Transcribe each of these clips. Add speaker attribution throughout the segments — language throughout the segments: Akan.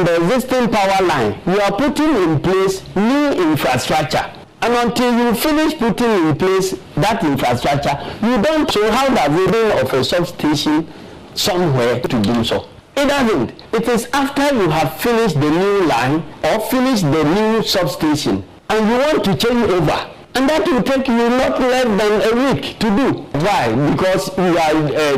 Speaker 1: the existing power line, you are putting in place new infrastructure. And until you finish putting in place that infrastructure, you don't show how the building of a substation somewhere to do so. It doesn't. It is after you have finished the new line or finished the new substation and you want to change over. And that will take you not less than a week to do. Why? Because you are,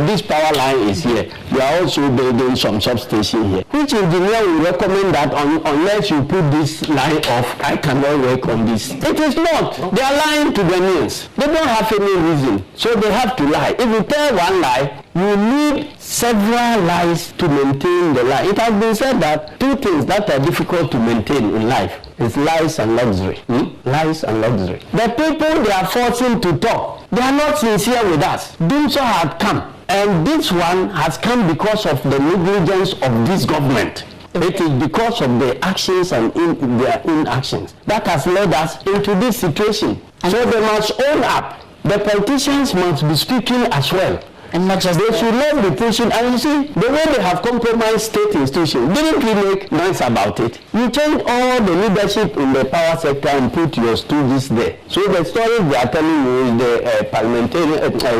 Speaker 1: this power line is here. You are also building some substation here. Which engineer will recommend that unless you put this line off, I cannot work on this? It is not. They are lying to Ghanaians. They don't have any reason. So they have to lie. If you tell one lie, you need several lies to maintain the lie. It has been said that two things that are difficult to maintain in life is lies and luxury. Lies and luxury. The people they are forcing to talk, they are not sincere with us. Doomso had come, and this one has come because of the negligence of this government. It is because of the actions and their inactions that has led us into this situation. So they must own up. The politicians must be speaking as well. And not just they should not be pushing. And you see, the way they have compromised state institutions, didn't we make noise about it? You change all the leadership in the power sector and put your stooges there. So the stories they are telling you is the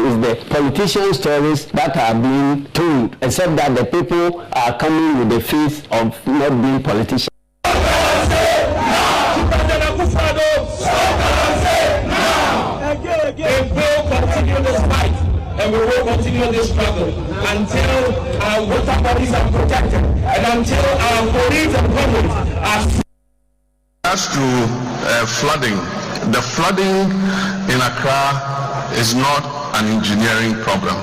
Speaker 1: is the politician stories that are being told, except that the people are coming with the face of not being politicians.
Speaker 2: And we will continue this struggle until our water bodies are protected and until our police and government are.
Speaker 3: As to flooding, the flooding in Accra is not an engineering problem.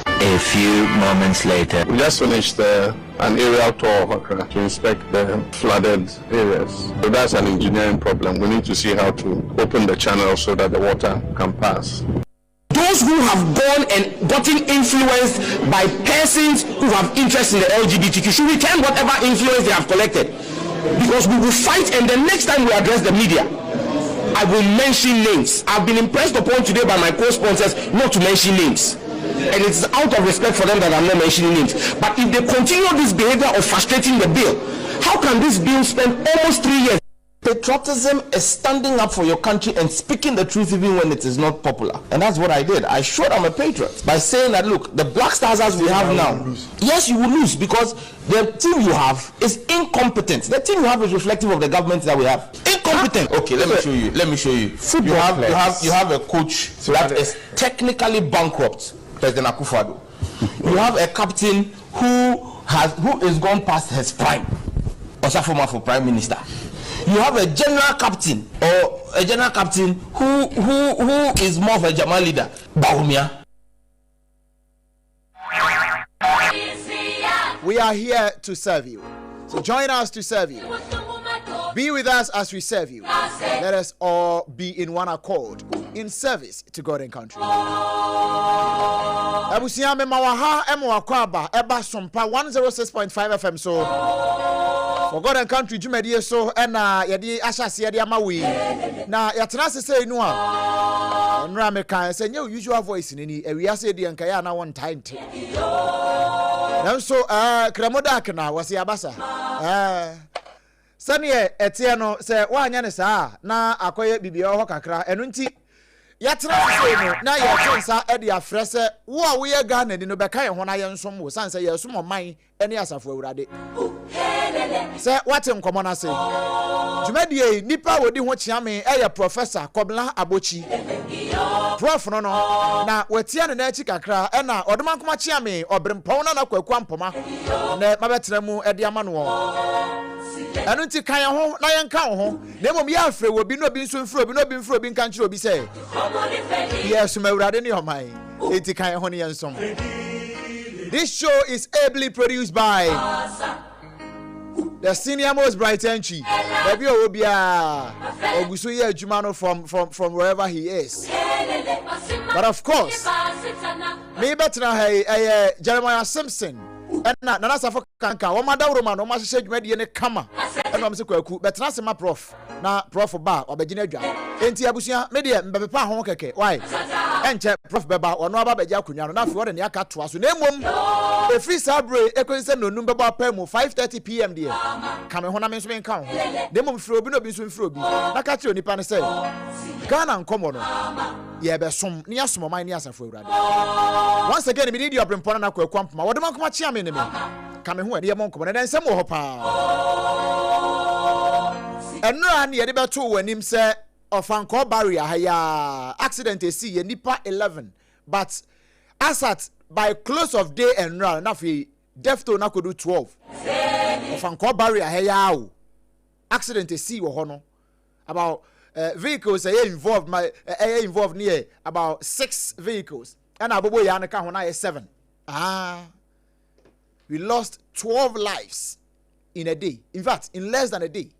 Speaker 4: A few moments later,
Speaker 3: we just finished an aerial tour of Accra to inspect the flooded areas. So that's an engineering problem. We need to see how to open the channel so that the water can pass.
Speaker 2: Those who have gone and gotten influenced by persons who have interest in the LGBTQ should return whatever influence they have collected. Because we will fight, and the next time we address the media, I will mention names. I've been impressed upon today by my co-sponsors not to mention names. And it's out of respect for them that I'm not mentioning names. But if they continue this behavior of frustrating the bill, how can this bill spend almost 3 years? Patriotism is standing up for your country and speaking the truth even when it is not popular. And that's what I did. I showed I'm a patriot by saying that, look, the Black Stars as we have now, yes, you will lose because the team you have is incompetent. The team you have is reflective of the government that we have. Incompetent. Okay, let me show you. Let me show you. You have a coach that is technically bankrupt, President Akufo-Addo. You have a captain who is gone past his prime, Sarfo for Prime Minister. You have a general captain who is more of a Jamal leader, Baumia.
Speaker 5: We are here to serve you. So join us to serve you. Be with us as we serve you. Let us all be in one accord in service to God and country. Abusia me mawaha emwakwaba eba SOMPA 106.5 FM so for God and country jumedie so na yede ahyase yede amawi na yatena sese inu a nra me kan say new usual voice ni ewiase de nka ya na won tinte nanso kremodak na wase abasa sane etie no se wanya ne saa na akoye bibia ho kakra enu nti yatena sese no na ya tonsa e de afrese wo a wo ye Ghana ni no beka ye ho na ye nsom wo sanse ye som oman ene asafo awurade se wate nkomo na se jumedie nipa wodi ho chiame eye professor Kobla ABOTCHIE prof no na watia ne na achi kakra e na odoma nkoma chiame obrempon na kwaku ampoma na mabetena mu e de ama no enu nti kan ho na ye nka ho na mom ya afre wo bi no bi nso mfro bi no bi mfro bi nka nchiro bi se yes mawurade ni oman enti kan ho ne ye nsom. This show is ably produced by the senior most bright entry. Baby Obia Ogusu ye Jumano from wherever he is. But of course, me better hey Jeremiah Simpson. And Nana Safo Kanka, Wamada Roman, Oma Shade Median Kama. And ɛna ɔmo se kwaku bɛtena se ma prof na prof ba ɔbɛgyina adwa enti abusua me de mbɛpepa ho kɛkɛ why ɛnkyɛ prof bɛba ɔno aba bɛgya akonwa no na afei ɔde ne aka toa so na emom efiri sabre ekonse no num bɛba pa mu 5:30 pm deɛ ka me ho na me nso me nka ho na emom firi obi na obi nso mfiri obi na ka kyerɛ onipa ne sɛ Ghana nkɔmɔ no ye be som ne asom man ne asafo awurade once again me need your brempɔ na kwaku ampoma wɔde man koma kyea me ne me ka me ho ade yɛ nkɔmɔ na nsɛm wɔ hɔ paa ɛnura ne yɛde bɛto w'anim sɛ ɔfankɔ barrier ha ya accident esi ye nipa 11 but as at by close of day ɛnura na fi defto na kodu 12 ɔfankɔ barrier ha ya o accident esi wɔ hɔ no about vehicles involved involved near about 6 vehicles and abobo ya ka ho na 7 we lost 12 lives in a day, in fact in less than a day,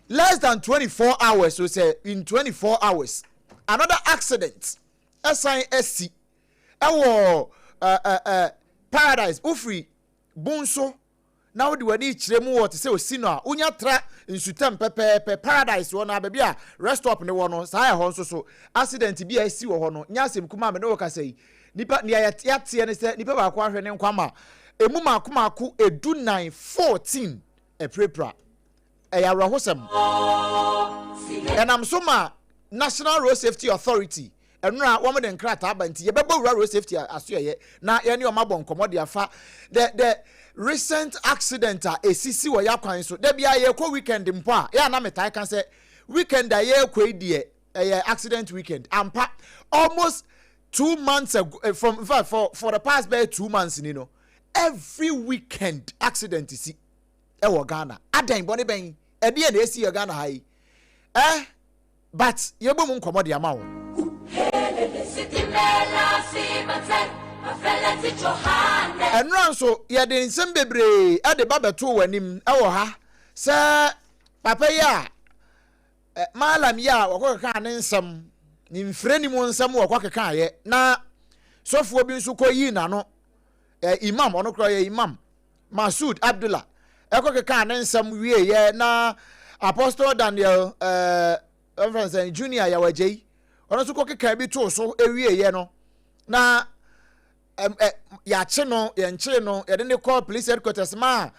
Speaker 5: less than 24 hours. So say in 24 hours another accident SISC Paradise Ufri Bunso now the wani chiremu what say osino unya tra nsutem pepe Paradise wona baby a rest stop ne wono saa ho so accident bi a si wo ho no nya asem kuma me no ka say nipa ne yate ne say nipa ba ko ahwe ne nkwama emu maako edu 914 eprepra eyawra hosem enam so ma National Road Safety Authority enura wo me de nkrata abanti ye bebo road safety asoye na ye ne o mabon komode afa the recent accident esisi wo yakwan so da bia ye ko weekend mpo a ya na metai kan say weekend a ye ko edie accident weekend ampa almost 2 months ago, from in fact for the past 2 months you know every weekend accident isi e wo Ghana adan bone ben e de na esi Ghana hai but ye bom nkomode ama wo enran so ye de nsem bebre e de babeto wanim e wo ha se papa ya malam ya wakokeka ne nsem ni mfreni mu nsem wakokeka ye na sofuo bi nso koyi na no imam ono kro ye imam Masud Abdullah ekokeka ne nsem wie ye na Apostle Daniel Reverend Junior ya wajei ono so kokeka bi to so ewie ye no na ya che no ye nche no ye de call police headquarters ma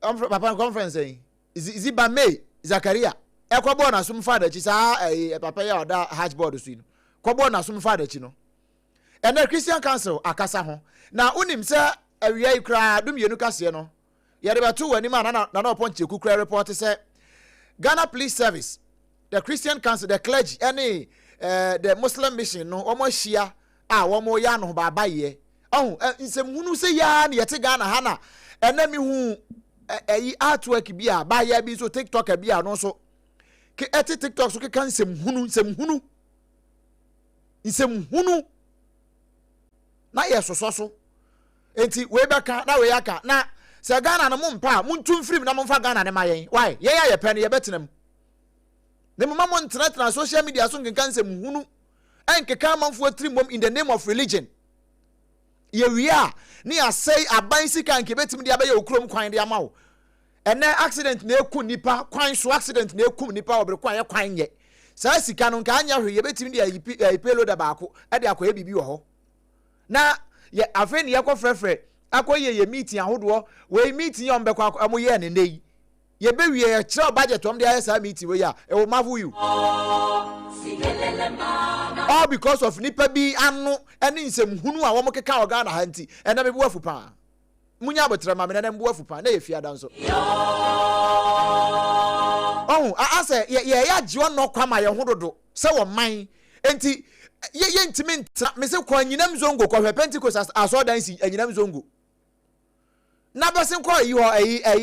Speaker 5: papa conference Ziba May Zakaria ekwobo na sum father chi sa papa ya oda hashboard so no kwobo na sum father chi no ene Christian Council akasa ho na unim se awia ikra dum yenu kase no ye de beto wani ma na oponche kukura report se Ghana Police Service, the Christian Council, the clergy, any the Muslim mission no omo shia omo ya no baba ye nsem hunu se ya na yete Ghana hana ena mi hu artwork bi a ba ya bi so TikTok bi a no so ke TikTok so ke kan nsem hunu na ye so enti we beka na we aka na se Ghana na mumpa muntu mfiri na mumfa Ghana ne mayen why ye ya ye pen ye betenam ne mama mo ntratra social media so nkenkan se muhunu enkeka manfo trimbom in the name of religion ye wia ni asay aban sika nke betim dia be ye okrom kwan dia mawo ene accident na eku nipa kwan so accident na eku nipa obre kwan ye kwan ye sa sika no nka anya hwe ye betim dia ipelo da baako e de akoye bibi wo ho na ye afen ye ko frefre akoye ye meeting ahodo we meeting ye ombekọ amu ye ne nei ye be wie ye kire budget om dey say meeting we ya e will marvel you all because of nipa bi anu ene nsem hunu a wo mokeka o Ghana hanti ene be buafu pa munya abotre ma me ne buafu pa na ye fia dan so ase ye ya jiwo no kwama ye hododo se wo man enti ye ntimi me se kwa nyinam zongo kwa Pentecost aso dan si nyinam zongo na basin kwa yi ho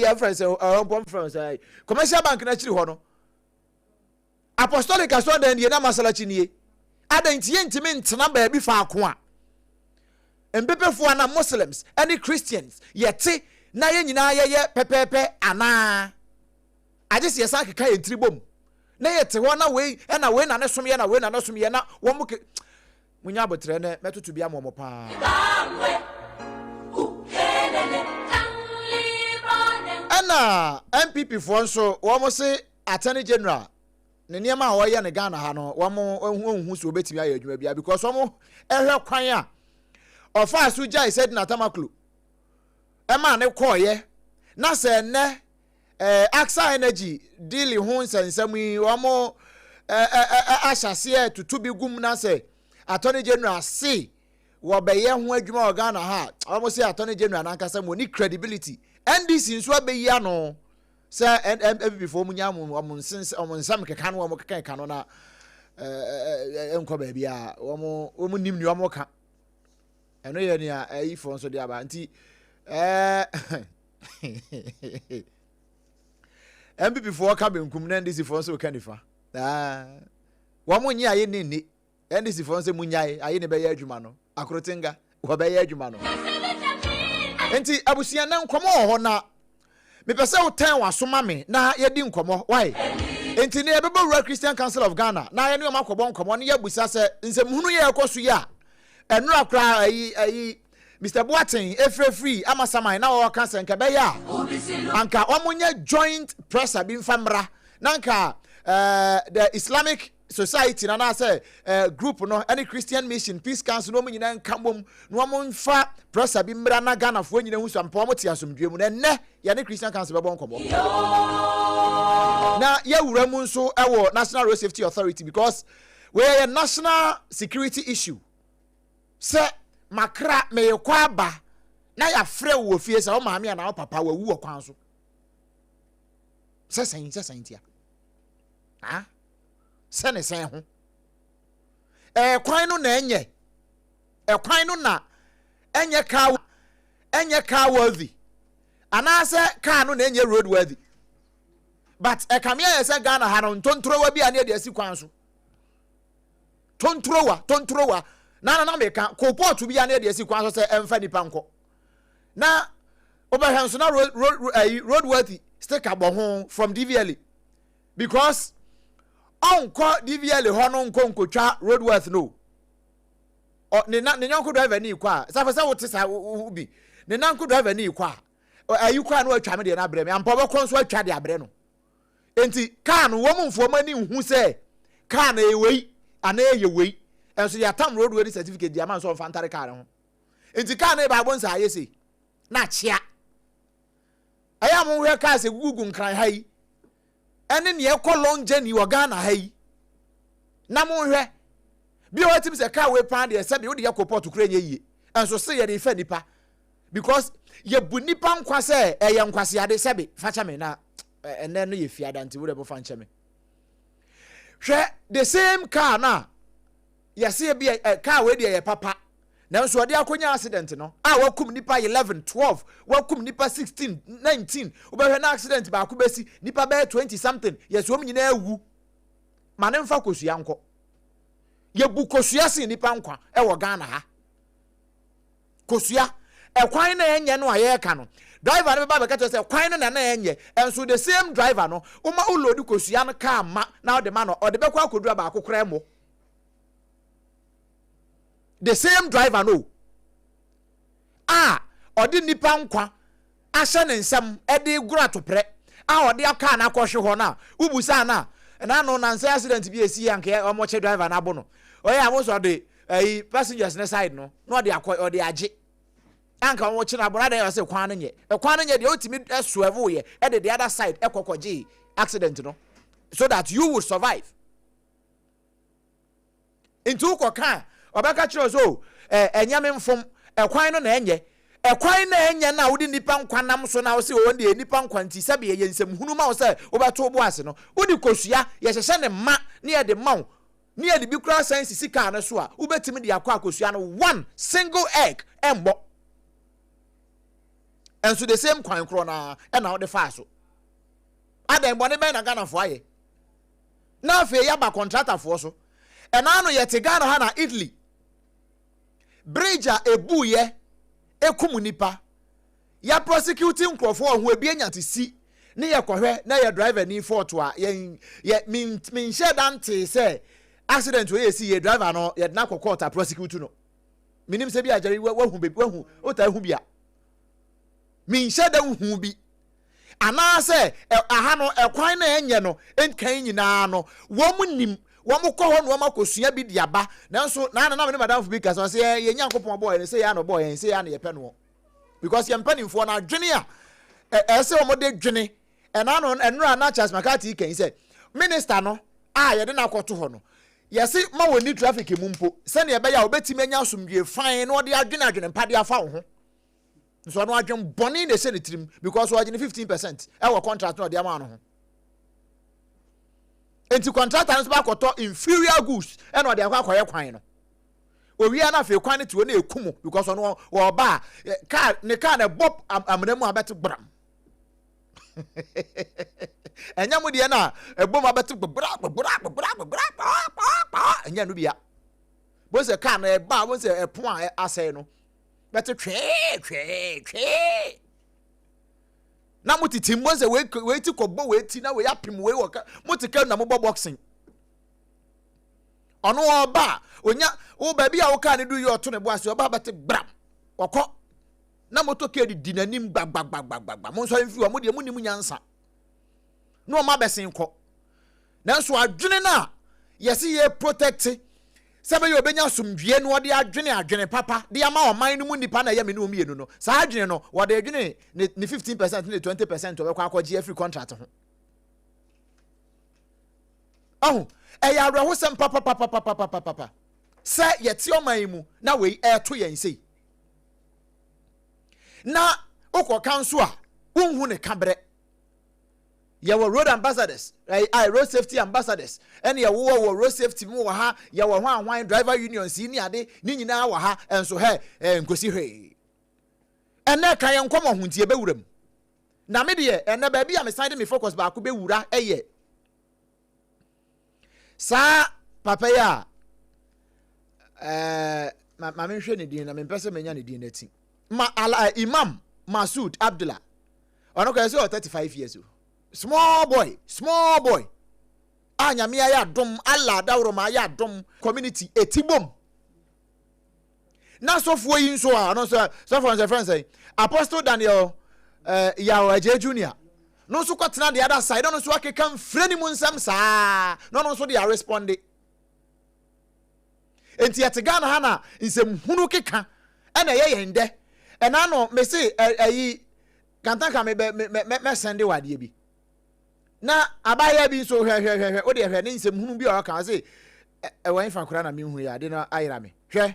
Speaker 5: reference reference commercial bank na chiri ho no apostolic aso dan die na masalachi nie adanti ye ntimi ntena ba bi fa ako a embepefo na Muslims any Christians yete na ye nyina ye pepepe ana agese ye san keka ye tribom na yete ho na we na we na ne som ye na we na ne som ye na wo mu munya abotre ne metoto bia mo pa ɛna MPP for nso wɔn say Attorney General ne nneɛma a wɔyɛ ne Ghana ha no wɔn hu so obetumi ayɛ adwuma bia because wɔn ɛhwɛ kwan a ɔfa so gya said na tamaklo ɛma ne kɔɔyɛ na sɛ nnɛ AXA Energy deal ho nsɛnsɛm yi wɔn ahyɛseɛ tutu bi gum na sɛ Attorney General say wɔbɛyɛ ho adwuma wɔ Ghana ha wɔn say Attorney General nankasa mo ni credibility NDC nso abɛyi ano sɛ MPP for mu nya mo nsam keka no wɔn keka no na nkɔ baabi a wɔn nim ni wɔn ka ɛno yɛ nea ayi fo nso de aba nti MPP for ka benkum na NDC for nso ka nifa wɔn nyi aye ne NDC for nso mu nyae aye ne bɛyɛ adwuma no akrotenga wɔbɛyɛ adwuma no nti abusia na nkɔmɔ wɔ hɔ na mepɛ sɛ wotan wasoma me na yɛdi nkɔmɔ why nti ne yɛbɛbɔ wura Christian Council of Ghana na yɛne ɔma kɔbɔ nkɔmɔ ne yɛbusa sɛ nsɛmhunu yɛ ɛkɔ so yɛ a ɛnura kora ayi Mr. Boateng efrefree ama saman na wɔka sɛ nka bɛyɛ a anka ɔmonyɛ joint pressure bi mfamra na nka the Islamic Society na say group no any Christian Mission Peace Council no nyina nka mbom no mo mfa pressure bi mbra na Ghana fo nyina hu sampa mo te asomdwe mu na ne ya ne Christian Council bɛbɔ nkɔbɔ na ya wura mu nso ɛwɔ National Road Safety Authority because we are a national security issue sɛ makra me kwa aba na ya frɛ wo fie sɛ o maame na o papa wa wu okwan so sɛ tia ah sene sen ho kwan no na enye kwan no na enye car worthy anase car no na enye road worthy but kamia yesa Ghana ha no ntontrowa bi ane de asi kwan so tontrowa na meka koport bi ane de asi kwan so se emfa nipa nko na obahan so na road worthy stick abɔ from DVL because onko DVL ho no nkotwa roadworth no ne nyanko driver ni kwa sa fa sa wote sa bi ne nanko driver ni kwa ayi kwa no atwa me de na abrɛ me ampa bɛkɔ nso atwa de abrɛ no enti car no wo mfo mani hu sɛ car na ewei ana eyewei enso ya tam roadworthy certificate di ama nso fantare car ho enti car na ba bonsa ayese na chia aya mo hwe car se gugu nkran ha yi ene ne ekɔ long journey wɔ Ghana ha yi na mo hwɛ bi o tim se car we pan de se bi wo de yakoport kura nye yie enso se ye de fa nipa because ye bu nipa nkwa se eye nkwase ade se bi fa cha me na ene no ye fiada nti wo de bo fa nche me hwɛ the same car na ye se bi car we de ye papa na nso ode akonya accident no wakum nipa 11 12 wakum nipa 16 19 obehwe na accident ba ko besi nipa be 20 something yeso om nyina awu mane mfa kosua nko ye bu kosua sin nipa nkwa wo Ghana ha kosua kwan na enye no aye ka no driver ne ba be ka to say kwan na enye enso the same driver no uma load kosua no ka ma na ode ma no ode be kwa akodu ba akokra mo the same driver no odi nipa nkwa ahye ne nsam ede gura topre odi aka na akɔhwe ho na ubusa na no nanse accident bi esi yanke omoche driver na abo no oye amoso de passengers ne side no odi odi age anka omoche na abo na dey say kwan no nye de otimi swerve ye ede the other side ekokoje accident no so that you will survive into ukoka obaka chiro so enyame mfom kwan no na enye kwan na enye na wodi nipa nkwanam so na wo se wo de nipa nkwanti sabe ye nsem hunu ma wo se obeto bo ase no wodi kosua ye hyehye ne ma ne ye de ma wo ne ye de bi kura sense sika na so a ubetimi de akwa kosua no one single egg embo enso the same kwan kro na na wo de fa so adan bo ne ben na Ghana fo aye na afi ya ba contractor fo so enano ye te Ghana ha na Italy bridge ebuye ekumu nipa ya prosecuting nkrofo ho ebienya te si ne ye kohwe na ye driver ni fault a ye min share dante say accident we si ye driver no ye na court a prosecute no minim se bi ajari wahu ota hu bia min share dan hu bi anaasɛ aha no ɛkwan na ɛnyɛ no ɛnkan nyinaa no wɔn nim wɔn kɔ hɔ no wɔn akɔsua bi di aba nanso na ne madam bi kasa sɛ yɛn nyankopɔn bɔɔ yɛn sɛ yɛn ano bɔɔ yɛn sɛ yɛn ano yɛpɛ no because yɛn mpanimfoɔ na adwene a ɛsɛ wɔn de dwene ɛna no ɛnura na Charles McCarthy kɛn sɛ minister no a yɛde na akɔto hɔ no yɛsi ma wɔ ni traffic mu mpo sɛnea ɛbɛyɛ a wɔbɛtumi anya asomdwie fine na wɔde adwene mpade afa wo ho nso no adwene bɔne na ɛhyɛ ne tirim because wɔagye 15% ɛwɔ contract na ɔde ama no ho enti contractor no so bakɔtɔ inferior goods ɛna ɔde akɔyɛ kwan no owia na afei kwan no te wɔ na ɛkum because ɔno wɔba car ne car na bop amena mu abɛte bram ɛnya mu deɛ na ɛbom abɛte bra ɛnya no bia bo sɛ car na ɛba bo sɛ ɛpon a asɛe no bɛte twɛ na mo titi mo sɛ we ti kɔbɔ we ti na we apim we wɔ mo ti ka na mo bɔ boxing ɔno ɔba onya wo baabi a wo ka ne du yɛ ɔto ne bo ase ɔba bɛte bram wɔkɔ na moto ke di nanim gbagbagbagbagba mo nso mfi wa mo de mo nim nyansa no ma bɛsen kɔ nanso adwene na yɛsi yɛ protect sɛbɛ yɛ obenya somdwie no wɔde adwene papa de ama ɔman no mu nipa na yɛ me no mienu no saa adwene no wɔde adwene ne 15% ne 20% ɔbɛkɔ akɔgye every contract ho ɛyɛ awerɛho sɛm papa sɛ yɛte ɔman mu na wei ɛto yɛn sei na okɔ kanso a wonhu ne kabrɛ yɛwɔ road ambassadors road safety ambassadors ɛne yɛwɔ road safety mu wɔ ha yɛwɔ ho ahwan driver union si ni ade ne nyinaa wɔ ha ɛnso nkosi hwee ɛnɛ ka yɛn nkɔmɔ ho ntie bɛwura mu na me deɛ ɛnɛ baabi a me san de me focus baako bɛwura ɛyɛ saa papa yi a ma me hwɛ ne din na me mpɛ sɛ menya ne din n'ati Imam Masood Abdullah ɔno kɔ sɛ 35 years old small boy anyame ayɛ adom Allah dawro ma ayɛ adom community etibom na sɔfoɔ yi nso a ɔno so sɔfoɔ nso friends say Apostle Daniel Yawo Aje Junior no so kɔtena the other side ɔno so akeka mfrɛ ni mu nsɛm saa no ɔno so de a respond enti yɛte Ghana ha na nsɛm hunu keka ɛna ɛyɛ yɛn dɛ ɛna no me se ayi kantanka me sende wadeɛ bi na abaya bi nso hwɛ o de hwɛ ne nsɛm hunu bi a ɔka se ɛwɔ nfa kora na me hu ya de na ayira me hwɛ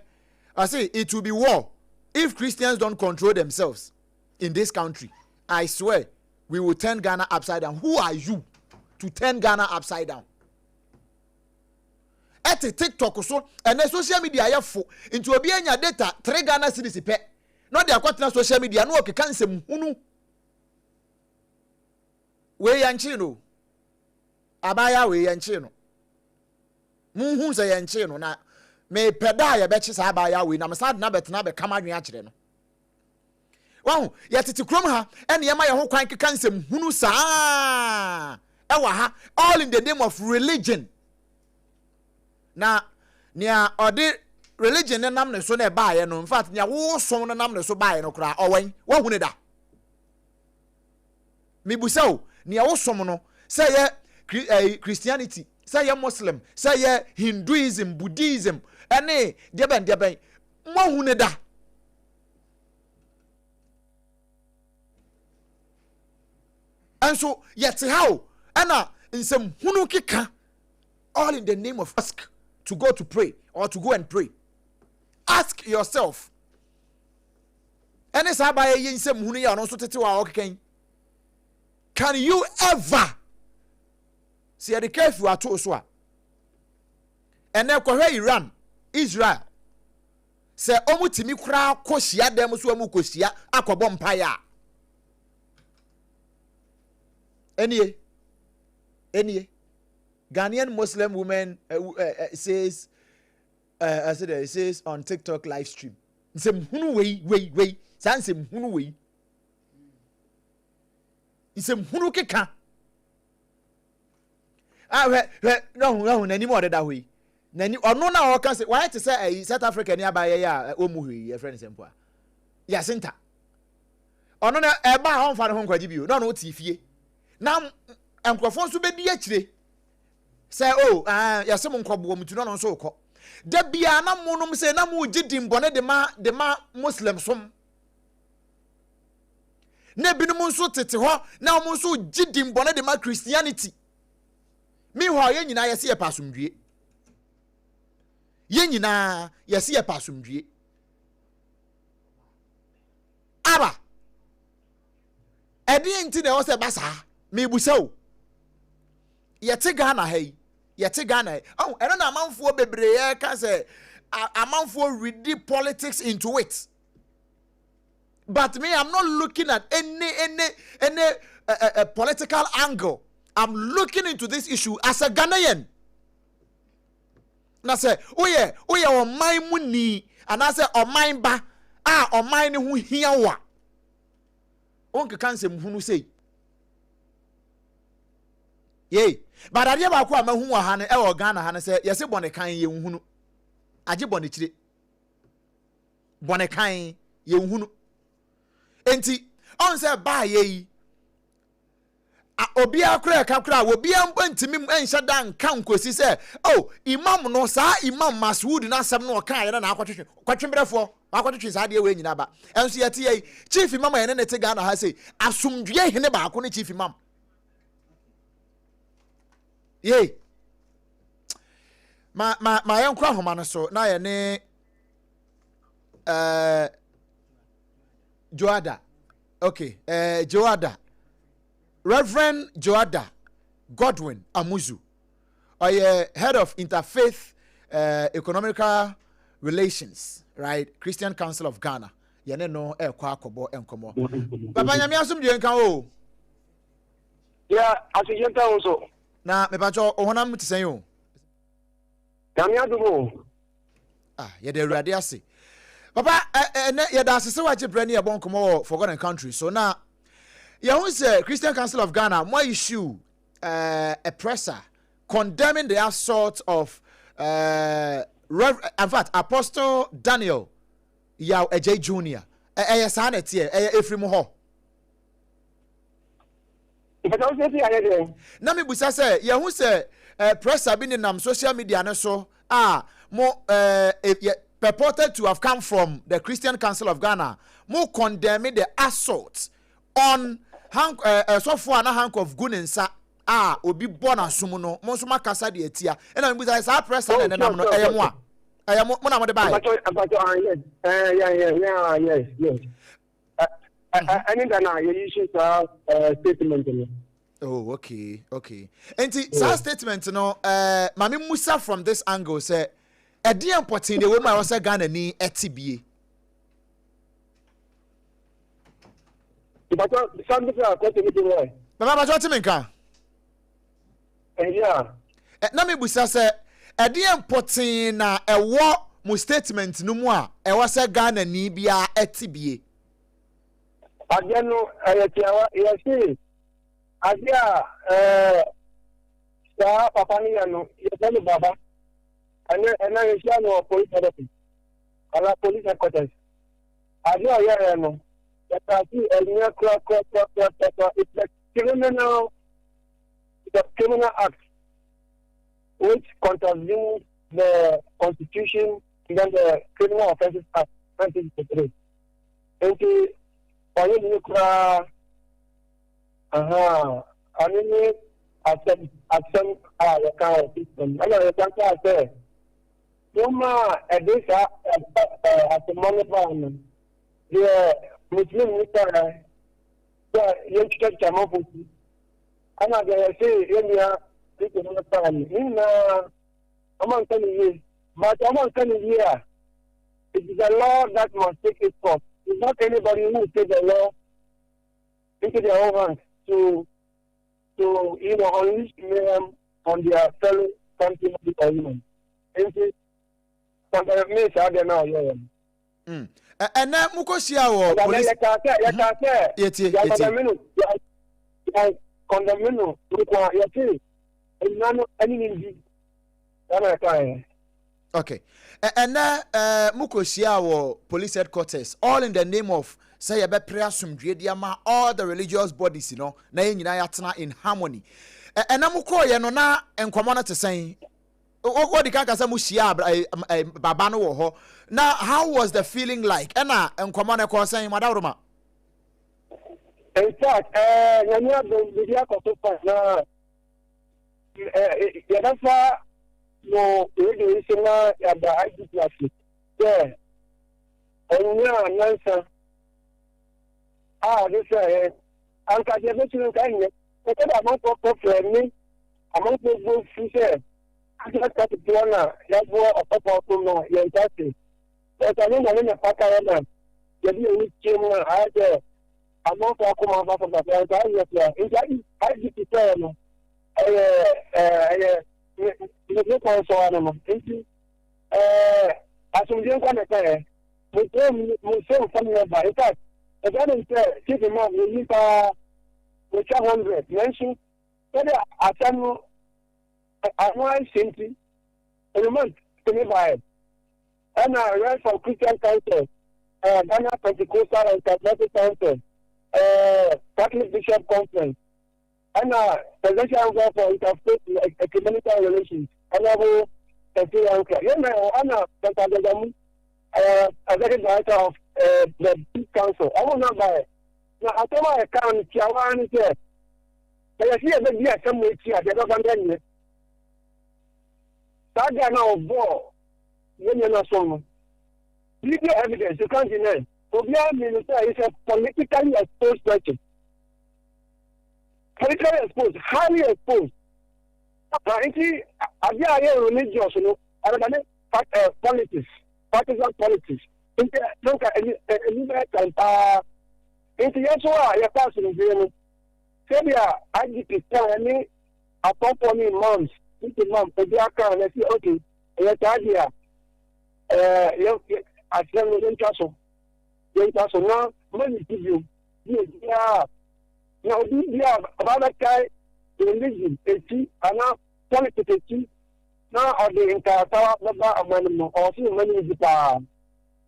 Speaker 5: I say it will be war if Christians don't control themselves in this country. I swear we will turn Ghana upside down. Who are you to turn Ghana upside down? At TikTok so and the social media yafo into obi anya data 3 Ghana cedis pe no dey akwatena social media no okeka nsem hunu we yanchi no abaya we yanchi no munhu se yanchi no na me peda ya bechi sa abaya we na me sad na betena be kama dwen akire no wahu yetiti krom ha ene yema ye ho kwan keka nsem hunu saa ewa ha all in the name of religion. Na nia odi religion ne nam ne so na ba ye no in fact nia wo so no nam ne so ba ye no kra owen wo hu ne da mi busao nia wo so no say ye Christianity say ye Muslim say ye Hinduism Buddhism ene de ben mo hu ne da anso yet how ana nsem hunu keka all in the name of ask to go to pray or to go and pray. Ask yourself. Any sabaya yinsem hunu ya no so tete wa okeken. Can you ever see the careful ato so a? Ene kwahwe Iran, Israel. Se omutimi kura kosia dem so amu kosia akobom paya. Enie Ghanaian Muslim woman says, it says on TikTok live stream. Nsem hunu wei. Nsem hunu wei. Nsem hunu keka. No, nani mo de da wei. Nani ono na o kan say why to say South Africa ni abaye ya omu hwei e friend nsem po a. Ya center. ono na eba ha onfa ne ho nkwaji bio no ti fie na enkrofo nso bedi akire say oh yasem nkwobo mutu no nso ukọ da bia na monum say na mu gidi mbone de ma muslim som na binum nso tete ho na mo nso gidi mbone de ma Christianity mi ho ye nyina yesi ye pasumdwie ye nyina yesi ye pasumdwie aba edi nti na o se basa me busa o yete Ghana hai yete Ghana oh eno na amanfo bebree ka se amanfo read politics into it, but me I'm not looking at any political angle. I'm looking into this issue as a Ghanaian. Na say oye o man mu ni ana say o man ba o man ni hu hia wa onke kan se mhunu sei ye but ade ba ko amahu wa ha ne e o Ghana ha ne say yesi bone kan ye nhunu age bone kire bone kan ye nhunu enti on say ba ye obi akura kakura obi ambantimi enhya dan kan kosi say oh imam no sa imam Masud na asem no kan ye na kwatwembrefo akwatwetwe sa de we nyina ba enso yete ye chief imam ye ne te Ghana ha say asumdue hene ba ko ne chief imam ye ma yankwa homa no so na ye ne Joada okay Joada Reverend Joada Godwin Amuzu, head of Interfaith Economical Relations, right? Christian Council of Ghana. Yene no kwa kobo enkomo. Papa nyame asum die nkan o.
Speaker 6: Yeah, asujenta also.
Speaker 5: Na me pacho ohonam tisen yo.
Speaker 6: Nyame adumo.
Speaker 5: Ye de awurade ase. Papa ye da asese wa gibre ne ye bon komo for God and country. So na say Christian Council of Ghana more issue a presser condemning the assault of in fact Apostle Daniel Yaw Ejay Jr. Sanet here Efrim ho. Na me busa say ye say presser bin in social media no so more purported to have come from the Christian Council of Ghana more condemning the assault on so for na hank of gunensa obi born asum no mo so makasa de atia e na mbuza sa press na nam no eyemo mo na mo de bai
Speaker 6: yes any na you issue statement no.
Speaker 5: Oh okay enti sa statement no mami musa from this angle say e dey important the way my was Ghana ni etibie
Speaker 6: but something I got to do right.
Speaker 5: Baba what you mean ka?
Speaker 6: Yeah.
Speaker 5: Na me busa say e dey important na e wo mo statement no mu a e was Ghana ni bia etibie.
Speaker 6: Again no you see adia sa papa ni no you tell baba and you see no police therapy. Ala police headquarters. Adia ya no it's a criminal act which contravenes the Constitution and then the Criminal Offences Act 1963. And Muslim Mr. You check them up. And I say, people understand. I'm not telling you, but I'm not telling you, it is a law that must take its course. It's not anybody who take the law into their own hands to unleash mayhem on their fellow countrymen or women. And me, I don't know.
Speaker 5: And now mukosia wo police okay and now mukosia wo police headquarters all in the name of say yɛbɛpere asomdwe de ama all the religious bodies na yɛn nyinaa yɛatena in harmony ɛna mo kɔɔyɛ no na nkɔmmɔ no te sɛn odi kan kasa mo hyia baba no wɔ hɔ na how was the feeling like ɛna nkɔmmɔ no kɔɔ sɛn madawroma
Speaker 6: in fact nyanya do bidia kɔto pa na yɛdafa no radio yi sɛ na yɛda IGP yeah ɔnya nansa this anka je be tun ka nye ko da mo ko frɛ mi amon ko go fi sɛ aka ta to na ya bo opopo to no ya ntase e ta ni na paka ya na ya bi ni chim na aje amon ko ko ma ba ba ya ta ya ya IGP sɛ no ni ko so ana mo nti asumdien kwa na ka mo se family ba in fact the government said keep him on we pa 100 mention that atanu anwa senti a month to me by and I read from Christian Council Ghana Pentecostal and Catholic Council Catholic Bishop Conference and presidential for interfaith ecumenical relations and executive director of the Peace Council. I will not buy it. Now, I told my account, Chiawan said, I see a big year somewhere here, they don't understand it. That guy now, ball, when you're not so. Video evidence, you can't deny. So, the minister is a politically exposed person. Politically exposed, highly exposed. Now, I hear religious, you know, I don't know, politics. Partisan politics. Donc, into yes, you're passing the Sabia, IGP, any upon me months, into months, the account, and say, okay, let's idea. I tell you, Castle. Now, money give you. Yeah. Now, we have about guy, religion, and now politics, now are the entire tower of money or money is the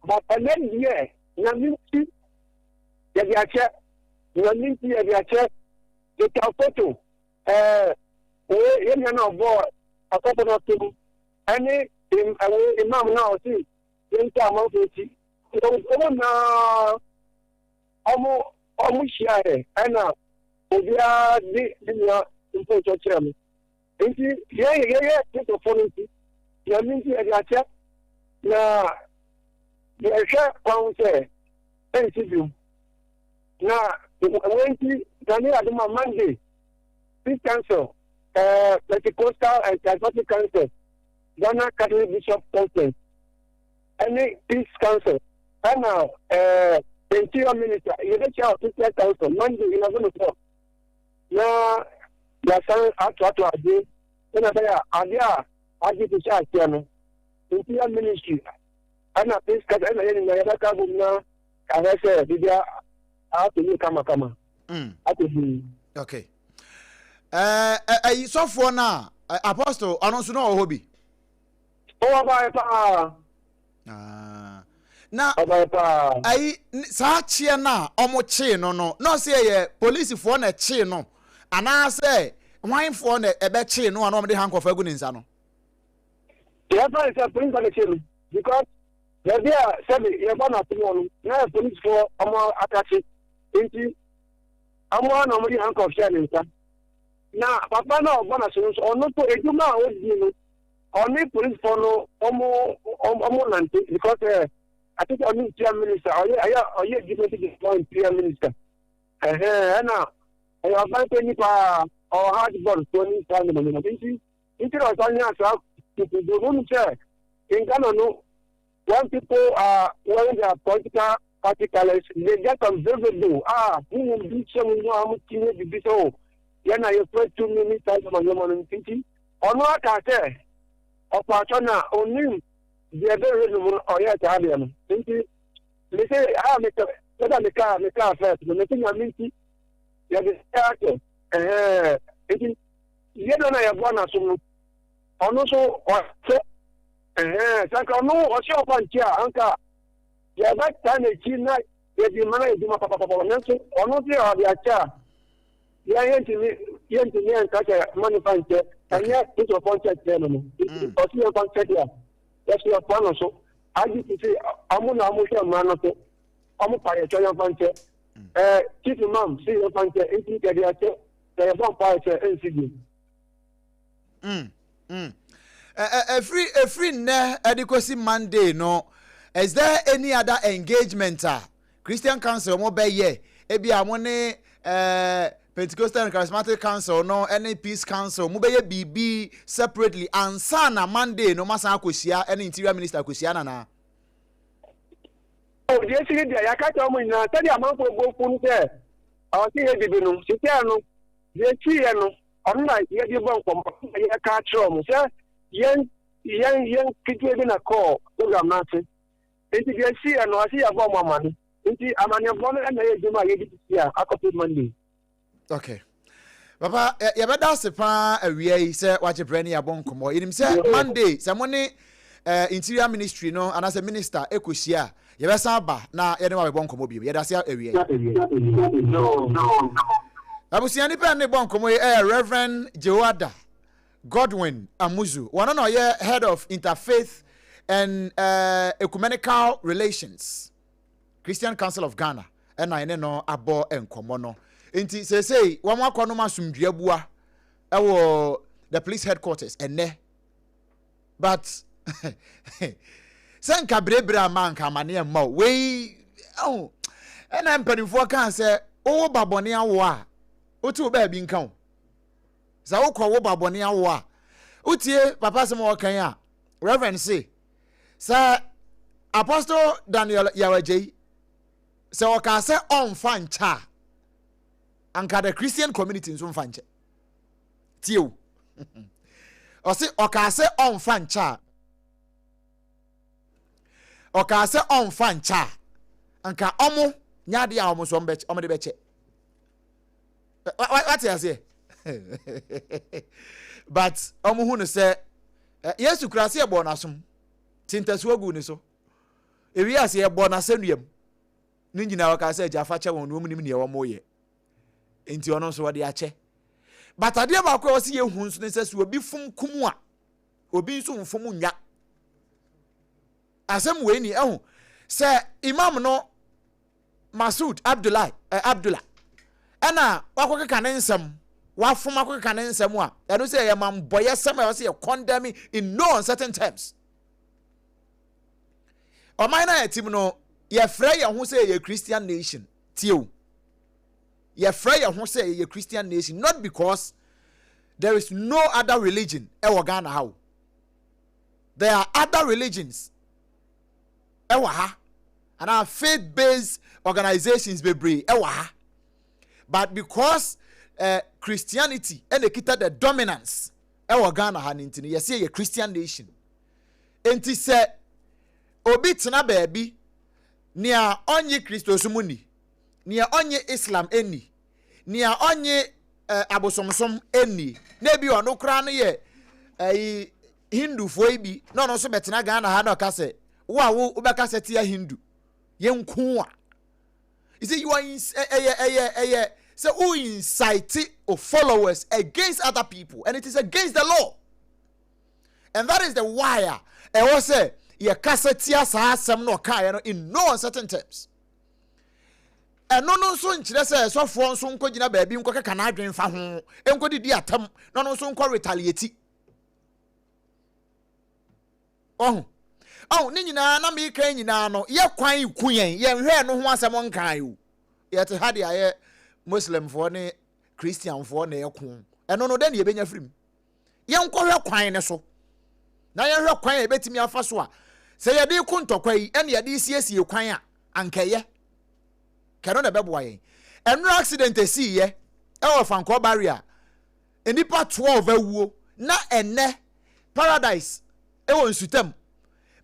Speaker 6: but then yeah, Naminti, the check, Naminti, the check, the photo, in an board, a couple of two, any imam now see, in time of it, almost share, and now, we are the important chairman. Yeah, just a phone. You mean to check? Now, the share council, NCU. Now, when Daniel Monday, Peace Council, Pentecostal and Catholic Council, Ghana Catholic Bishop Conference, any Peace Council, and now, Interior Minister, you get your Peace Council, Monday, 11 o'clock. Now, the son after a day, then I get to charge them. Interior Ministry, and a Peace Council, and I have now, as I said, Bidia, after you come.
Speaker 5: Okay. So for now, Apostle, I don't know hobby.
Speaker 6: Oh, about
Speaker 5: na ai saa chie na omo chi no say ye police for na chi no ana say wan for na ebe chi no ana de handcuff agu ni nsa no
Speaker 6: yeah but it's police for chi because there said you gonna put on na police for omo attack into omo na omo de handcuff share ni nsa na papa na ogba so ono to ejuma o di no only police for no omo nante because I think I'm Prime Minister. I given to the Prime Minister. And now I have not any or hard ball to any family. Instead of telling us to do one check in Ghana, no one people are wearing their political party colors. They get observable. Who will be showing you how much you need to be so? Then I put 2 minutes time on your money thinking. Or no, I can't say. Or partner only. The other reason or yet I am. They say, I make a car first. The thing I mean, you have a character. You don't have one as soon. Also, or no, or show one chair, Uncle. You have that time a chin night. yɛdi mana yɛdi ma papapapa nanso ɔno se ɔde akyɛ a yɛntumi ɛnka money fund kyɛ ɛnyɛ nkurɔfoɔ nkyɛ kyerɛ no no ɔse yɛmfa nkyɛ deɛ a yɛso yɛfoa no so agye te sɛ ɔmo na ɔmo hwɛ mmara no so ɔmo pa yɛtwa yɛmfa nkyɛ chief imam se yɛmfa nkyɛ nti yɛde akyɛ sɛ yɛbɔ mpa yɛkyɛ ɛnsi bi
Speaker 5: Every adequacy Monday, no. Is there any other engagement? Christian Council, mo be ye. Ebi amone Pentecostal and Charismatic Council, no. Any Peace Council, mo be ye BB separately. Ansana Monday, no masa akosia. Any Interior Minister akosia na.
Speaker 6: Oh, yes, you did. I can't tell me now. Tell you, I'm going to go for there. I'll see you, Dibino. Sit down. Yes, you I'm not yet you won't come. I can't show me, sir. Young, people in a call. I'm not saying. If you see, and I see about my money. I'm on your bonnet and I do my yeah, I could Monday.
Speaker 5: Okay. Papa, you better say, we say, what your brainy abon come or in say Monday, someone Interior Ministry, no, and as a minister, Ekusia, you better say, na, you know, I won't come over. You better say, no. I was the only penny bonkomo, Reverend Joada Godwin Amuzu, one of your head of interfaith and ecumenical relations, Christian Council of Ghana, and I know abo and komono. Inti say one more konoma sumdiabua, the police headquarters, and ne. But Sanka Brebra man kamania mo, we oh, and I'm penny for can say, oh, Babonia wa. Otu ba bi nkan za wo kwa wo babone awo a utie papa se mo kan a reverend say sir Apostle Daniel Yawaje se o ka se on fan cha anka the Christian community nso fan cha tie o o se o ka se on fan cha o ka se on fan cha anka omo nyade a omo so omo de be che. What you say? But omuhunu say Yesu Christ e born asum tintasu agu ni so ewi ase e born asanuam ni nyina waka say jafa che won no munim ne e wo moye enti ono so wode ache but ade ba kwa wose ye hu nso ne sese obi fum kumu a obi nso mfum nya asem we ni ehun say imam no Masud Abdullah Ana wakwa ka ne nsem wafom akwa ka ne nsem a eno say ye man boye sem a say condemn in no uncertain terms o man na team no ye frɛ ye ho say ye Christian nation tio ye frɛ ye ho say ye Christian nation not because there is no other religion e Ghana how there are other religions e ha and our faith based organizations bebre e ha. But because Christianity and the dominance, our Ghana hanintini, you see a Christian nation. And he said, Obitna baby, near onye Christos muni, near onye Islam any, near onye Abosomsom any, maybe or no crown ye a Hindu foibi, no so betina Ghana hano kase, wow, ubakase tia Hindu, yen kuwa. You see, you are so who incite followers against other people, and it is against the law. And that is the wire. I will say, ye kasetia sa some no kaya in no uncertain terms. And no so in say so for so nko gina baabi nko ka na adwen fa ho enko didi atam no so nko retaliate. Oh ni nyina na me kan nyina no ye kwan kuyen ye hwe no ho asem nkan yo. Ye te ha de aye Muslim for ne Christian for ne ekun eno no den ye benya frim ye nkɔhwɛ kwan ne so na ye hwɛ kwan e betimi afa so a sɛ ye de ku ntɔkwa yi ene ye de siesie kwan a ankɛye kɛno na bɛboa ye eno accident esi ye e wo fanko barrier enipa 12 awuo na ene paradise e wo nsutam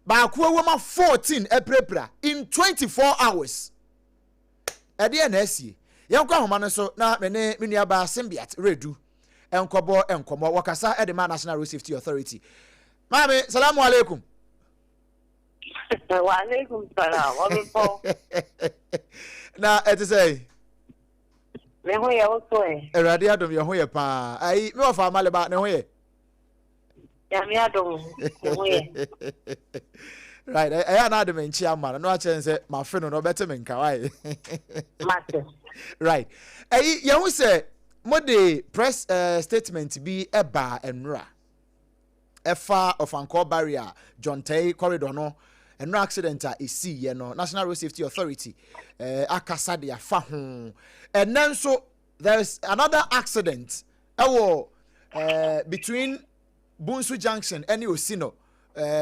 Speaker 5: ba ko awu ma 14 eprepra in 24 hours ɛde na asie Yanko homane so na mene nuaba Simbiat redu enkobo enkomo wakasa edema National Road Safety Authority. Mami, salamu alaikum.
Speaker 7: Walaikum salam. Wabipo.
Speaker 5: Na eti say.
Speaker 7: Me ho ye also e.
Speaker 5: Erade adom ye ho ye pa. Ai me ofa amale ba ne ho ye.
Speaker 7: Ya me adom. Me ho ye.
Speaker 5: Right, I na adom enchi ama no a chen say ma fe no bete me nka wai.
Speaker 7: Mate.
Speaker 5: Right. Ai ye ho say mo de press statement bi eba enra. Efa of Anchor Barrier, John Tay corridor no, and no accident is no National Road Safety Authority, Akasa de afa ho. And then so there's another accident, between Bunsu Junction and Osino,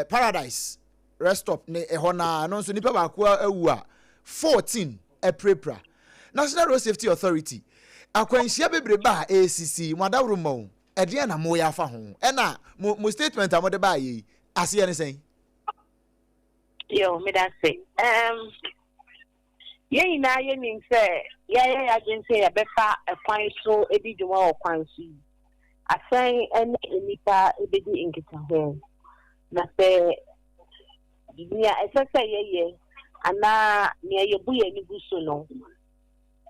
Speaker 5: Paradise rest stop ne ehona no so nipa ba ko ewu 14 April. National Road Safety Authority, akwanhia bebre ba ACC Madawru mo. Edian na mo ya fa ho na mo statement amode ba yi ase ye ne sen
Speaker 7: Yo me da say ye na ye nim say ya gen say ya befa ekwan so edi dwuma okwan so asan ene enipa ebedi nkita ho na say dia esese ye ana ne ye bu ye ni guso no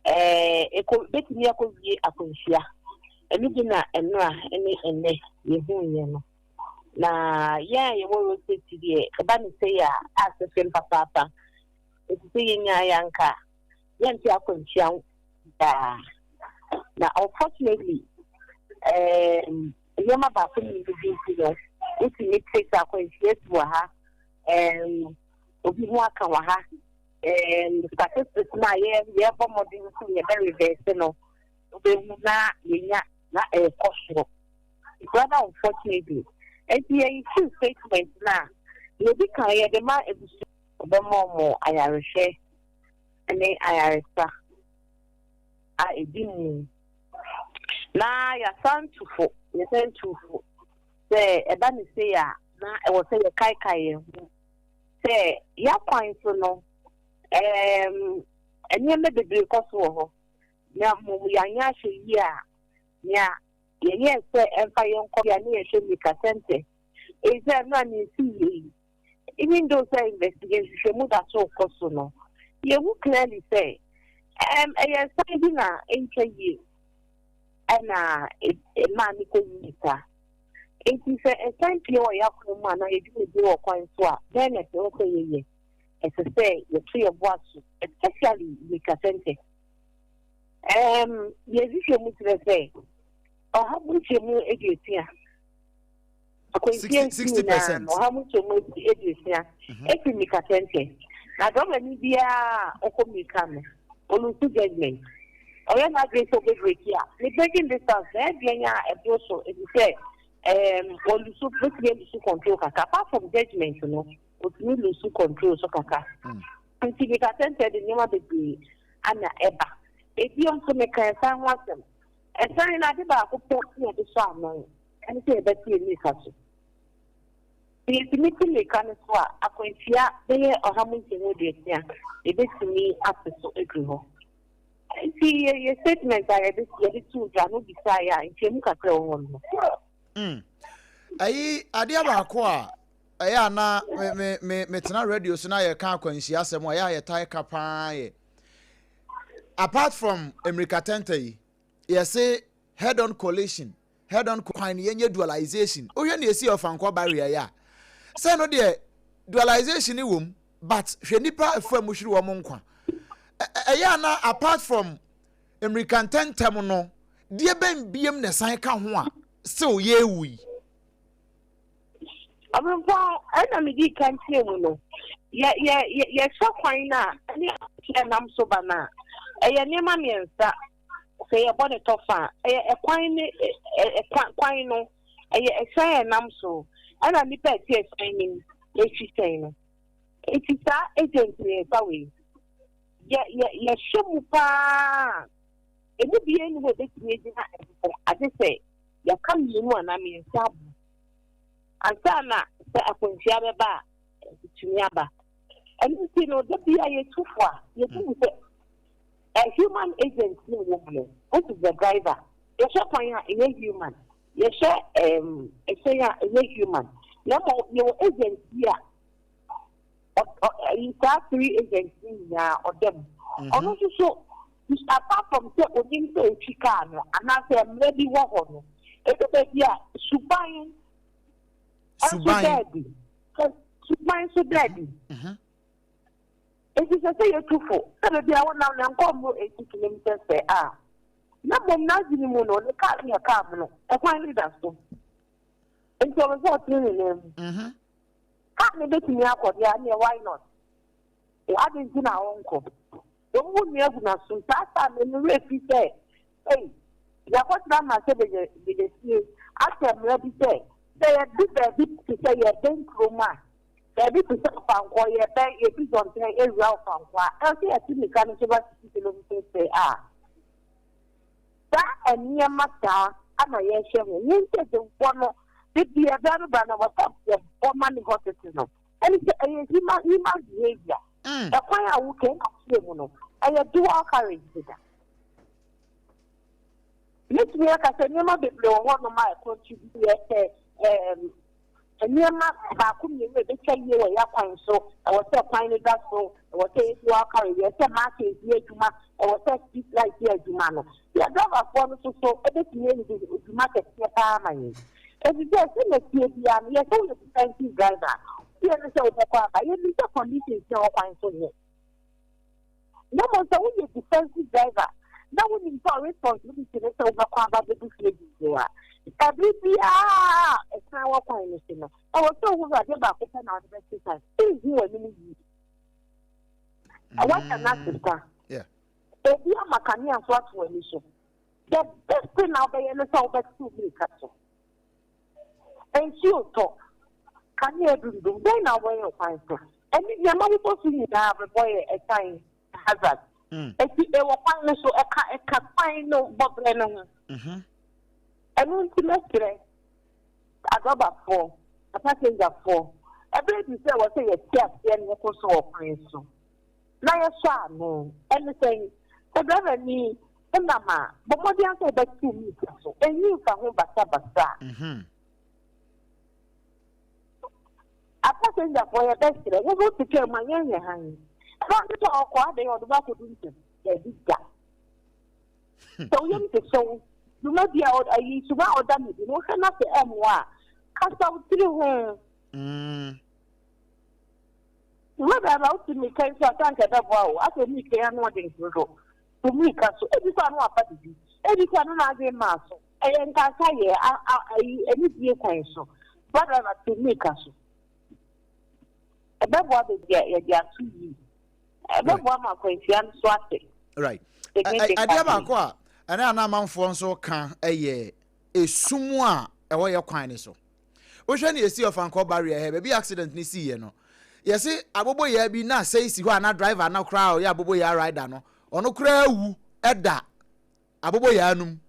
Speaker 7: eko betimi akowie akonhia Emigina enra ene yehunye no na ye wo safety die eba ni say ya asefem papa eti say nya yanka ye nti akonchia da na unfortunately yema ba ko ni bi no eti ni take akonchia tu ha obi ho aka wa ha statistics na ye bomodin so ye very reverse no obi na yenya na cost rather unfortunately and the issue statement na you be kan ye the man ebusu obomo ayareshe ene ayaresa a edin na ya santufo say eba ni say ya na e wo say kai say ya kwan so no enye me bebre koso ho na mo ya nya hwe yi a ya ye say emfa yenko ya na ye hwe mikasente is there no ni see even though say investigation she mu that so koso no you will clearly say yes say na enche yi ana e man ko yita it is a time pure ya ko ma na ye di wo kwan so a then e so say ye it's a say you tree of what especially mikasente ye di she mu say or how much you education
Speaker 5: 60%.
Speaker 7: Or how much you education if mikasente na do many bia okomika olusu judgment or you na great over break here the breaking distance there bia e also it say olusu olusu control kaka apart from judgment no otumi olusu control so kaka until mikasente the name of the ana eba ebi on so meka san wasem esan na de ba ko po e de so amon ene se ebe ti ni kaso the meeting mechanics were akwantia dey ohamunti no de tia ebetumi apeso egriho see your statement are this ye two no bisaya nchemu kakra won no
Speaker 5: ayi ade abako a aya na me tena radio so na ye ka akwanhia asem a ya tai kapa ye apart from America Tente ye say head on collision head on kwan ye dualization ohwe na esi of Anchor Barrier ya say no de dualization wom but hwe nipa afam hwiri wo nkwa eya na apart from American Tentem no de ben biem na san ka ho a still ye wi
Speaker 7: amempa ana mi di kantie mu no ye so kwan na ani nam so bana eye ne ma miensa say ye body tofa kwan ni kwan no eye say nam so ana mi pe tie signing e fi no it is that agent ne bawe ye shemu pa e bi bi enu we be tie di na ade say ye kam yi nu ana miensa bu ansana se akontia beba tumi aba and you know the bia ye tufwa ye tumi say a human agent ni woman what is the driver you share point a human you share say a human now your agent here That 3 agencies or them. Also, apart from the Odin Chicano, and I say maybe one. It's a Subain. Subain so daddy. It is a say you're too full. So they are now and come 80 kilometers per hour. Number Nazimono, the car near Carmelo, a fine leader. And so I was not doing them. Can't make me up or why not? I didn't do our uncle. Don't want me up soon. That time in the race, he said, hey, you have got done my service with the sea. After I'm say, they are big to say you're then Roma. They're big to say, or you're bang a big on a round from what else. I think the kind of 60 kilometers they are. That and near Mata, and I share you said the one. Did be a better than our top for money hospital. And it's a human behavior. A fire who came up to and a dual carriage with that. Let me like I said, never be blown one of my contributors. And near my bakum, you may be telling you a yapine so. I was a fine that so. I was a dual carriage. I said, Martin, dear Juma. I was a speak like dear Jumano. The other one so everything is market near. If you just in the CPM, you're so defensive driver. You understand what I mean? You conditions no fine so here. No more so when you're defensive driver. Now when you got responsibility to the over the business you are. Every it's not what I understand. I was so who are about to turn out the exercise. Is you a minute? I want an assistant. Yeah. If you are Macania, what will you show? The best thing now by any so best to be captured. And she'll talk. Can you do? They know where you find her. And your mother was to have a boy a time hazard. If you were finding so a can find no bottle. And when to let it, I got about 4, a passenger 4. A baby said, was a step, and you also a so. Now you saw no anything. The brother me, and Mamma, but what do you say back to me? And you can hold back. I passenger for your best. I want to tell my young hand. I want to talk what they are about to do. They did that. So you need to show you might be out a year to out damage. You know, cannot say M1. Cast out through her. What about to me? Can't you thank a double? I can make a nodding to go. To me, Castle, every time I party, every time I get muscle. I ain't can't say, I need to be so. But I'm to me, Castle.
Speaker 5: Right. I never go. And I'm a man so can a sumwa a way of kindness. So, which when you see of Uncle Barrier, baby accident, see, you know. Yes, see, a boy be not says you are not driver, no crowd, ya boy, ya rider, no, or no crow, at that. A boy, yanum.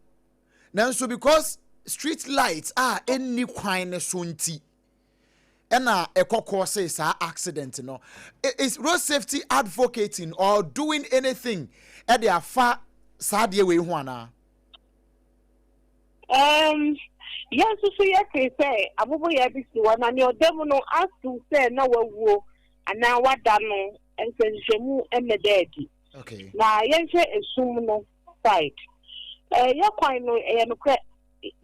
Speaker 5: Now, so because street lights are any kindness soon tea. And a coco says accident, you know. Is road safety advocating or doing anything at their far sad way, Juana?
Speaker 7: Yes, so you can say, I will be able to one and your devil no ask to say no war and now what done and says Jemu and the daddy. Okay. Now, yes, a sumo fight. You're quite no, and good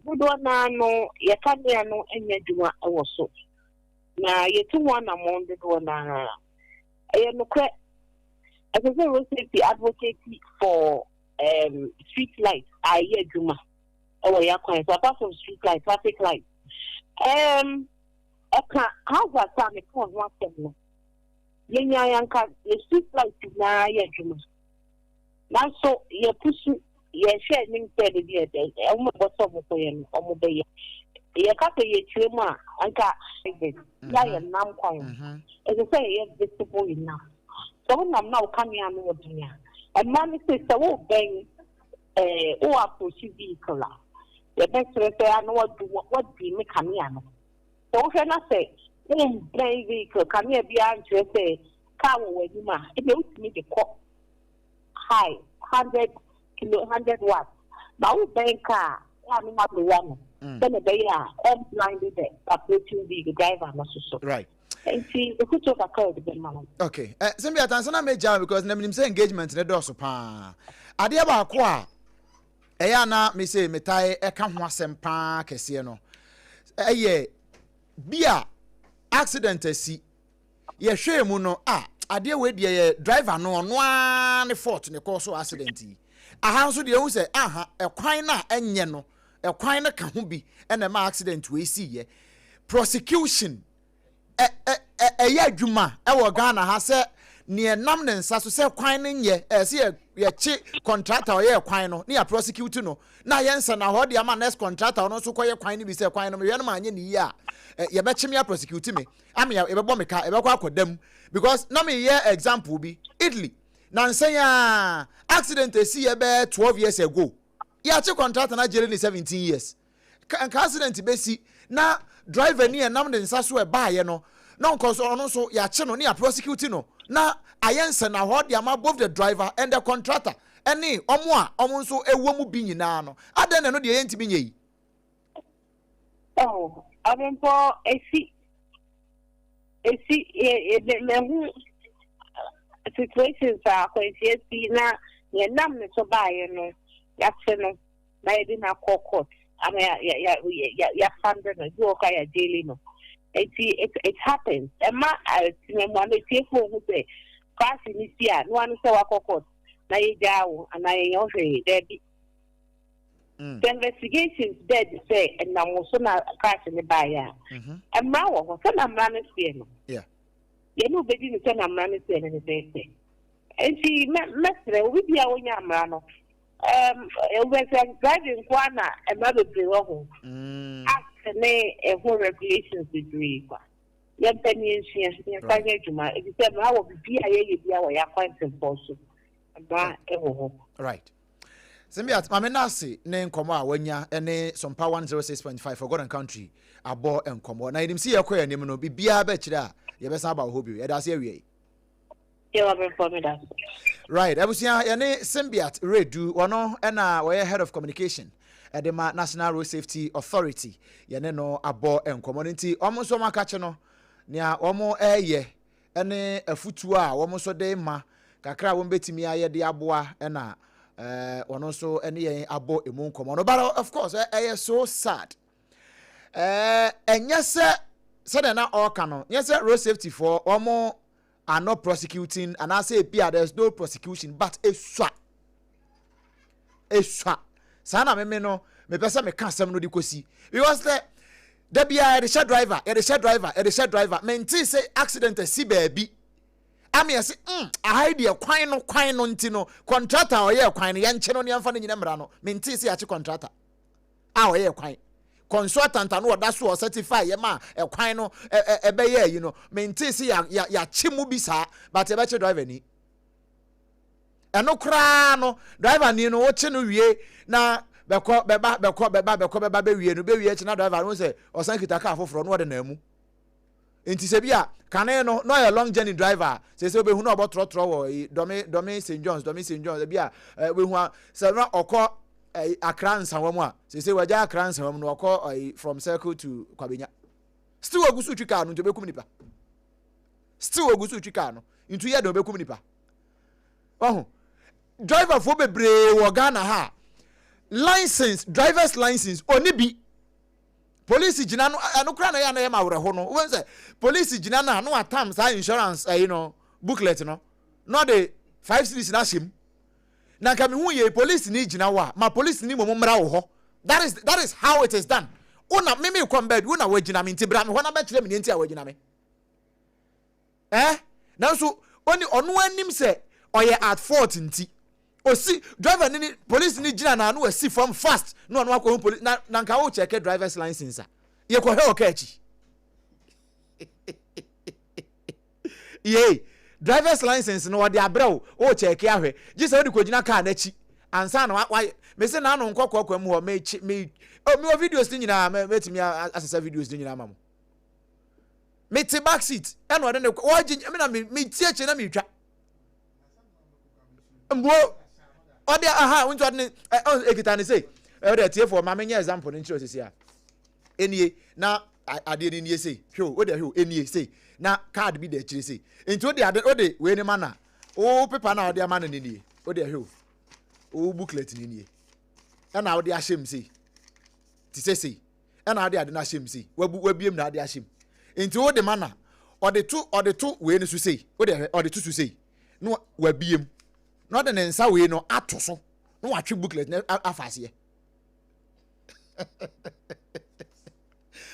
Speaker 7: one, no, you can't no, and you do also. Now, you 2-1 among the one. I am as a road safety advocate for street lights. I hear Juma. Oh, yeah, quite apart from street lights, traffic lights. How's that time? It was 1 second. Yanka, the street lights is now yeah, Juma. Now, so you're pushing, you're sharing the day. I'm not for you, obey. You can't say Chima and cat. I am now quiet. As I say, yes, visible enough. So when I'm now coming on the dinner, and money says, I won't bang or push vehicle. The best say, I know what be me coming on. So when I say, play vehicle, come here beyond to say, car where you ma, it makes me the cop high 100 watts. Now, bank car, I'm not the one. Then they are blinded, approaching the driver. Right. Enti ekuto kakao de mama.
Speaker 5: Okay. Sembi atansana meja because na minim say engagement ne do so pa. Ade ba ko a eya na me say metai eka ho asem pa kese no. Eye bia accident asi ye hwe mu no ade we de ye driver no ne fault ne cause accident yi. Aha nso de hu say ekwan na enye no ekwan na ka ho bi ena ma accident we si ye prosecution eya adwuma wo Ghana ha se ne nam ne nsa so se kwan ne nye se ye chi contractor ye kwan no ne ya prosecute no na ye nsa na ho de ama next contractor no so koye kwan ne bi se kwan no me no ma anye ne yi a ye be chi me prosecute me am ye be bo me ka ye be kwa akodam because na me ye example bi Italy na nsa ya accident esi ye be 12 years ago ya chi contractor na jere ni 17 years ka accident be si na driver ni enam de nsa so e ba ye no na nkoso ono so ya che no ne ya prosecute no na ayense na ho de ama both the driver and the contractor eni omo nso ewo mu bi nyina no aden no de ye ntimi nyei
Speaker 7: Avempo esi me situations are kwesi na ye nam ne so ba ye no ya che no na ye di na court ama ya funded no do ka ya daily no it happens emma me tie for who say class ni sia no anu say wa court na ye jawo na ye hwe there be the investigations dead say and na mo so na class ni ba ya emma wo so na mra no sie no
Speaker 5: yeah
Speaker 7: ye no be di ni so na mra no sie ne be enti mesre obi bia wonya mra no we say driving kwana emma be pre wo act ne whole regulations degree kwa ya penny nhia ya kanye juma e say ma wo bia ye bia wo ya kwante poso ba ho
Speaker 5: right Simbiat mamenasi ne nkomo a wanya ene SOMPA 106.5 for God and country abo enkomo na edim si yekoya nim no bibia ba kire a ye be san ba ho bi ye da se awie
Speaker 7: ye wa be for me that
Speaker 5: right abusia ye ne Simbiat Redu wono na we head of communication at the National Road Safety Authority ye ne no abo enkomo nti omo so maka che no nia omo eye ene afutu a omo so de ma kakra wo betimi aye de aboa na one also any abo emu nkomo no, but of course so sad and yes said na all canon yes road safety for omo are not prosecuting and I say there's no prosecution but eswa sana me no me pesa me kan sem no di kosi because the bia the share driver menti say accident si baby ami ase a hide kwan no ntino contractor oye kwan no ye nche no ne amfa no nyina mra no menti se ya che contractor a oye kwan consultant no oda so certify ye ma e kwan no ebe ye yi no menti se ya che mu bi sa but e be che driver ni eno kra no driver ni no wo che no wie na beko beba be wie no be wie che na driver no se osan kita ka afoforo no ode na amu enti se bia kane no a long journey driver se obe hu no obotro wo domi St John's bia we hu se na okọ Accra Nsanwam a se waja Accra Nsanwam no okọ from Circle to Kwabenya still ogusu twika no nto bekum nipa still ogusu twika no nto ye do bekum nipa oh driver fo bebre wo Ghana ha license driver's license oni bi police jina no anokra na ya na ma wore ho no won say police jina na no atam sa insurance booklet no the 5 series na shim na ka me hu ye police ni jina wa ma police ni momra wo ho that is how it is done una me come bed una wajina me ntibra me ho na be kire me nti a wajina me na so oni onu anim say oye at fault nti osi driver ni police ni jina na no asi from fast no no akọ police na nka wo check driver's license a ye ko he okachi ye driver's license no de abrɛw o check ahwe gise wo de ko jina car na chi ansa na wa me se na no nkɔkɔ mu ho me videos ni nyina metimi asesa videos ni nyina mamo me te back seat ɛno de ne wo na me tie che na me twa mbo ode wonto ade ekita ne say e de tie for ma menye example ni nchiro sisi a enie na ade ni nie say hwo o de hwo enie say na card bi de chire say enti o de we ni mana o paper na o de amana ni nie o de hwo o booklet ni nie na o de ahyem say ti say na o de ade na ahyem say wabiem na ade ahyem enti o de mana o de to we ni so say o de to so say no wabiem no de nsa we no ato so no watwe booklet na afase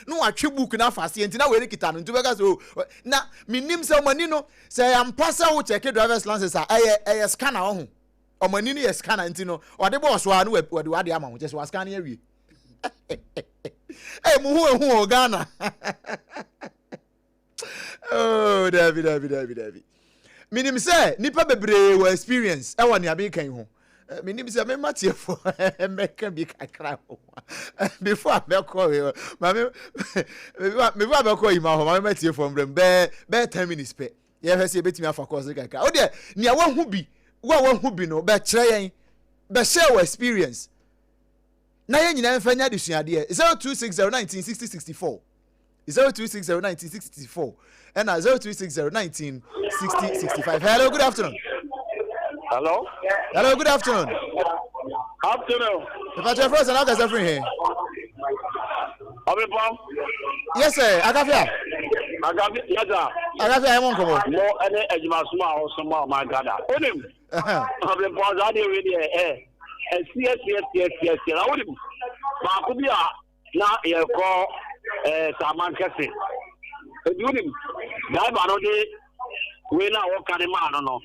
Speaker 5: no watwe book na afase enti na we kita no ntubeka so na minim se omani no se ampasa wo check driver's license a scanner ho omani no ye scanner enti no ode bo so a no wade ama ho je so scan na awie mu hu Ghana oh David minim se nipa bebre wo experience e woni abi kan ho minim se me matiefo meka bi kakra ho before me call me va be call ima ho me matiefo mbrem be 10 minutes pe ye fe se betimi afa course kakra o de nia wa hu bi no be kire yen be share wo experience na yen nyina mfa nya de suade 0260196064 0260196064 and 0260196065. Hello, good afternoon.
Speaker 6: Hello,
Speaker 5: good afternoon.
Speaker 6: Afternoon.
Speaker 5: If I tell first, and I'll get everything here. Yes, sir. Agafia.
Speaker 6: Yes, sir.
Speaker 5: Agafia, I won't come on.
Speaker 6: No, any Ejima or some more, my God. Onim. I've been paused already. Yes. I would. Makubia. Now, you call Saman Cassie. Onim. That man only. We now walk on the man, no.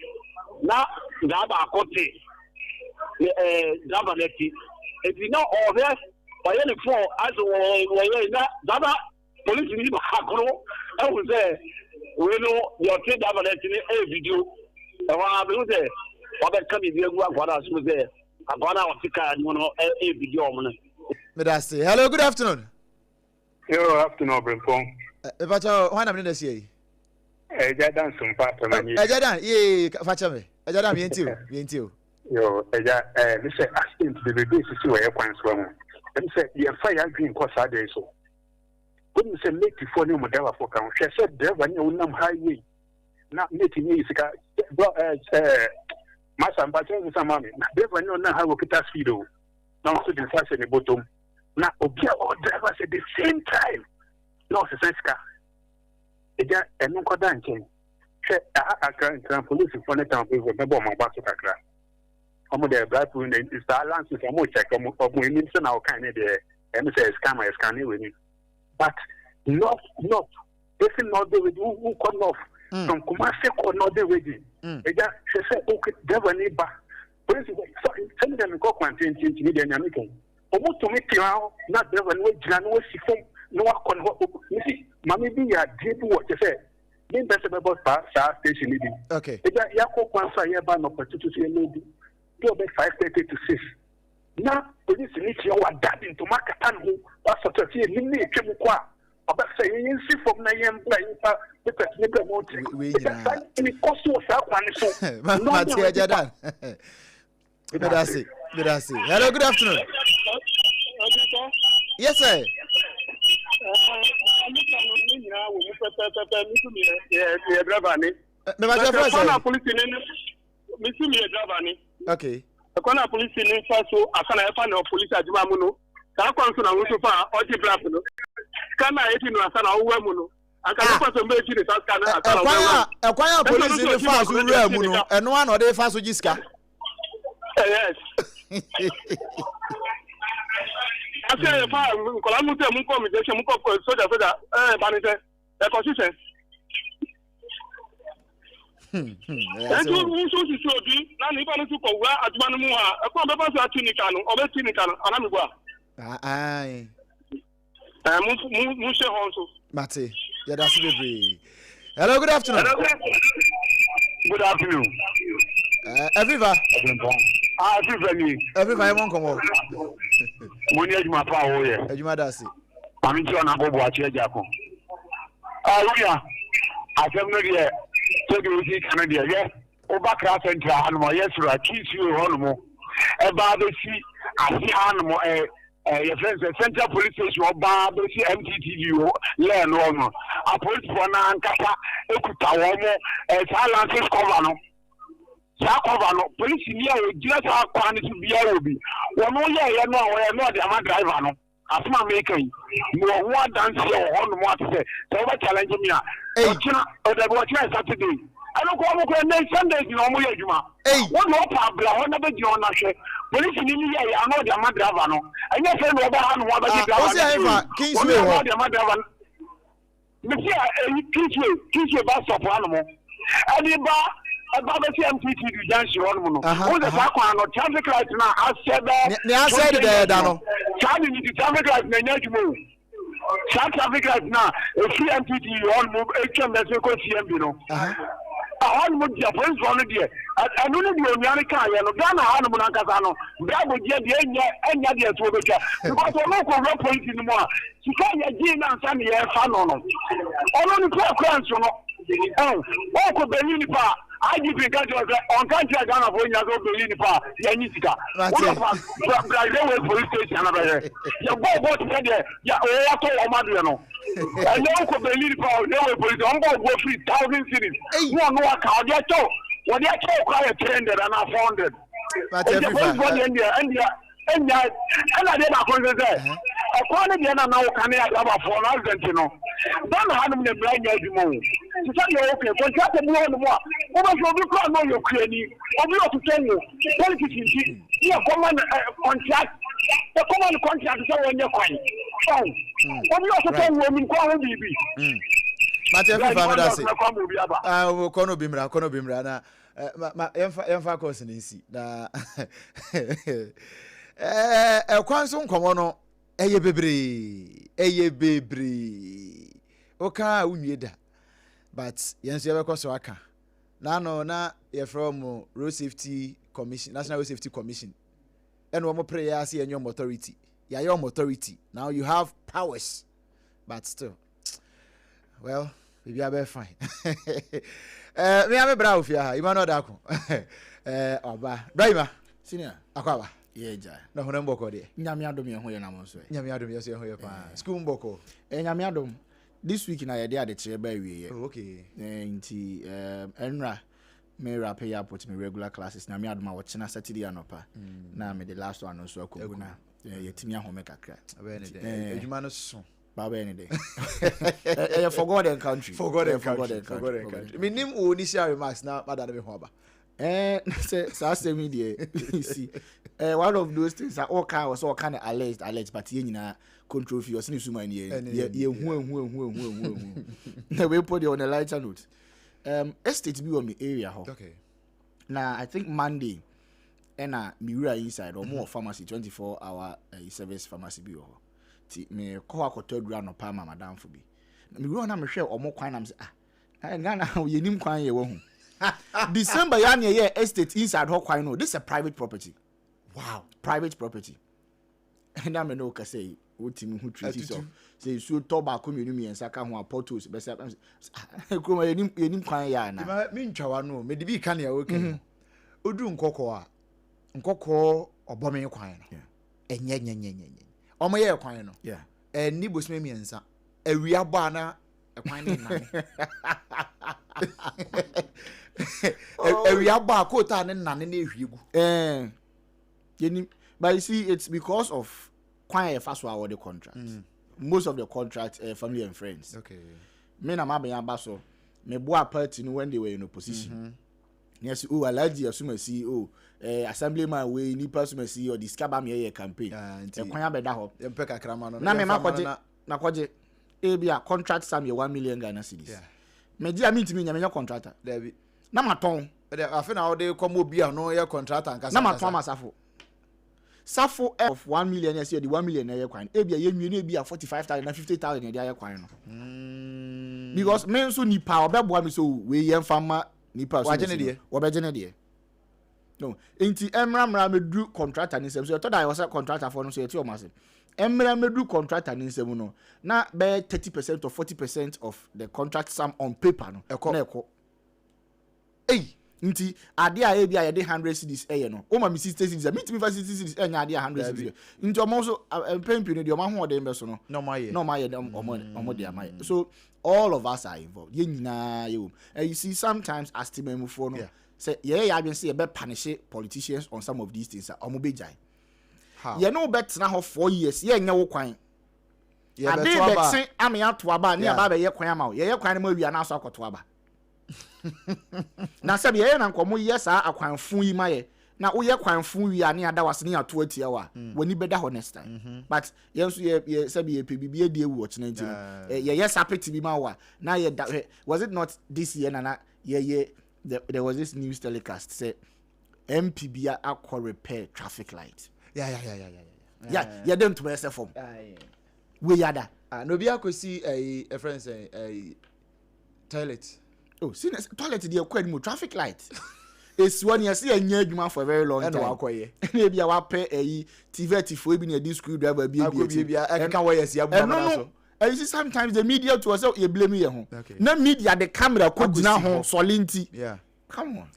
Speaker 6: Now, Gaba Kote. Gabanetti. If you know all this, by any fall, as Gaba police in Hakro, I was there. We know your kid Gabanetti in a video. And I was there. What I come in the what else was there? About our Tika, you know, a video.
Speaker 5: Hello, good afternoon.
Speaker 6: Hello, afternoon, Brimpong.
Speaker 5: But why not this year?
Speaker 6: Ejadan SOMPA
Speaker 5: Ejadan, ye, Fachame. Ejadan, bien
Speaker 6: Yo, this is asking to the basis where you can swim. And said, you're fire green course are there so. Couldn't say make before no model for count. She said, there when you know highway. Not making music, Master Baton with some money. There when you know how we get us video. Now, so the first in the bottom. Now, okay, all drivers at the same time. No, it's a car. Eja enu koda nchen che akra ntan police for net and people me bo mo ba so kakra omo de bribe in the balance is omo check omo nim se na o kan de em say scam we ni but not if not the with who come off from Kumasi ko not the way eja she say okay devil ni ba police so send them go quarantine ni de nyame kan omo to me tiao na devil ni we jina no si fom no akon ho you Mammy be a deep what you say. Then that's about station meeting.
Speaker 5: Okay.
Speaker 6: Yako Kwansa Yaban of Particular lady. Do about 5:30 to 6. Now, police need you are dabbing to Makatan who was sort of here, Nini Chemukwa. About saying, see from Nayam playing with a nigger motor. We cost was that one. So,
Speaker 5: Matia Jadan. Good afternoon. Hello, good afternoon. Yes, sir. Okay.
Speaker 6: The police in Sarfo, I can have no police at Mamuno. That comes to our super or the Brapino. Can I 18 was an old woman? I can put some baby in South
Speaker 5: acquire police in the fast room, and one or they fast with Jiska.
Speaker 6: Yes. I say, if I'm Colamuta Mukom, the Shamuko, Soja Feda, Banita, the constitution. And you should be not even to go where at Manua, a conversation at Tunican or Tunican, Anamua.
Speaker 5: Aye.
Speaker 6: Musha also.
Speaker 5: Mate, yeah, that's very. Hello, good afternoon.
Speaker 6: Good afternoon.
Speaker 5: Everybody. Everybody won't come over.
Speaker 6: When you my power here.
Speaker 5: You might see.
Speaker 6: I'm sure I'm going to watch it. Yeah. I said, no, yeah. So you Canada, yeah. Over Central animal, yes, right. Teach you animal. About the sea, I see animal, your friends Central Police Station oba be see MTTV learn no a police for na ankasa ekuta wo mo silences cover no sa cover no police ni a ojira sa kwan to bia obi wo no ye no a no de ama driver no asma mekan mo ho dance here ho no mo atse so we challenge me a ojina o da bo chira Saturday I don't go on Sundays, you know, what no problem, what never do on a share. Police in India, I know the Madravano. And your friend over what the Madravano. Monsieur, Kingsway bus of animal. And the bar about the MPT to dance your own. Who the fuck on traffic light now? I said there, Dano. Charlie, the traffic light, move. Traffic light now, if CMPT, you all move, HMS, CMP, no. All would your friends on the year. I don't know the American, and Ghana, Hanaman Casano, that would get the end of the Tobaca. Because the local point in the more. She can't get Jane and Sunny and Fan on them. All on the crowns, you know. Oh, could be Unipa. I give you on country Ghana when you go to Unipa, Yanisika. What police station? Your boy to get there. Yeah, oh, Madriano. I know could believe for no police on board go 3,000 cities. No, no, I can't get to. When they talk, I attended and I found it. But everybody and I did not say. According to now, can I have a phone? I don't know. Don't have them the blind as you move. To tell you, okay, contract the more. What was your call? No, you're clearly. I'm not to tell you. Politics, you common contract. The common contract is when you're fine. I'm not to tell women, call baby.
Speaker 5: But every family does it. Kono Bimra, na emfa course in see. Na kwanso nkomo no eye bebre. Oka unweda. But yenso ye bekoso aka. Na no na ye from Road Safety Commission, National Road Safety Commission. And one more prayer see your authority. Yeah, your authority. Now you have powers. But still. Well, maybe I'll be fine. Me have a brow here. You know that. Oba. Brahima. Senior. Akwaba. Yeah, ja. Na hono mboko de. Nyame adom ye ho ye nam so. Nyame adom ye so ye ho ye pa. School mboko. Nyame adom. This week na ye dey ade kire ba wie. Oh, okay. Nti enra me rap here put me regular classes na me adom a wo chena Saturday anopa. Na me the last one so akogu na ye timi ahome kakra. Abe ne de. Adwuma no so. Baba any day. Forgotten country. Forgotten country. Me name o ni share remarks na bada me ho aba. Say media. You see. One of those things are all kind of alleged but ye nyina control for your suma ye hu. Na we put it on a lighter note. Estate be on the area ho. Okay. Now I think Monday me were inside or more pharmacy 24-hour service pharmacy be ho. Me call akotodura no pa ma madam for bi na me ro na me hwe omo kwan na me say Ghana ye nim kwan ye wo hu December ya na ye estate inside ho kwan no this is a private property. Wow, private property. And na me no ka say otimi hu treaty so say so toba ko me numi ensa ka ho aportos be say ko ma ye nim kwan ya na me ntwawa no me de bi ka na ya oken odu nkokọ obome kwan no enye omo ye kwan no ni bosme miensa awia ba na kwan ni nane awia ba ko ta ne nane na ehwiegu but you see it's because of kwan e faso award the contract. Most of the contract family and friends. Okay, me na maben ba so me boa party no when they were in opposition. Yes, oh alaji asuma CEO assemblyman we ni person CEO discover me campaign e kwan abeda ho e pe kakra ma no na me makwaje e bia contract sam ye 1 million Ghana cedis me dia mitimi nya me contractor David na maton afi na wo de komo bia no ye contractor nkasa na maton masafo Sarfo of 1 million yes the 1 million na ye kwan e bia ye nwie na bia 45,000 na 50,000 na dia ye kwan no because me so ni pa obeboa me so we ye mfama nipa so wabegene de no enti emra medu contractor ni sem so to da was a contractor for no so yeti o mase emra medu contractor ni sem no na be 30% or 40% of the contract sum on paper no na eko nti ade a e bia ye de 100 cedis eye no o ma me 60 cedis me timi 50 cedis enya ade 100 cedis nti omo so pempi no de omo ho de be so no
Speaker 1: no ma ye
Speaker 5: omo de amaye so all of us are involved ye nyina ye and you see sometimes as timemufo no say ye ya been say be punish politicians on some of these things omo be jai ye no bet na ho 4 years ye nya wo kwan ye be to aba ade ame ato aba ne aba be ye kwan ama ye kwan ma wi ana so akoto aba na sabe ye na nkomo yes akwanfo yi ma ye na wo ye kwanfo wi ane ada wase ne ato atia wa woni beda ho next time but ye so ye sabe ye pe bibie die wu ochina nti ye yes apeti bi ma wa na ye was it not this year na ye there was this news telecast say MPB akọ repair traffic light yeah dem to be form we yada
Speaker 1: no bi akosi a friend say toilet
Speaker 5: see toilet dey akọ mu traffic light is one you see anya adwuma for a very long time
Speaker 1: akoye
Speaker 5: na bia wa pe TV for bi na di screw driver bi
Speaker 1: aka wa yes ya
Speaker 5: no you see sometimes the media to us you blame you ho na media the camera ko dina ho solinti come on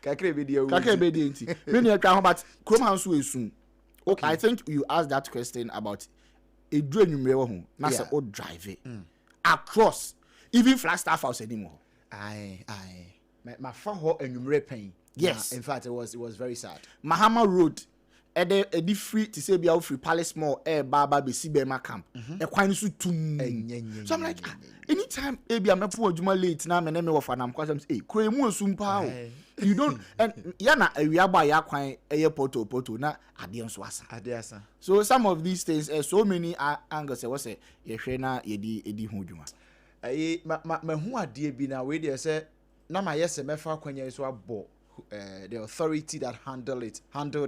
Speaker 1: kakre be dey
Speaker 5: nti me na twa ho but krom han so esun okay I think you asked that question about edu anwumre wo ho na say o drive across even Flagstaff house anymore
Speaker 1: my fa anwumre pen
Speaker 5: yes
Speaker 1: in fact it was very sad
Speaker 5: Mahama Road edi free to say bia free Palace Mall baba be Sibema camp e kwan so tum so I'm like anytime bia mepo adwuma late na me wo fa nam kwasam say kro emu osum pa you don't and ya na awia ba ya kwan poto na ade nso asa so some of these things so many angles was say ye hwe na edi ho adwuma
Speaker 1: ma hu ade bi na we dey say na ma yes me fa kwanya so abo the authority that handled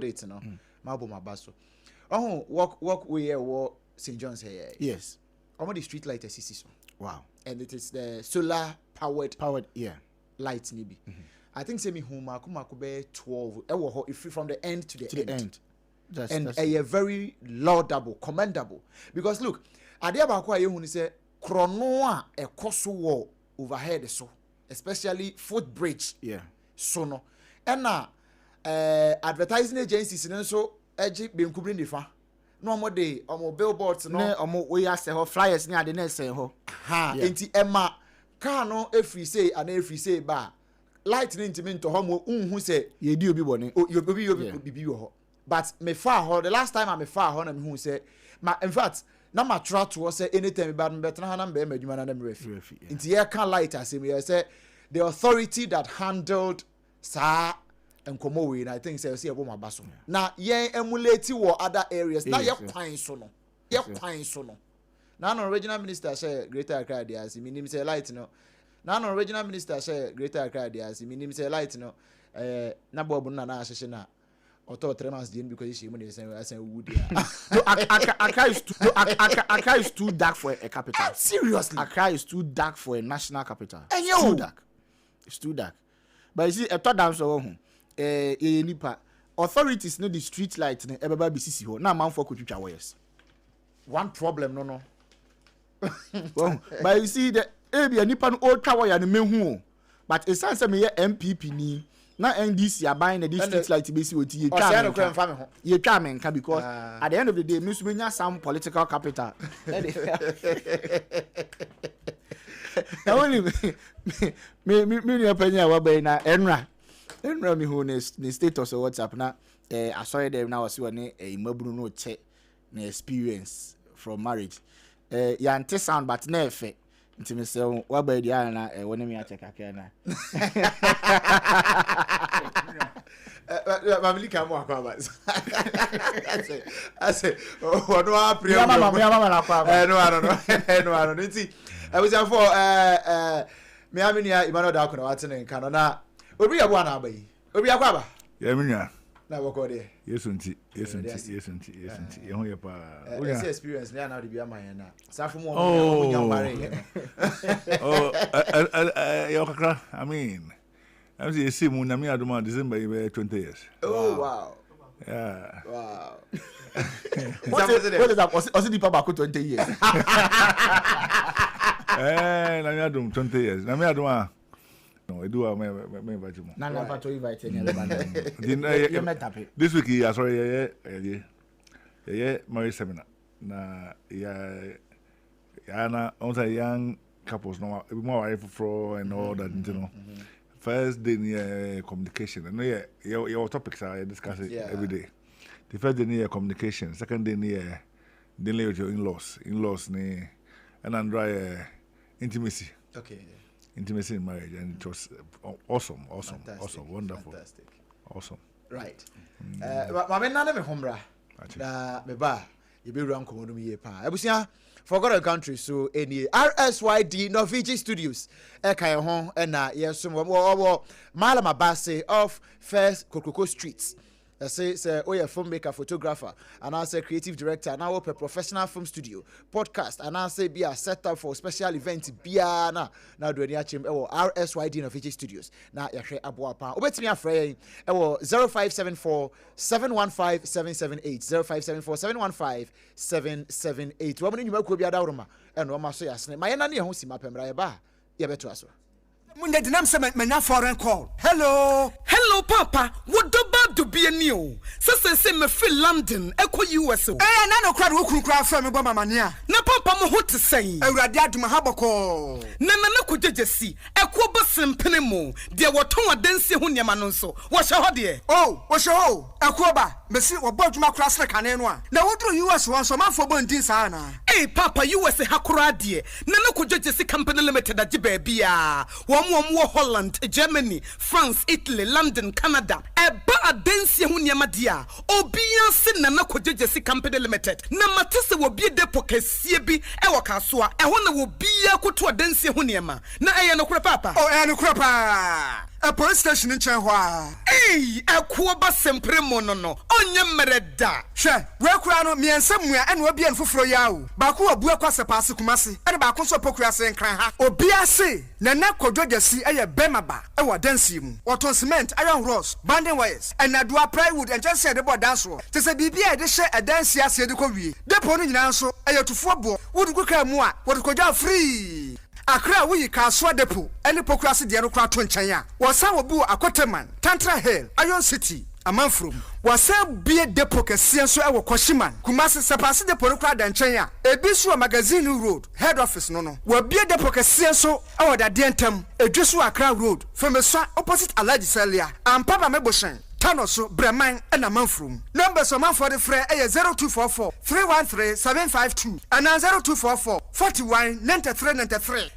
Speaker 1: it no mabo mabaso work we here St. John's here
Speaker 5: yes
Speaker 1: almost the street light assist
Speaker 5: wow
Speaker 1: and it is the solar powered
Speaker 5: light
Speaker 1: nibi I think say me home akuma be 12 if from the end to the end. That's a very laudable, commendable because look ade abako aye hu ni say krono a ekoso wo overhead so especially footbridge so no and advertising agencies so eji benkubri ndifa no mo de omo billboards no
Speaker 5: omo we ase ho flyers ni ade na ese ho
Speaker 1: enti ema car no efri say and efri say ba light ni ntimi nto ho mo unhu say
Speaker 5: ye di obi bone
Speaker 1: obi ho but me far ho the last time I me far ho na me hu say ma in fact na ma try to say anytime ba me betra ha na be madwuma na me refi enti ye can light asem ye say the authority that handled sa enkomo we na I think say ebo mabaso na ye emulate wo other areas na ye kwan so no na no regional minister say Greater Accra dey as minim say light no na no regional minister say Greater Accra dey as minim say light no na bobu na ahye na auto 3 months dey because she money say wood
Speaker 5: Accra is too dark for a capital.
Speaker 1: Seriously,
Speaker 5: Accra is too dark for a national capital. It's too dark. But you see a third down so nipa authorities know the street light ne ebeba BCC ho na man for kutwitwa wires.
Speaker 1: One problem no
Speaker 5: but you see the ebia nipa no otwa wire ne mehu but it sounds me MPP ni na NDC aban na this street light be si oti ye twa menka because at the end of the day me so menya some political capital. Only me ni opinion wa be na enra mi hu ne status of WhatsApp na I saw them now see one imabunu no che na experience from marriage ya ante sound but na efe nti me say wa ba dia na woni me ache kakra na
Speaker 1: family come akwa ba I say ono a pre
Speaker 5: mama na kwa
Speaker 1: no nti I was for me amenia Emmanuel da kono watene nka no na obi yabo na abayi obi akwa ba
Speaker 8: ya minya
Speaker 1: na woko de
Speaker 8: yesu nti ye ho ye pa
Speaker 1: o experience na na de bia man na Sarfo mo nyamare
Speaker 8: yo kakra I mean I'm saying see mu na me adoma December 20 years.
Speaker 1: Oh wow.
Speaker 8: Yeah.
Speaker 1: Wow.
Speaker 5: What is that? Was it the papa 20 years?
Speaker 8: Na me adom 20 years. Na me adoma No, I do a me invite you.
Speaker 5: Nana pato invite any
Speaker 8: This week, yeah, sorry, yeah, marriage seminar. Na na also young couples no more wife for and all that, you know. First day near communication. And your topics are discussed every day. The first day near communication, second day near dealing with your in-laws and then intimacy.
Speaker 5: Okay.
Speaker 8: Intimacy in marriage, and it was awesome, wonderful,
Speaker 5: fantastic,
Speaker 8: awesome.
Speaker 5: Right. Mama nana me hombra. Da me ba ye be ram komodo me ye pa. Ebusia forgot a country so any RSYD Norwegian Studios e kan ho na yesom wo Malam Abase of First Kokoko Streets. Say a filmmaker, photographer, and I say creative director, and I open professional film studio, podcast, and I say be a setup for special events. Be now do any achim RSYD of VG Studios. Now you share abo apa. Obet me afraid 0574 715 778 0574 715 778. What when you make be a dauruma and what my so yasne. My nani ho si mapemra ba ye beto aso.
Speaker 9: Munde dinam se menya foreign call. Hello papa, what about to be a new? Say me free London, echo US. Eh na no crowd wo kura from me bo mamania. Na papa mo ho te say. Awurade aduma haboko. Na ko jejesi, echo bosim penemo. De woton adanse ho niam no so. Wo hye ho de. Oh, wo hye ho. Echo ba, mesi wo boduma kura sre kane no a. Na wo dro US won so manfo bo ndin sa na. Eh papa US hakura de. Na ko jejesi company limited agiba bia. Wo Holland, Germany, France, Italy, London, Canada. Eba adensi hu niam dia. Obian se na ko jejesi company limited. Na matese wo bie depo kesie bi e wo kaso a. Ehwo na wo bia koto adensi hu niam. Na eye no kura papa. Oh, eye no kura pa. A police station in Chenhua. Hey, a kuoba sempre monono. Onye mereda. She, we kura no miensemua and we be en fufro yawo. Baku obua kwase paase kumase. Ene baako so pokura se nkran ha. Obia se na na kodwogesi eye bemaba. E wa dansi mu. Oton cement, iron rods, banding wires, and adua plywood and just say the board dance ro. Te se bibia e de hye e dansi ase de ko wie. Depo no nyina nso eye tufo bo. Wodu kuka mu a, wodu kodwa free. Akra we kaswa depo ene pokrasi de no kra to nchen a wosa wo bu akoteman Tantra Hill Iron City amanfrom wosa bie depo kese so e wo Koshiman Kumasi sepase depo no kra da nchen a ebisu magazine road head office no wo bie depo kese so e wo da de ntam edwisu Akra road femesa opposite Alaji Celia ampaba meboshen Tanoso Breman and a Manfrum. Numbers of man for the fray 0244 313 752 and 0244 41 93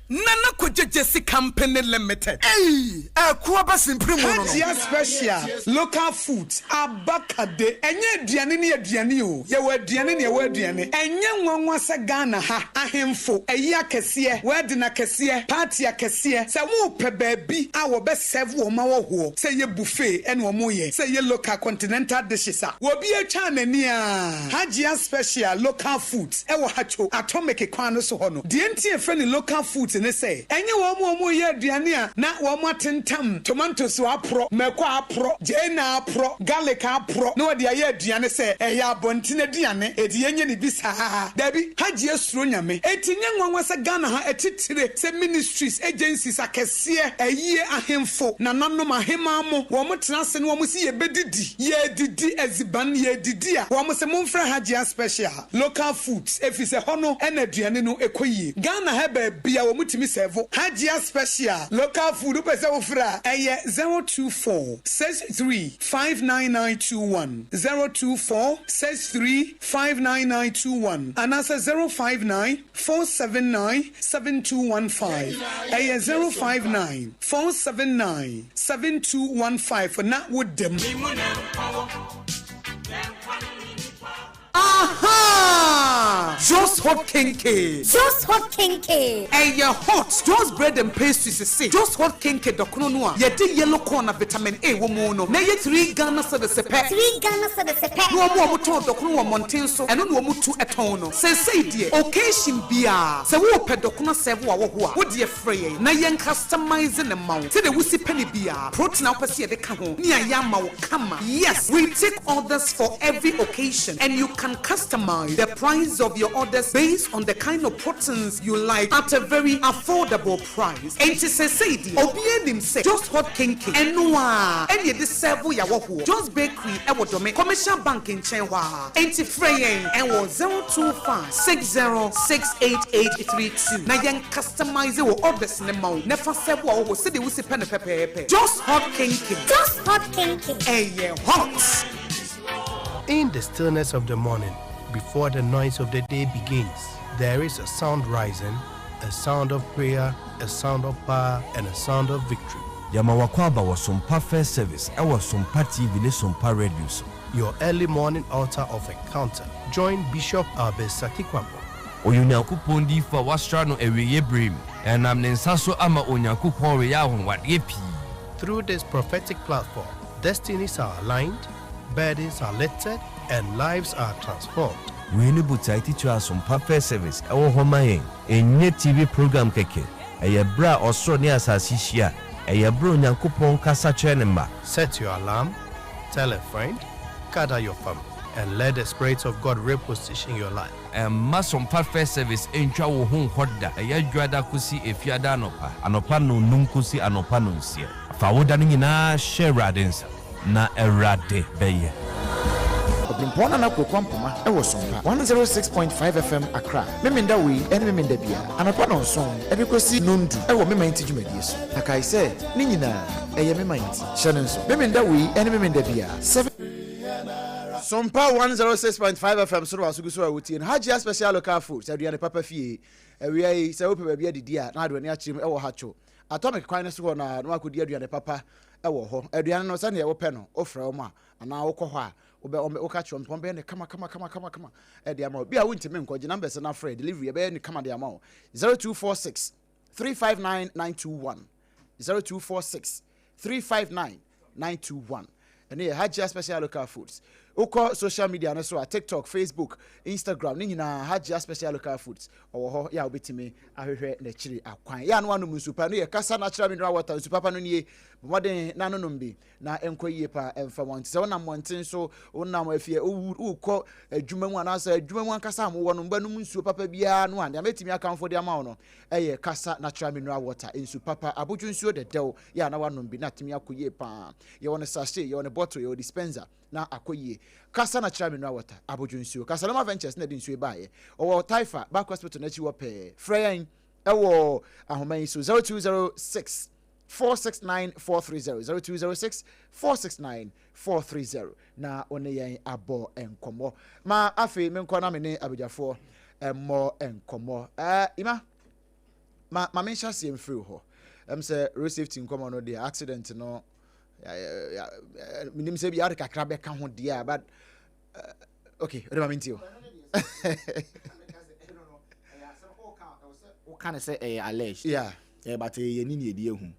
Speaker 9: Nana Kujesi Company Limited. Hey, a Kuabas in Primo. Special local foods. Abakade. And yet, Dianini, you were Dianini, and young one was a Ghana ha a hemfo, a yakasia, wedding a cassia, party a cassia, Samu Pebebi, our best several Mawo, say a buffet and Wamoye. Say ye local continental dishes are. Will be a channel near Hajia special local foods. Ewa hacho atomic equano so hono. DNT friendly local foods in say. And you want more year diania. Not one more tam. Tomatoes are pro, Merqua pro, Jena pro, Gallica pro. No idea diane say. Eya bontina diane. Edian bisa. Debbie Hajia Strunyame. 18 young one was a Ghana ha etitire. Say ministries, agencies a cassia. A year a himfo. Na nano ma himamo. Womutrans and womusi ye bedidi ye didi eziban ye didi a wo mo se monfra Hajia special local foods if is a hono and aduane no ekoyi Ghana ha ba bia wo mutimi servo Hajia special local food pese wo fra eye 024 63 59921 024 63 59921 and as 059 479 7215 eye 059 479 7215 for not with them. Aha! Just hot kinky.
Speaker 10: Just hot kinky.
Speaker 9: And your hot. Just bread and pastries is say. Just hot kinky dokuno noa. Ye di yellow corn of vitamin A womono. Na ye 3 Ghana so the sepe.
Speaker 10: 3 Ghana so the sepe.
Speaker 9: No mo to dokuno wa montenso. Eno no mu tu etono. Say die. Occasion bia. Se wo pe dokuno serve wa wo ho a. Wo die free. Na ye customizing the mount. Say the wusi penny bia. Protein opese ye de ka ho. Ni ayama wo kama. Yes, we take orders for every occasion and you can customize the price of your orders based on the kind of proteins you like at a very affordable price. And to say Obienim say Just Hot Kinky and Noah and you serve Yawahu Just Bakery Ewodome Commercial Bank in Chenwa and to Freyen and 025 60688832. Now young customize your orders in the mouth. Never said what was said they will say pen pepe. Just Hot Kinky.
Speaker 10: Just Hot Kinky.
Speaker 9: Hey, yeah, hot.
Speaker 11: In the stillness of the morning, before the noise of the day begins, there is a sound rising, a sound of prayer, a sound of power, and a sound of victory.
Speaker 12: Yamawakwaba was SOMPA First Service. I was SOMPA TV, SOMPA Radio.
Speaker 11: Your early morning altar of encounter. Join Bishop Albesaki Kwambo.
Speaker 12: Onyankopon di fa wasra no eweye brim. Enam ne nsaso ama onyankopon we ya honwade pi.
Speaker 11: Through this prophetic platform, destinies are aligned, burdens are lifted, and lives are transformed.
Speaker 12: We need to teach us SOMPA First Service. Our home enye TV program keke. Eye bra osro ne asasi hia. Eye bro nyankopon kasa chenema.
Speaker 11: Set your alarm, tell a friend, gather your family, and let the Spirit of God reposition your life.
Speaker 12: SOMPA First Service entwa wo hu hoda. Eye dwada kusi efiada anopa. Anopa no num kusi anopa no nsie. Fa woda no nyina share radensa. Na erade beye.
Speaker 5: Obimpona na kokwampoma e wo SOMPA 106.5 FM Accra. Memenda we ene memenda bia. Anapa no nson e bi kosi nondu e wo memanti dwumadie so. Akai se ni nyina eye memanti. Hyene nso. Memenda we ene memenda bia. SOMPA 106.5 FM so wasugu so awutie. Hajia special local food. Aduane papa fie. Ewia se wo pe bia didi a na aduane akyem e wo hacho. Atomic kwan so na no akodi aduane papa e wo ho. Aduane no se na e wo pe no ofra wo ma ana wo kɔ hɔ a o catch on pombe ne kama e de amount bia wuntime nkoje numbers na free delivery be ne kama de amount 0246 359 921 0246 359 921 and here Hajia Special Local Foods. Uko social media na so TikTok, Facebook, Instagram ni nyina Hajia Special Local Foods. Owo ho ya obetimi ahwehwe na chiri akwan. Ya no anu musupa no ye kasa natural mineral water supa no nie moden na no nombi na enkoyie pa emfa won se wona monten so wona afie ukọ adwuma mu anasa adwuma mu ankasa mo wono mba no musuo papa bia no ande ametimi akanfo de ama no eye kasa natural mineral water ensu papa abodwo nsuo de dew ya na wanombi na timi akoyie pa ye wona sachet ye wona bottle ye dispenser na akoyie kasa natural mineral water abodwo nsuo kasa lama ventures na de nsuo baaye owo Taifa back hospital na chi wo pe freyan ewo ahoman so 0206 469-430 0206 469-430 na one yen abo enkomo ma afi me nkọ na me ne abejafo emmo enkomo ima ma me sha se mfiri ho say road safety nkomo no the accident no minim se bi ya kakra be ka ho dia but okay re ma mentio o can say alleged
Speaker 1: yeah
Speaker 5: but ye ni edi ehu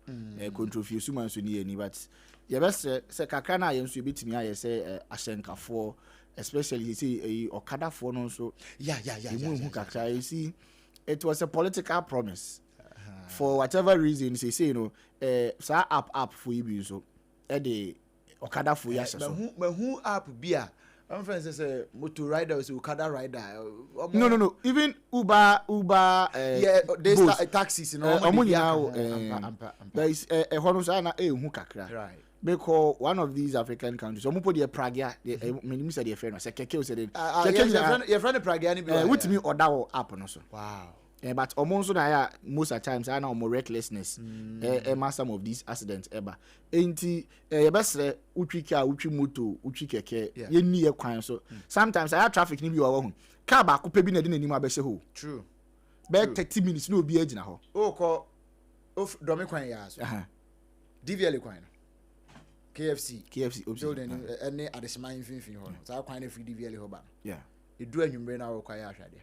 Speaker 5: control so man so ni eni but ye best say kakra na ye nso betimi aye say ahyenkafo especially you see okada for no so
Speaker 1: yeah
Speaker 5: kakra you see it was a political promise for whatever reason say you know say app for you so the okada for ya so
Speaker 1: who app bia I'm friends say motor rider is okada rider
Speaker 5: no even uber
Speaker 1: yeah they start taxis you know
Speaker 5: there is a hono so na ehu kakra
Speaker 1: right
Speaker 5: because one of these African countries omo put the pragia me say the friend say keke say
Speaker 1: your friend pragia ni be
Speaker 5: with me order app no so
Speaker 1: wow
Speaker 5: but almost na ya most of times I know more recklessness some of these accidents ever enti ye best utwi moto utwi keke ye ni ye kwan so sometimes I have traffic ni bi wa hu car ba ko pe bi na de nanim abese ho
Speaker 1: true
Speaker 5: be 30 minutes no bi agina ho
Speaker 1: o ko of domi kwan ya so DVL kwan KFC building any adesima infin ho so kwan na free DVL ho ba
Speaker 5: yeah
Speaker 1: edu anwumre na wo kwa ya ahwade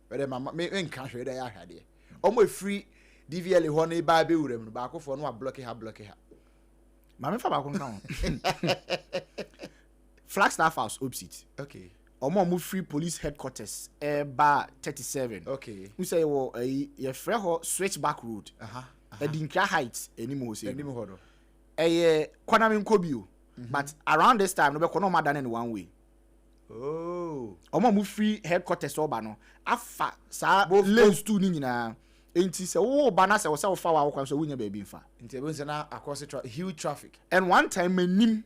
Speaker 1: but mama me nka hwe ya ahwade omo free DVL ho na ba be wuram no ba akofo no wa block ha
Speaker 5: mama fa ba ko nka ho Flagstaff House opposite
Speaker 1: okay
Speaker 5: omo free police headquarters bar 37
Speaker 1: okay
Speaker 5: who say wo ye frɛ ho switchback road Edinkra Heights anymore say
Speaker 1: anymore do
Speaker 5: kwana me nkobio but around this time no be kono ma dane in one way
Speaker 1: oh
Speaker 5: omo mu free headquarters oba no afa sa lanes two ni nyina enti se wo ba na se wo se wo fa wa wo so wunya ba bi mfa enti ebe na across huge traffic
Speaker 6: and one time manim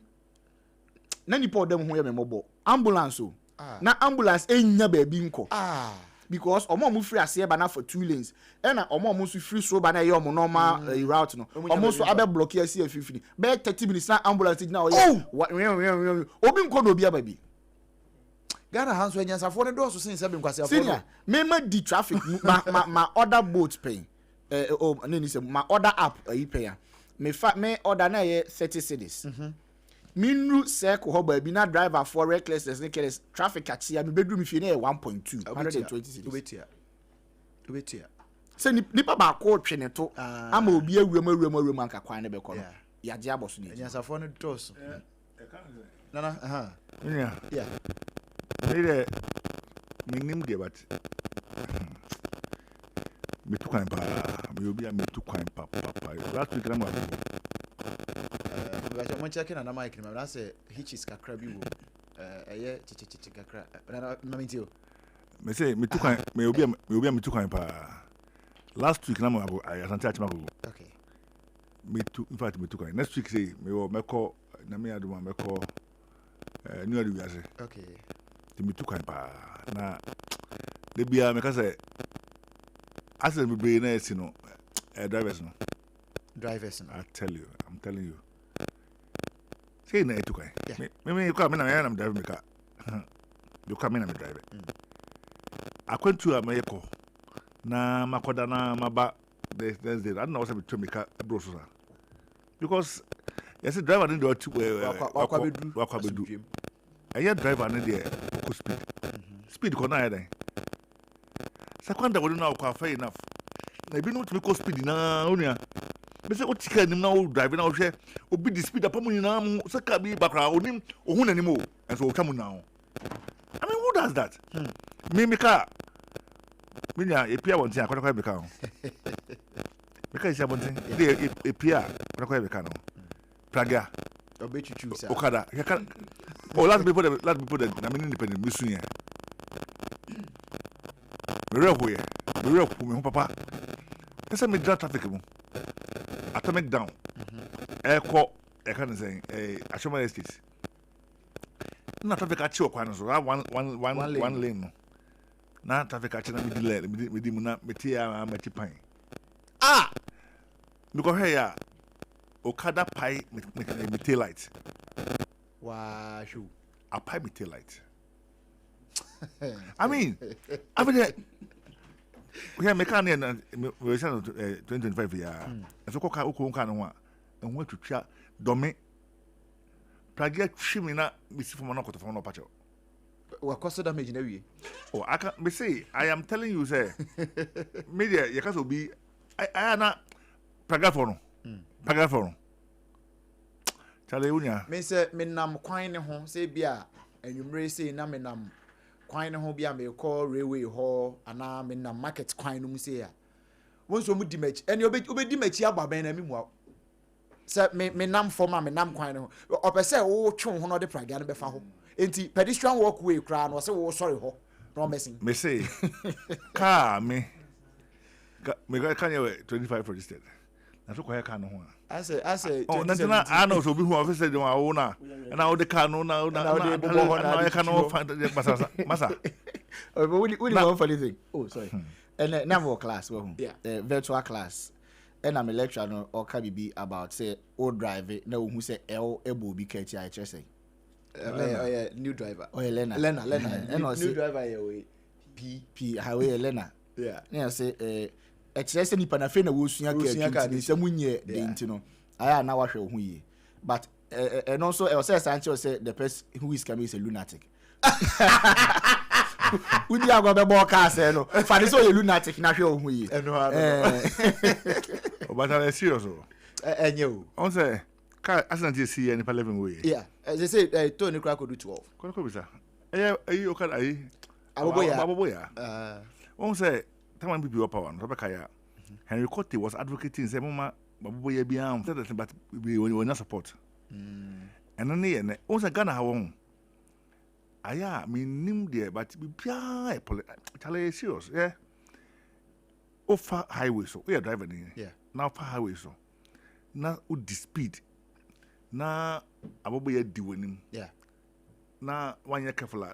Speaker 5: na nipa odam ho ye memobo ambulance o na ambulance enya ba bi nko because omo mu free ase ba na for 2 lanes na omo mu so free so ba na ye omo normal route no omo so abe block ya si afifini be 30 minutes na ambulance na obi nko no bi ababi Ghana hands when yansafo ne do so sin sebe nkwase afo senior me di traffic ma order boat pay ni say ma order app ayi pay me order na ye 30 cedis minru circle ho ba bi na driver for recklessness ne careless traffic achia me bedru mi fie na 1.2 120 cedis obetia say nipa ba ko twe ne to ama obi awuram anka kwan ne be ko no ya je aboso ne yansafo ne do so nana
Speaker 8: yeah Maybe minim de but me too kind pa me obi me too kind pa last week na ma
Speaker 5: but I'm checking on my mic na say hitches kakra bi wo eye chichichi kakra na me tio
Speaker 8: me say me too kind me obi me too kind pa last week na ma asante achima go
Speaker 5: okay
Speaker 8: me too in fact me too kind next week say me call na me adu me call new adu ya say
Speaker 5: okay
Speaker 8: me too kind pa na de bia me ka say asem be brain na esi no drivers no I'm telling you say na too kind me you come na me am drive me car you come na me drive akwantu a me yeko na makoda na maba there's I don't know what to me car bro so because yes driver dey do wakwabedu aya driver na dey ko speed ko na ya den seconda we no kwa fair enough na bi no to ko speed na onia be say o tika nim na o drive na o hwe obi di speed apam ni na mu saka bi bakra onim ohun nanim o enso o twamu na o I mean who does that me car me nya e pia wontin akwa be car o me car is abontin e pia akwa be car no praga
Speaker 5: obechuchu sa
Speaker 8: okada oh last people that na me independent musunya me ho papa esa me drive traffic mu atomic down eko e kan say Ashoma Estate na traffic achi okwan so one lane no na traffic achi na me di mu na metia matipan because here okada pai me tail light
Speaker 5: wow shoot
Speaker 8: a pipe me tail light I mean we have mechanic and we say 2025 year so ko ka uko no a enwo twetwa dome pragia twimi na bisi fo na koto no pacho
Speaker 5: wa cost damage na wie
Speaker 8: oh I can me say I am telling you say media you can so be I na pragia for no Chale unya
Speaker 5: me say me nam kwan ne ho say bia anwumre say na me nam kwan ne ho bia me call railway ho ana me nam market kwan no mu say ya wonso mu di match ene obedi match ababen na me mu say me nam forma me nam kwan ne ho opese wo twe ho no de praga no be fa ho enti pedestrian walkway kra no say wo sorry ho no messing
Speaker 8: me say car me ga kan you 25 registered na so ko ya kan no ho
Speaker 5: I say
Speaker 8: oh na I know so be who officer dey wa na na o de car no na I can no find masa
Speaker 5: we one funny thing oh sorry and number class virtual class and I'm a lecturer no or can be about say old driver na who say L ebo bi catch I just say new driver Lena and new driver we P highway Lena yeah say exercise nipa na fe na wo sua ka ni se munye de ntino aya na wa hwe ho yi but and also I say Sancho say the person who is coming is a lunatic we dey go be bo ka say no fa dey so a lunatic na hwe ho yi
Speaker 8: o but I serious o
Speaker 5: enye o
Speaker 8: on say ka accident you see any 11 way
Speaker 5: yeah as they say Tony Kra could do 12
Speaker 8: ko bisa ayi o ka ayi aboboya on say time people power no kaya Henry Cote was advocating say mama baboya bi am but we not support and then on say Ghana ha won aya me nim there but be bia tell serious yeah ofa highway so we are driving
Speaker 5: yeah
Speaker 8: now for highway so na with the speed na abobo ya di wanim
Speaker 5: yeah
Speaker 8: na one year careful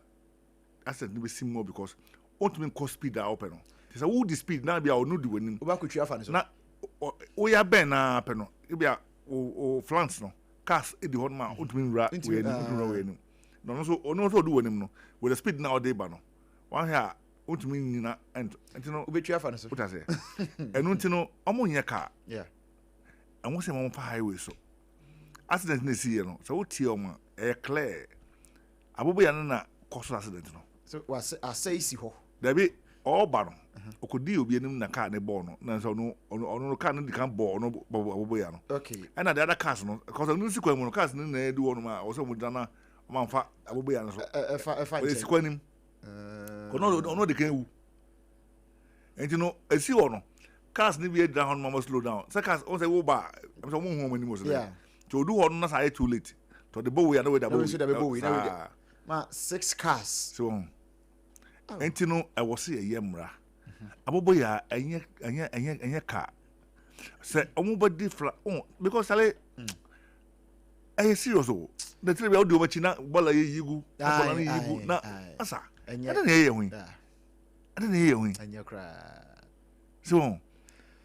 Speaker 8: accident no be sim more because ultimate cost speed that open no say who the speed na bia o no di wanim
Speaker 5: oba kutwa fa so
Speaker 8: na o ya ben na pe no bia o flanks no cars e di hot man ultimate ra we ni no so do wanim no with the speed now dey ba no one here ultimate ni na and no
Speaker 5: obetwa fa so
Speaker 8: what I say enu ntino omo nya car
Speaker 5: yeah
Speaker 8: and we say mo fa highway so accident na see no so what tie omo e clear abobo ya na cause accident no
Speaker 5: so was asay si ho
Speaker 8: there be all ba no okodi obi enim na car ne ball no na so no car no di kan ball no abobo ya no
Speaker 5: okay
Speaker 8: and the other cars no because no si kwam no cars no na edi wono ma o so mo dana o ma fa abobo ya no so
Speaker 5: e
Speaker 8: si kwanim no de kan wu and you know e si wono cars ni bi e down mama slow down so cars o say wo ba so mo hu mo ni mo so
Speaker 5: yeah
Speaker 8: to do wono na say too late to the bow we no we da bow
Speaker 5: we ma 6 cars
Speaker 8: so and you know I was see a yemra abobo ya enye car say omubody fla because sale I serious o the three we do machi na bola yigu bola na yigu na asa enye na ye hu na ye hu
Speaker 5: enye kra
Speaker 8: so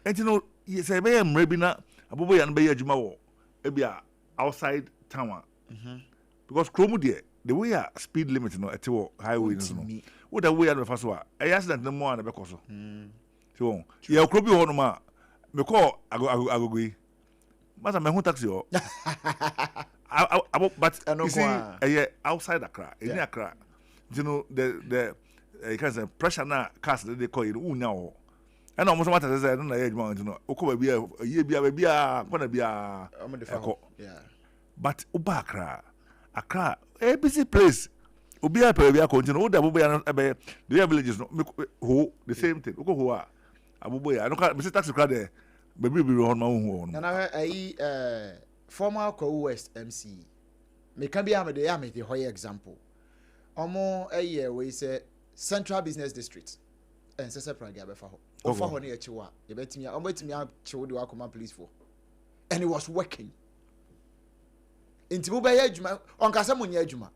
Speaker 8: and you know say be emra bi na abobo ya no be adwuma wo e bia outside town because chromo there the way speed limit no at highway no what the way no faso a accident no more na be koso so ya krobi ho no ma me call agogoi masa me hu taxi o but you see outside Accra in Accra you know the you can say pressure na cars they call you unya ho and almost matter say na ya juma you know okoba bia ye bia kona bia
Speaker 5: yeah
Speaker 8: but Accra a busy place obi a pe bia continue o da bobo ya the villages no ho the same thing o ko ho a abobo ya no ka be taxi crowd there baby ho ma ho
Speaker 5: no na former Ko West MC me can be am the hoye example omo we say Central Business District and sese praga be fa ho o fa ho na ye chiwa ye betimi omo betimi a chiwo de akoma police for and it was working inti mo be ye adwuma onka se mo nya adwuma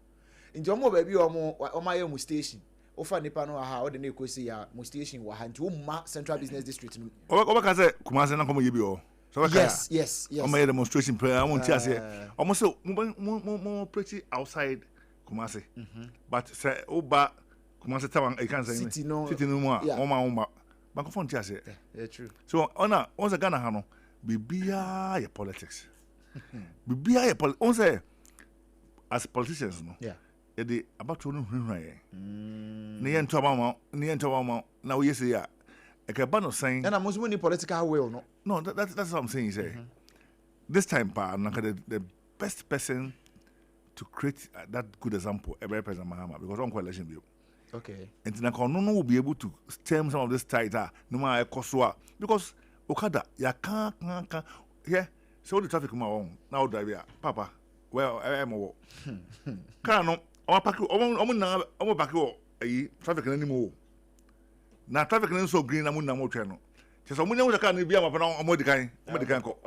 Speaker 5: inti omo ba bi omo aye mu station o fa nipa no ha o de na ekosi ya mu station wa ha inti o ma Central Business District no
Speaker 8: o ka se Kumasi na komo ye bi o so
Speaker 5: yes
Speaker 8: omo ye demonstration prayer I want to say omo so mo pretty outside Kumasi but say o ba Kumasi town I can say
Speaker 5: city no
Speaker 8: mo a oma ba ko fon ti ase
Speaker 5: yeah true
Speaker 8: so ona on se Ghana ha no bibia ye politics bibia ye on say as politicians no
Speaker 5: yeah
Speaker 8: the about to no hwehwe ne ye nto ma na we say ya e ka ba no saying
Speaker 5: and am so political will
Speaker 8: no that's what I'm saying say this time pa na the best person to create that good example every President Mahama because on election bill
Speaker 5: okay
Speaker 8: and na kono no will be able to stem some of this tide no ma ekoso because okada ya kan yeah so the traffic ma on now drive ya papa well am wo car no o park o park o ayi traffic na ni mo na traffic na so green na mo na mo twa no se so mo nya wo car na bia ma pa na o mo di kan ko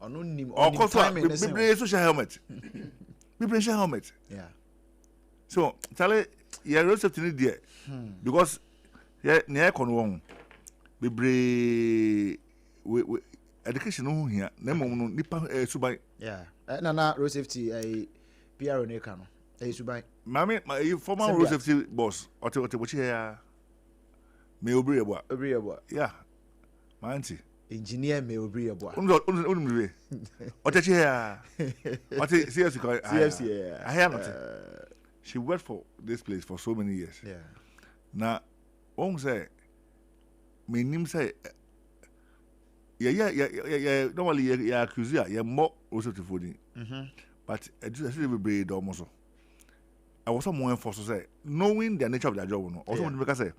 Speaker 5: ono nim
Speaker 8: time be social helmet be social helmet
Speaker 5: yeah
Speaker 8: so tell your road safety need there because yeah near kono won be education no here na mom no nipa subai
Speaker 5: yeah na road safety PRO ne ka no subai
Speaker 8: mami my former road safety boss ote bochi ya me obriebo yeah my auntie
Speaker 5: engineer me obriebo
Speaker 8: unum ote chi ya ote CFC I hear nothing she worked for this place for so many years
Speaker 5: yeah
Speaker 8: na on say me nim say yeah normally yeah accuse ya more also to food but I just be brave almost I was some more enforced say knowing the nature of their job no also because say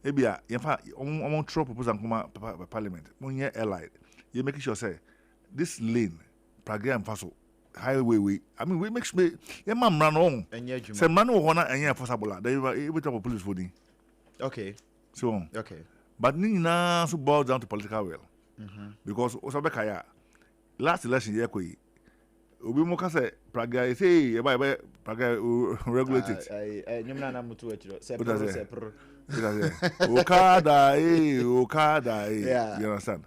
Speaker 8: ebia ye fa on throw proposal kuma parliament mon ye airline you make sure say this lane program faso highway way. I mean, we make sure your mom run on. Say man who wanna and yeah possible. They were able to have police for them.
Speaker 5: Okay.
Speaker 8: So
Speaker 5: okay.
Speaker 8: But Nina so boils down to political will. Because Osabekaya last election year koi. Obi moka say Praga say by Praga regulate it.
Speaker 5: Nyumna na mutu echiro. Sepro.
Speaker 8: Okada you understand?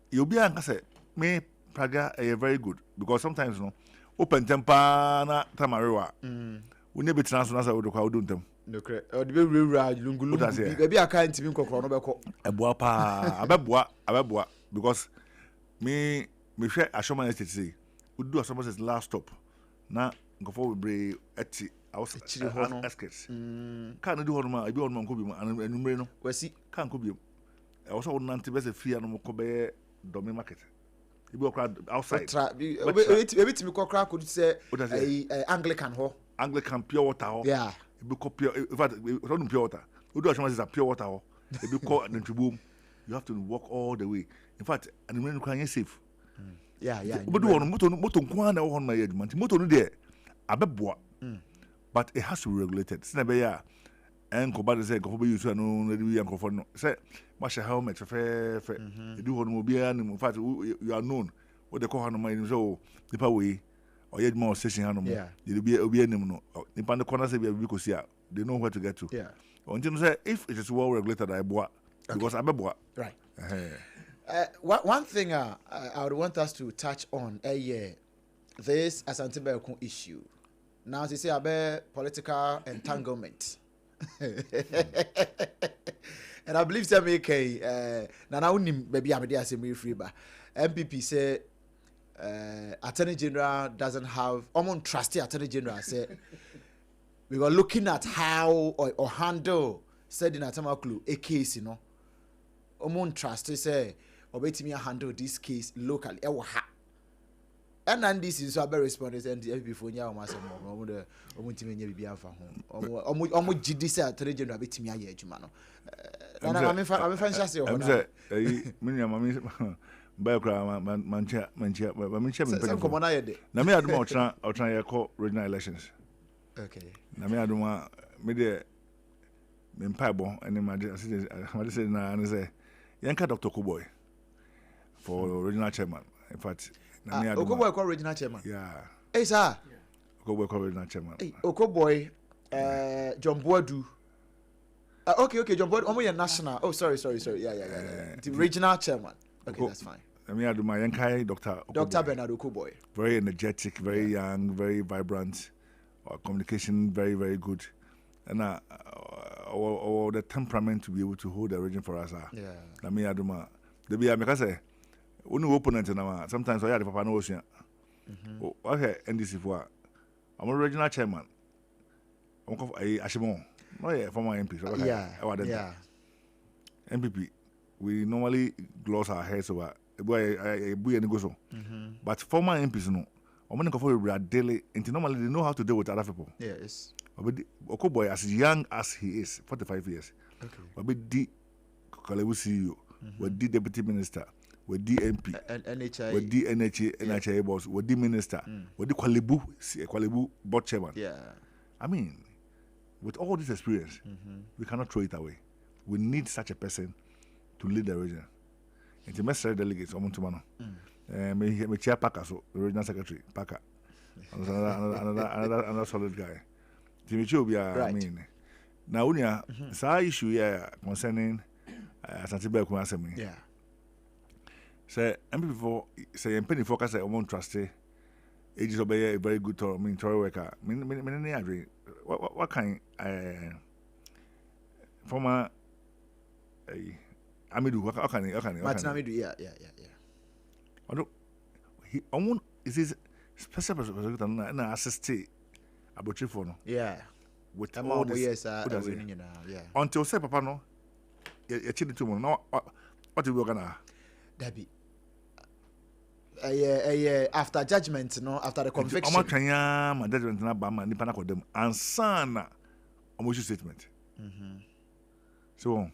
Speaker 8: You'll be say me Praga very good because sometimes open temper na tamariwa. We never transfer as I would call them.
Speaker 5: No correct. The be real lungulu. Maybe I can't even kokro no beko.
Speaker 8: Abeboa because me share Ashoma Estate say we do Ashoma Estate last stop. Na ngofo we bre eti house escapes. Can do honma I be on man ko bi and numere no.
Speaker 5: Wasi
Speaker 8: can ko bi. I also want nanti be say fear no ko be domi market. You be outside.
Speaker 5: Maybe to me kokra could say Anglican ho.
Speaker 8: Anglican pure water ho.
Speaker 5: Yeah.
Speaker 8: You be pure in fact don't pure water. We do Ashoma is a pure water ho. You be call the boom. You have to walk all the way. In fact, and when you can safe.
Speaker 5: Yeah.
Speaker 8: But do on motor kwana on my edge, man. Motor no there. Abeboa. But it has to be regulated. Sinabeya. And Kobada say go be use no we and for no. Say wash your helmet fair. You do on mobile and in fact you are known. What they call on my so the way or yet more station animal.
Speaker 5: Yeah.
Speaker 8: You be no. In the corner say we go see. They know where to get to.
Speaker 5: Yeah.
Speaker 8: Until say if it is well regulated, I boa. Because Abeboa.
Speaker 5: Right. One thing I would want us to touch on this Asante Beku issue. Now they say about political entanglement. And I believe that make now maybe I'm there say me free but MPP say Attorney General doesn't have trusty Attorney General say we were looking at how or handle said in Atamaklu a case trust say obetimi handle this case locally and then this is so very responders and the FP nya o masem o ntimi nya bibia fa ho o gidi say Attorney General betimi aye adwuma no na I'm fan say o
Speaker 8: na say me nya mami ba kra mancha me
Speaker 5: komo na ye de
Speaker 8: na me aduma otran ye call regional elections.
Speaker 5: Okay.
Speaker 8: Na me aduma me de me mpaibo ene ma de say na say Yanka Dr. Okoboy for regional chairman. In fact,
Speaker 5: Okoboy called regional chairman.
Speaker 8: Yeah.
Speaker 5: Hey, sir.
Speaker 8: Okoboy called regional chairman.
Speaker 5: Hey, Okoboy, John Boadu. Okay, John Boadu. Omo national. Oh, sorry. Yeah. The regional chairman. Okay, that's fine.
Speaker 8: I mean, I do my Yanka
Speaker 5: Dr. Bernard Okoboy.
Speaker 8: Very energetic, very young, very vibrant. Communication very, very good. And or the temperament to be able to hold the region for us.
Speaker 5: Yeah.
Speaker 8: I mean, I do my. The be I say, only opponent now. Sometimes I had the Papa no ocean. Okay, NDC for. I'm a regional chairman. I'm going to Ashimon. Oh yeah, former MP. So
Speaker 5: yeah.
Speaker 8: MPP. We normally gloss our heads over. But former MPs no. I'm going to go daily. And normally they know how to deal with other people.
Speaker 5: Yes.
Speaker 8: Okoboy, as young as he is, 45 years.
Speaker 5: Okay.
Speaker 8: We did Kalebu CEO, we did deputy minister, we did MP,
Speaker 5: NHI,
Speaker 8: we did NHI boss, we did minister, we did Kwalebu board chairman.
Speaker 5: Yeah.
Speaker 8: I mean, with all this experience, we cannot throw it away. We need such a person to lead the region. And the necessary delegates, Omontumano. Me chair Packer, so the regional secretary, Packer. Another solid guy. Right. I mean, now unia sa issue here concerning Asante Beku asemi.
Speaker 5: Yeah.
Speaker 8: Say MP say MP focus say on trust ages obey a very good Tory worker. Me agree. What kind former Amidu what can
Speaker 5: Martin Amidu yeah.
Speaker 8: He is his special person and assist ABOTCHIE for no.
Speaker 5: Yeah.
Speaker 8: With all this,
Speaker 5: yeah.
Speaker 8: Until say Papa no, you cheated to me. No, what do we gonna?
Speaker 5: Debbie. After judgment, no, after the conviction.
Speaker 8: I'm not my judgment na ba man ni pana kodem. Ansana, almost statement. So,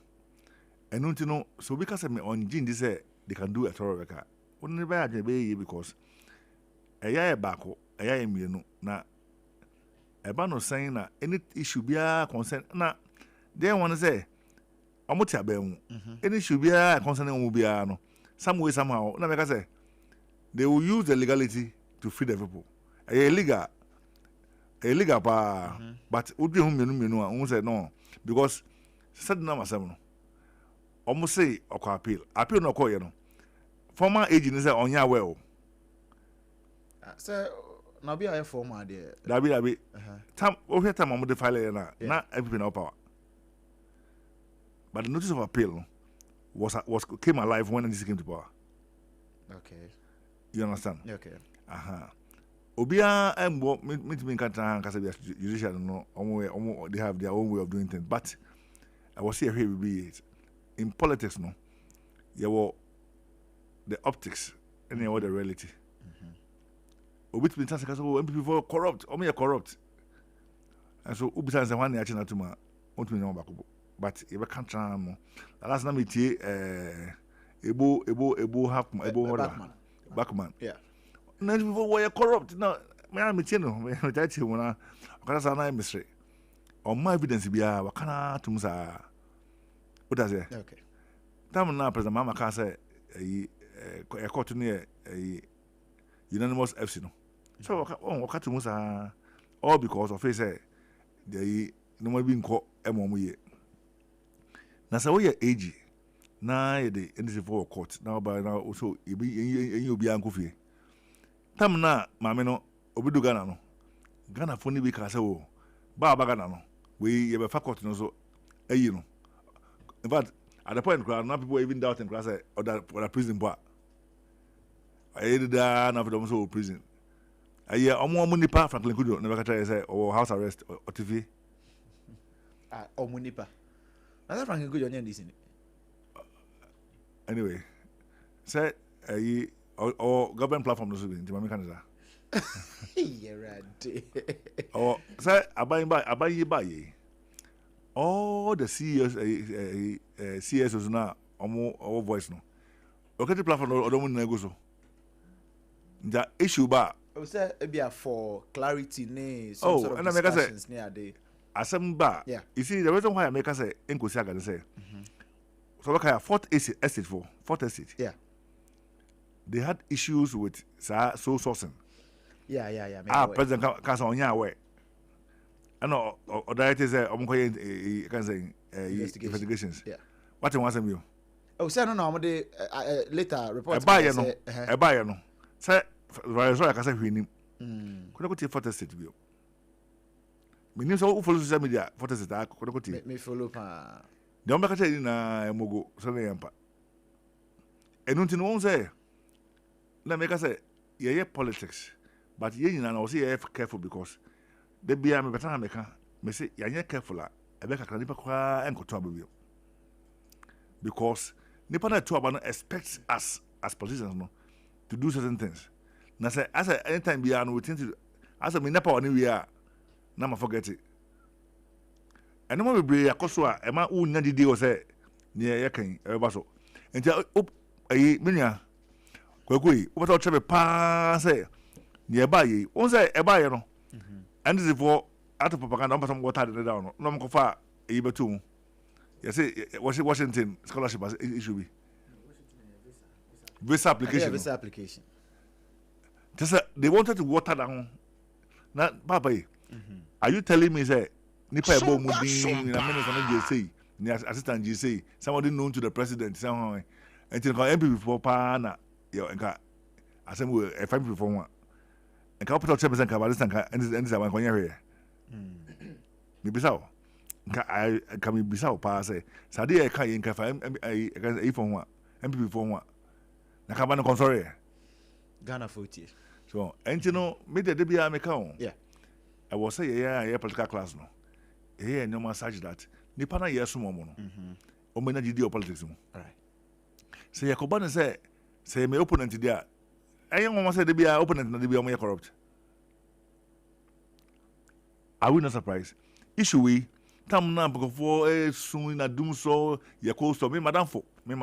Speaker 8: and until no, so because me on Jin this they can do a thorough record. Only by because ɛyɛ baako ɛyɛ mmienu na ɛba no saying na any issue biara concern na they want to say ɔmo te abɛn mu any issue biara concern ɔmo biara no some way somehow na make say they will use the legality to free the people ɛyɛ illegal pa but odi hu mmienu a ɔmo say no because said na masɛm no ɔmo say ɔkɔ appeal no ɔkɔ yɛ no former agent say ɔnya well
Speaker 5: sɛ na bi ayɛ former deɛ
Speaker 8: dabi tam ohwɛ tam ɔmo de file na everything na power but the notice of appeal no was came alive when this came to power.
Speaker 5: Okay,
Speaker 8: you understand?
Speaker 5: Okay.
Speaker 8: Obia embo me kanta kasa be judicial no omo they have their own way of doing things, but I was here be in politics no you were the optics and you were the reality. Obit me tansa kasa MPP for corrupt corrupt and so ubita say one action atuma want me no back but you can't try mo last time me tie ebo backman
Speaker 5: yeah
Speaker 8: na people were corrupt no me am tie no me tati mo na okara sa na mystery on my evidence bia wakana tum sa what does it
Speaker 5: okay
Speaker 8: tam na president mama ka say e court no e unanimous FC no so wakati tum sa all because of say the no more be nko emo ye na say we age na ye the NC for court na ba na also e bi obi anko fie tam na maame no obidu Ghana fo ni bi ka say o ba Ghana no we ye be court no so ayi no in fact at the point now people even doubting class say or prison bar ayi da na for them so prison ayi omo nipa Franklin Kudo na be ka try say or house arrest or TV
Speaker 5: omo nipa na Franklin Kudo onye ndisi ni
Speaker 8: anyway say ayi or government platform no so be nti mama kan za
Speaker 5: yeah right
Speaker 8: or say abayi ba ye all the CEOs CSOs na omo voice no okay the platform odomo na go so the issue ba
Speaker 5: o say e be for clarity ne some sort of discussions near day
Speaker 8: asem ba you see the reason why I make say enkosi aga say so look at fourth estate
Speaker 5: yeah
Speaker 8: they had issues with soul sourcing
Speaker 5: yeah
Speaker 8: president can say onya aware and or director say omo can say investigations
Speaker 5: yeah
Speaker 8: what you want them you
Speaker 5: oh say no de later report
Speaker 8: buy no say so I can say hwinim kono ko tie fourth estate bio me so follow social media fourth estate kono ko tie
Speaker 5: me follow pa
Speaker 8: the omba ka tell na emogo so na yampa enunti no won say na make say ye politics but ye nyina na o say ye careful because the bia me better make me say ye careful a ebe kakra nipa kwa enkoto ababio because nipa na to aba no expects us as politicians no to do certain things na say as anytime bia no we think to as me nepa oni we a na ma forget it eno mo bebre akoso a e ma unya didi o say ne ye kan e ba so enti ayi menya kwakoi o bata chebe pa say ne ba yi on say e ba ye no and this for out of propaganda on water the down no mo fa e betu you say Washington scholarship as it should be visa application just they wanted to water down na papa are you telling me say nipa ebo mudin na minister no JC ni assistant JC somebody known to the president somehow until MPP for pa na yo enka asem we MPP for one enka put out 10% ka balance enka and this one konya here me bisa o enka me bisa o pa say sade e ka enka fa e for one MPP for one na ka ba no consori
Speaker 5: Ghana 40
Speaker 8: so entino me de bia me ka on
Speaker 5: yeah
Speaker 8: I was say yeah political class no eh no massage that nipa na yeso mo no o me na gidi politics mo
Speaker 5: right
Speaker 8: say yakoba na say me opponent dia ayen mo say de bia opponent na de bia mo corrupt are we not surprised issue we tam na before sun na dum so yako so me madam fo me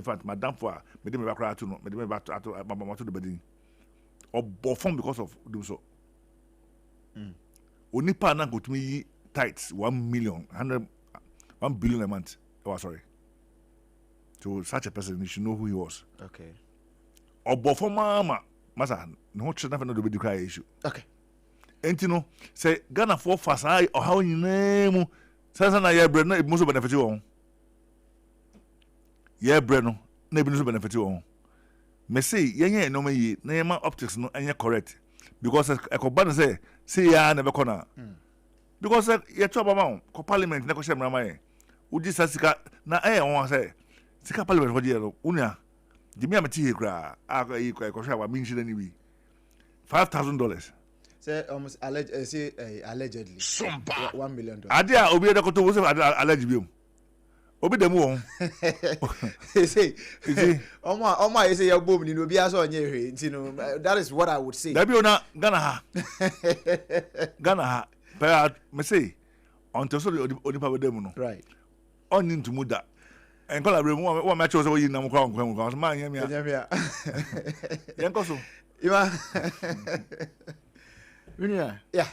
Speaker 8: fact madam fo me de me bakra to no me de me back to mama to the badin or perform because of do so. Onipa na go to me tithes 1 million, 1 billion a month. Oh, sorry. To such a person, you should know who he was.
Speaker 5: Okay.
Speaker 8: Or perform mama, masa no children never know the big issue.
Speaker 5: Okay.
Speaker 8: And you know, say Ghana for fast eye or how you name. Sasa ya bread na most benefit you. Yeah, bread no, na most benefit you. Me say yenye no me na yema optics no anya correct because ekoba say ya never corner. Because you talk about ko parliament na ko share mrama ye. Uji sasika na won say sika parliament for jero unia. Jimi ameti he kra a ko share wa minshi na ni bi. $5,000.
Speaker 5: Say almost allegedly.
Speaker 8: SOMPA
Speaker 5: $1 million.
Speaker 8: Adia obi da ko to wo say allegedly. Obi dem won.
Speaker 5: Say Oma say your boom ni no bi aso onye hwe nti no that is what I would say.
Speaker 8: Dabi ona Ghana ha. Ghana ha. But me say until so onipa we dem no.
Speaker 5: Right.
Speaker 8: Oni ntumu da. En kola bre mu wa ma cho so yi na mu kwa nkwa ma anya mia.
Speaker 5: Anya mia.
Speaker 8: Yen ko so.
Speaker 5: Iwa.
Speaker 13: Yeah.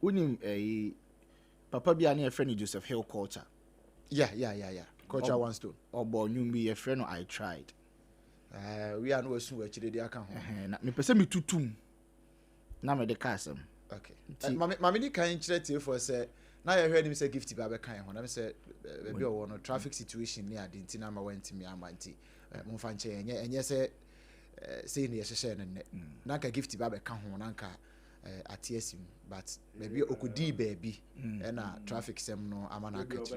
Speaker 13: Unim papa bi ane friend Joseph Hill culture.
Speaker 5: Yeah. Culture one stone.
Speaker 13: Obo nyumbi ye friend I tried.
Speaker 5: We are no asu we chire dey aka ho.
Speaker 13: Na me pese me tutum. Na me de kasem.
Speaker 5: Okay. Mama ni kan chire tie for say na ye hwe nim say gift ba be kan ho na me say be o no traffic situation ni ade nti na ma went me amanti. Mo fa nche enye say say ni ye hye ne na ka gift ba be kan ho na nka atiasim but maybe okudi baby na traffic sem no amana kachi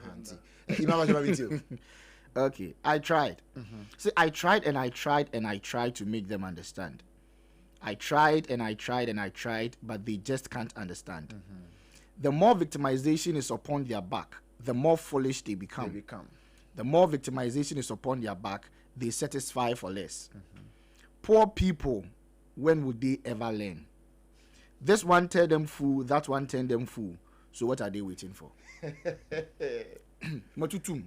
Speaker 5: hanti imama jaba video.
Speaker 13: Okay, I tried. See, I tried and I tried and I tried to make them understand. I tried and I tried and I tried, but they just can't understand. The more victimization is upon their back, the more foolish they become. The more victimization is upon their back, they satisfy for less. Poor people, when would they ever learn? This one tell them fool, that one tell them fool. So what are they waiting for? Matutum.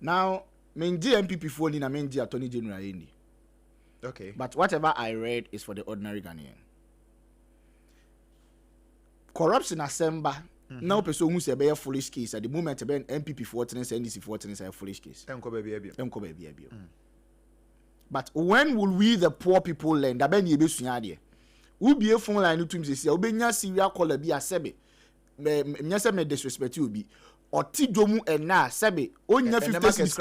Speaker 13: Now, menji MPP phone in a menji Attorney General any.
Speaker 5: Okay.
Speaker 13: But whatever I read is for the ordinary Ghanaian. Corruption assembly. Now person who say a foolish case at the moment a MPP 14 and NDC 14 is a foolish case. But when will we the poor people learn that ben yebe sunyade? Who be a phone line to me say obenya serial caller bi asebe. Me say me disrespect you bi. Oti domu ena sebe onya 50 cents.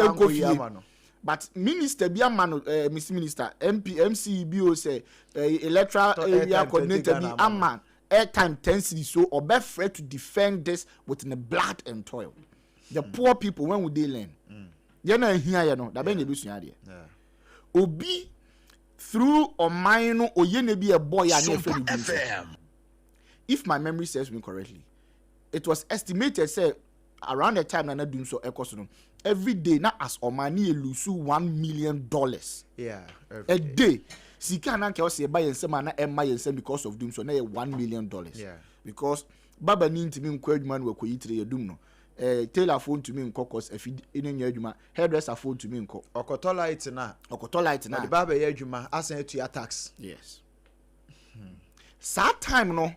Speaker 13: But minister bi amano Mr. Minister MCBO say electoral area coordinator bi aman airtime 10 cities so obe afraid to defend this with the blood and toil. The poor people when would they learn? You know here you know that ben yebe sunyade. Obi through or mine or ye be a boy and if my memory serves me correctly, it was estimated say around the time na doing so every day na as omani lose $1 million.
Speaker 5: Yeah,
Speaker 13: a day. Sika na nke o se buy and some na emma yen because of doing so na $1 million.
Speaker 5: Yeah.
Speaker 13: Because baba ni ntimi nkwa adwuma na wakoyi tire yedum no. Tailor phone to me nko cause efi enenya adwuma, hairdresser phone to me nko.
Speaker 5: Okoto light na.
Speaker 13: The
Speaker 5: baba ye adwuma asan to your tax.
Speaker 13: Yes. Sad time no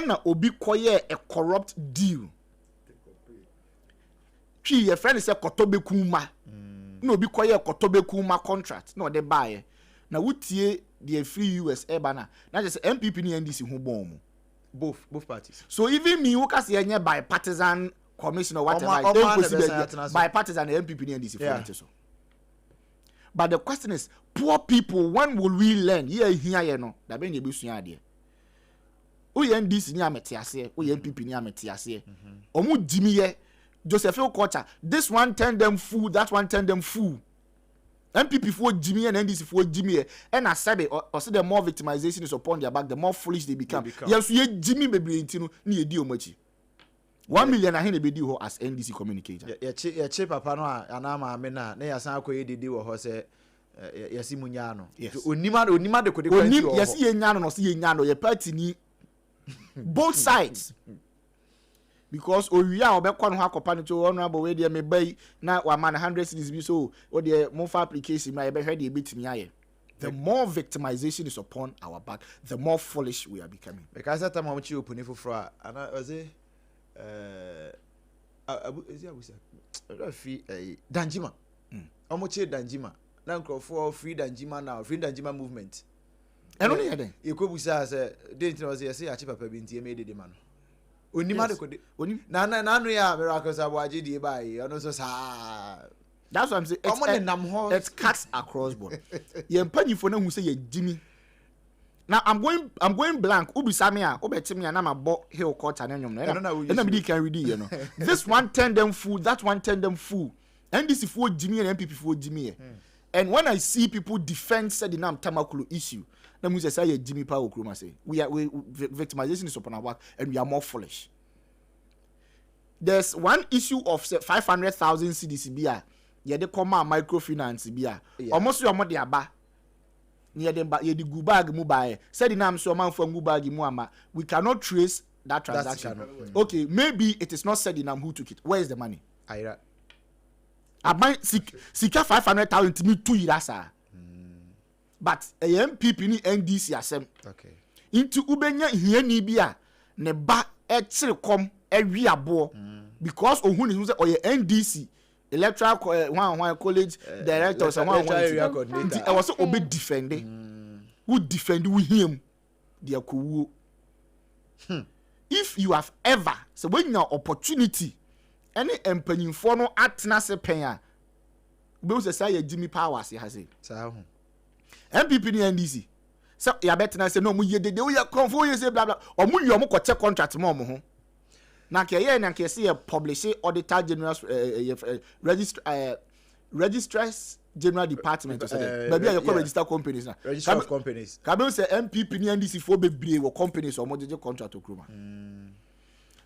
Speaker 13: na obi koye a corrupt deal. Twi your friend say kotobe kuma. No obi koye a kotobe kuma contract. No dey buy. Na wutie the free US bana. Na just MPP ni NDC hu bom.
Speaker 5: Both parties.
Speaker 13: So even me who can say any bipartisan commission or whatever, bipartisan MPP and NDC. Yeah. But the question is, poor people, when will we learn? Here, you know, that ben yebu sunya ade. O NDC ni ametiase, o MPP ni ametiase. Omu jimiye Joseph Hill culture. This one turn them fool, that one turn them fool. MPP for Jimmy and NDC for Jimmy, and I said it, or say the more victimization is upon their back, the more foolish they become. Yes, you Jimmy baby intino ni edi omachi. 1 million I be di ho as NDC communicator.
Speaker 5: Yeah, cheap papa no anama amena na ya san akoye didi wo ho say yesi munya no. Onima de kode kwanti wo.
Speaker 13: Yesi yenya no so yenya no ye party ni both sides. Because owiya obekwa no akopa no to honorable we dey me bay na wa man 100 cedis bi so o dey mo fa application na ye be hwe dey betimi aye The more victimization is upon our back, the more foolish we are becoming.
Speaker 5: Because that time I'm you open for and I was Danjima. I'm Danjima. Now for free Danjima now, free Danjima movement.
Speaker 13: And only then
Speaker 5: you could say didn't know say achieve papa binti made the man. Onima could na miracles are waji by and so
Speaker 13: that's what I'm saying. It's cuts across board. You penny for them who say Jimmy. Now I'm going blank. Ubi Samia, Ubetimia, and I'm a bo hill court and nobody can read you know. This one turn them fool, that one turn them fool. And this is for Jimmy and MPP for Jimmy. And when I see people defend said the name Tamakulu issue, then we say Jimmy Power Kruma say we victimization is upon our back and we are more foolish. There's one issue of 500,000 CDCBA. Yeah, they come out microfinance bia. Almost your money aba. Near them but ye the gubag mobile. Said the name so man from gubag muama. We cannot trace that transaction. Okay, maybe it is not said in who took it. Where is the money? I buy sika 500,000 to me 2 years. But a MPP ni NDC asem. Okay. Into ubenya here ni bia ne ba etire kom ewi abo because ohun is say oye NDC electoral college director someone want I was obe defending who defend we him their kuwo. If you have ever so when your opportunity any empanyin no atena se pen a be say Jimmy Powers has it MPP ni NDC so ya betina say no mu ye de we ya confo ye say blah blah o mu yo mu ko check contract mo ho na ke ye na ke see publish auditor general registrars general department baby you register companies na register of companies ka be say MPP ni NDC fo bebre wo companies o mo je contract okroma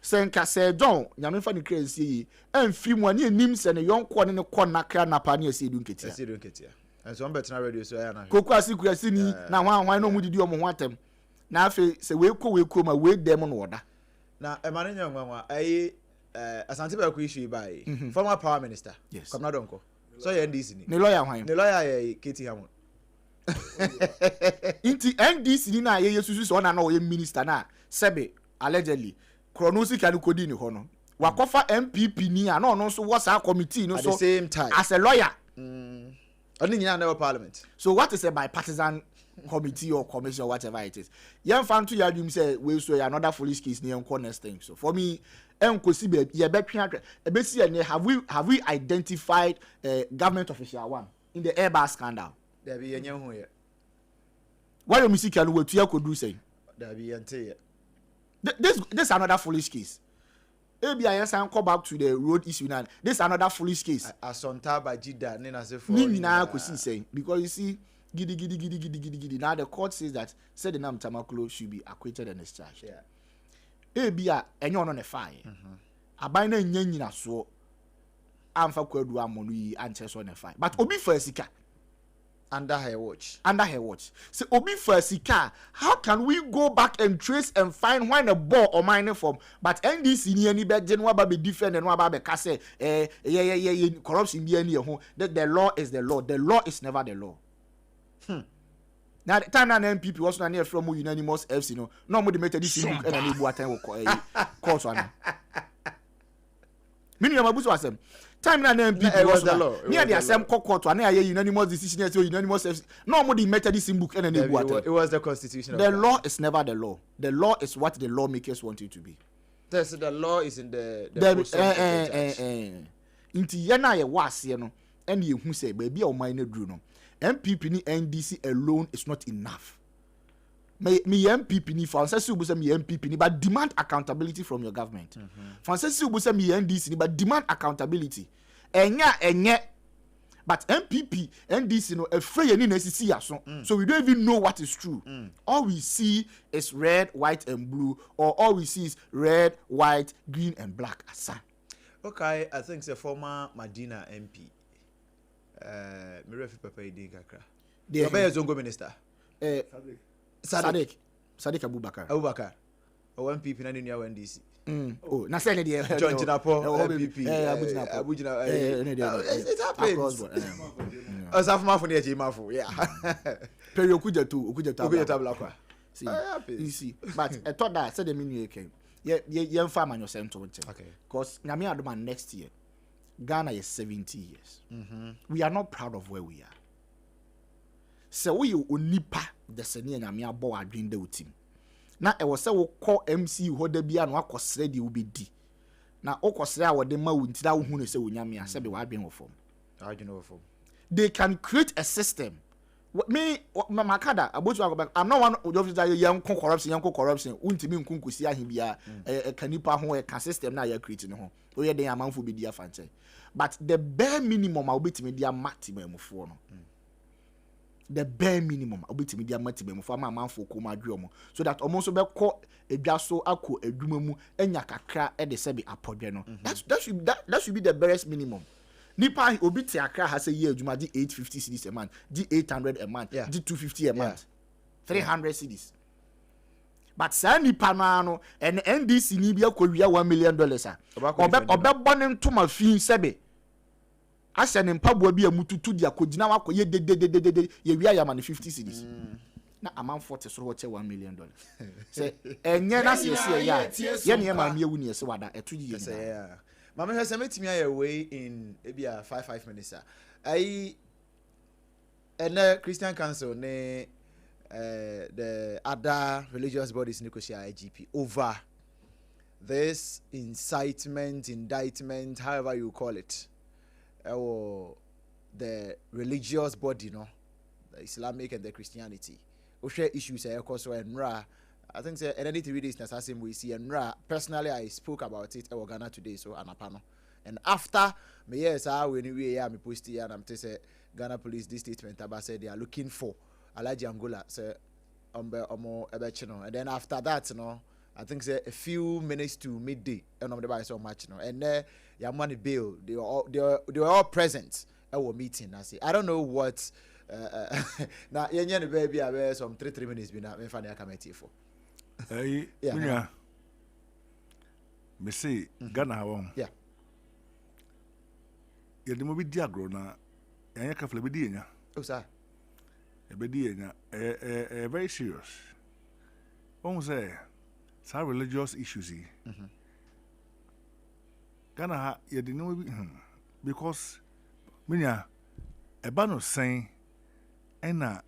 Speaker 13: senka say John nyame fa ni crazy yi amfi mu ani enim se ne yonko ne ko na kra na pa ne asidu nketia and so better radio so ya na kokwa si ni na hwan no mu didi o mo ho atem na afi se we ko ma we dem no woda na emane nyanwa ayi asante ba ko issue by former power minister come na donko so ya NDC ni lawyer hwan ni lawyer ya Katie Hamon inti NDC ni na ye yesusu so na o ye minister na sebe allegedly chronosi kan ko di ni ho no wakofa MPP ni a no so was a committee no so at the same time as a lawyer only in never parliament. So what is a bipartisan committee or commission or whatever it is? Young fan to you say we so another foolish case near next thing. So for me, have we identified government official one in the Airbus scandal? There be any here. Why do you see can we could do say? There be this another foolish case. Maybe I can come back to the road issue now. This is another foolish case. Asonta by Jida, Nina say for Nina saying because you see, gidi. Now the court says that said the name Tamaklo should be acquitted and discharged. Yeah. Maybe and you're on a fire. Abina nyina so. Amfa kwadu amonu answer on a fire. But obi for sika. Under her watch. So obi for sika, how can we go back and trace and find when a ball or minor form? But NDC ni any bad general be different and what be kase corruption be any home. That the law is the law. The law is never the law. Now the time an MPP was not near from unanimous FC no more the Methodist book and any boy time course one. Minimum abuso asem. Time na MPP was the law. Near the same court and a unanimous decision so unanimous FC. No more the Methodist book and any boy. It was the constitution. The law is never the law. The law is what the lawmakers want it to be. So the law is in the Inti yana ye wase no and ye hu say baby o man dru no. MPP ni NDC alone is not enough. Me MPP ni Francis Ubu say me MPP ni but demand accountability from your government. Francis Ubu say me NDC ni but demand accountability. Enya but MPP NDC no afraid ni NCC aso. So we don't even know what is true. All we see is red, white and blue or all we see is red, white, green and black asa. Okay, I think the former Medina MP Mirefi Papa Idi Kakra. The Zongo minister. Sadiq Abubakar. O MPP na ni ya NDC. Oh, na say the John Jinapo MPP. Abujina. It's happened. Asafuma for the Jimafo, yeah. Peri okuja tu
Speaker 5: blakwa.
Speaker 13: See, you see, but I thought that said the menu came. Yeah, farm and your center. Okay. Because Nami Adoma next year, Ghana is 70 years. We are not proud of where we are. So we unipa the senior Nami Abo are doing the team. Now I was so call MC who de be and what was ready will be D. Now Okosra what the ma until that who say Unyamia said we are being of form.
Speaker 5: I don't know form.
Speaker 13: They can create a system. Me Makada about I'm not one of the young corruption untimi nkunkusi ahibia kanipa ho e system na ya create no ho o ye den amanfo be dia fanche but the bare minimum a obetimi dia maximum fo no the bare minimum a obetimi dia maximum fo amanfo ko ma dwe omo so that omo so be ko edwa so akọ adwuma mu enya kakra e de se be apodwe no that should be the barest minimum. Nipa obi ti akra ha say year adwuma di 850 cedis a month, di 800 a month, di 250 a month, 300 cedis. But sa nipa no and NDC ni bia ko wia $1 million obe bonin to ma fi sebe asa ne mpaboa bi amututu dia kogina wako ye de ye wia ya man 50 cedis. Na amount 40 so what $1 million. Say enye na se ya ye ne ma mi ewu ne se wada etu yi ye.
Speaker 5: Mama has met me away in maybe 5 minutes. I and Christian Council the other religious bodies negotiate IGP over this incitement, indictment, however you call it, or the religious body, the Islamic and the Christianity. We share issues and I think any TV days na same we see and personally I spoke about it at Ghana today so anapano and after me yes when we me post here and I'm say Ghana police this statement about say they are looking for Alaji Angola say omo ebechino and then after that I think say a few minutes to midday and the so much and your money bill they were all present at our meeting. I don't know what now the baby I some 3 minutes been me find I come here for.
Speaker 8: Hey, yeah. Me say Ghana how?
Speaker 5: Yeah.
Speaker 8: Ya de mo bi diagro na ya ka fle bi di enya.
Speaker 5: Oh sir.
Speaker 8: E bi di enya very serious. Won say some religious issues here. Ghana ha ya de no bi because minya e ba no sen ena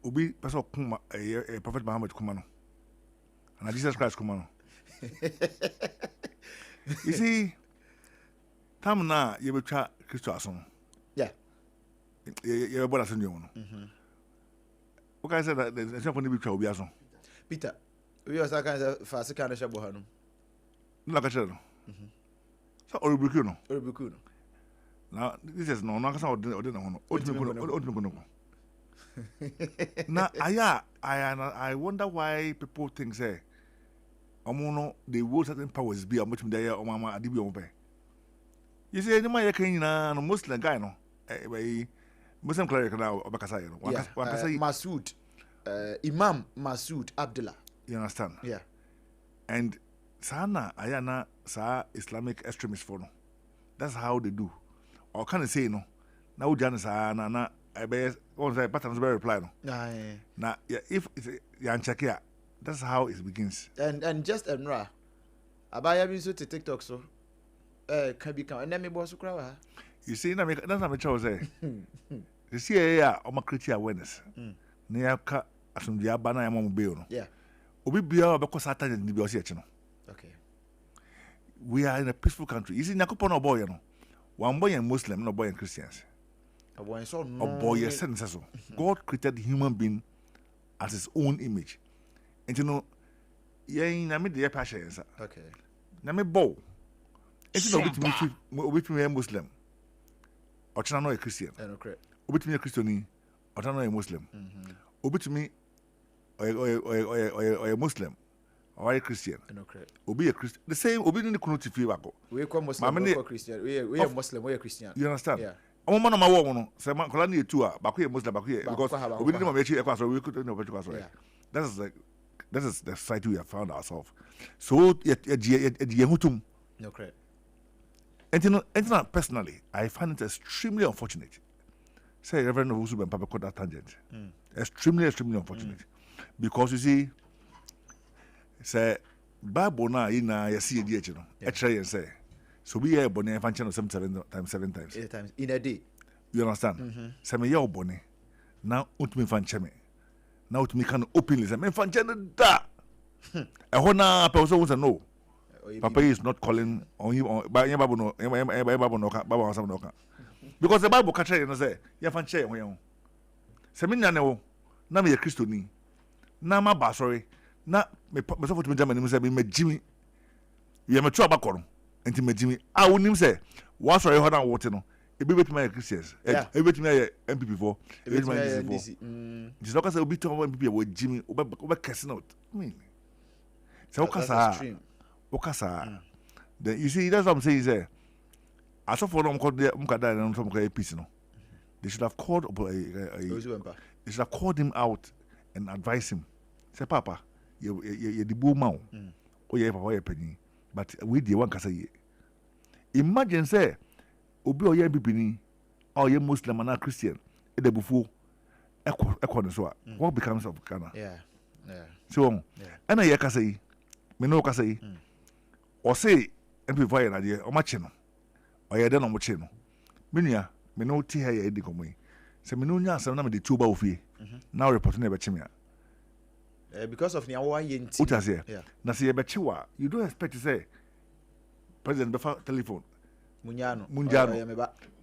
Speaker 8: Obi person kuma Prophet Muhammad Kumano and Jesus Christ Kumano. You see, time na you be try Christo ason.
Speaker 5: Yeah.
Speaker 8: You be ason you. Okay, I said that there's not going to be try obi ason.
Speaker 5: Peter, we are kind of fast kind of shabo hanu.
Speaker 8: No ka chero. So orubuku no.
Speaker 5: Orubuku no.
Speaker 8: Now this is no na ka sa odi na hono. Odi no. Now I wonder why people think say they will certain powers be much there or mama adibi obe. You see, any man can na no Muslim guy no Muslim cleric now obakasa no.
Speaker 5: Masood Imam Masood Abdullah.
Speaker 8: You understand?
Speaker 5: Yeah.
Speaker 8: And sana ayana sa Islamic extremist for no. That's how they do. Or can I say no? Now Jan sa na I bet one say patterns very reply no. Now if it's check here, that's how it begins.
Speaker 5: And just Emra. Abaya bi so to TikTok so. Can be and then me boss crowd.
Speaker 8: You see, that's not my choice. You see, yeah, I'm a creature awareness. Near cut as from the Abana and Mobile.
Speaker 5: Yeah.
Speaker 8: Obi Bia because Satan and the Biosiachino.
Speaker 5: Okay.
Speaker 8: We are in a peaceful country. You see, Nakopono boy, one boy and Muslim, no boy and Christians.
Speaker 5: A boy so
Speaker 8: no. A boy, yes, so. God created human being as his own image. And you know, yeah, I made the passion.
Speaker 5: Okay.
Speaker 8: Name bow. It's not with me a Muslim. Or China a Christian. Obit me a Christian, or China a Muslim. Obit me or a Muslim, or a Christian. Obi a Christian. The same Obi in the community feel.
Speaker 5: We come Muslim, we are Christian. We are Muslim, we are Christian.
Speaker 8: You understand?
Speaker 5: Yeah.
Speaker 8: I'm one of my woman, so I'm calling you two, but we are Muslim, because we didn't make you a class, we couldn't know what you was. That is the society we have found ourselves. So, Yehutum.
Speaker 5: No credit.
Speaker 8: And you know, personally, I find it extremely unfortunate say Reverend Owusu Ben Papa cut that tangent. Extremely unfortunate. Because you see, say Bible now in see the you know. Actually and say so we are born and function 7 times 7 times.
Speaker 5: 8 times in a day.
Speaker 8: You understand? Say me your born now ultimate function me. Now to me can openly say me function da. A hona person wants to know. Papa is not calling on you on by Bible no Bible some no. Because the Bible catch you say you function when say me na na me Christo ni. Na ma ba sorry. Na me so for to me Germany say me Jimmy. You me try back on. Enti me Jimmy. Ah wonim say what sorry hona wote no. E be betime Christians. E be betime MPP for. E be betime DC. Just like say obi to MPP we Jimmy oba kese out. I mean. So Okasa. Then you see that's what I'm saying say. I saw for them called them some peace no. They should have called they should have called him out and advised him. Say Papa, you the bull man. Oh yeah, Papa you penny. But we the one kasa ye. Imagine say obi o ye bibini or ye Muslim and Christian e de bufu ekọ so what becomes of Ghana?
Speaker 5: Yeah.
Speaker 8: So and I kasa yi me no kasa yi o say MP4 na de o ma che no o ye de no mo che no me nua me no ti ha ye di komo yi se me no nya asem na me de tuba ofie now report na be che me
Speaker 5: because of niawo ayenti
Speaker 8: what is here na se ye be che wa you don't expect to say president befa telephone munjano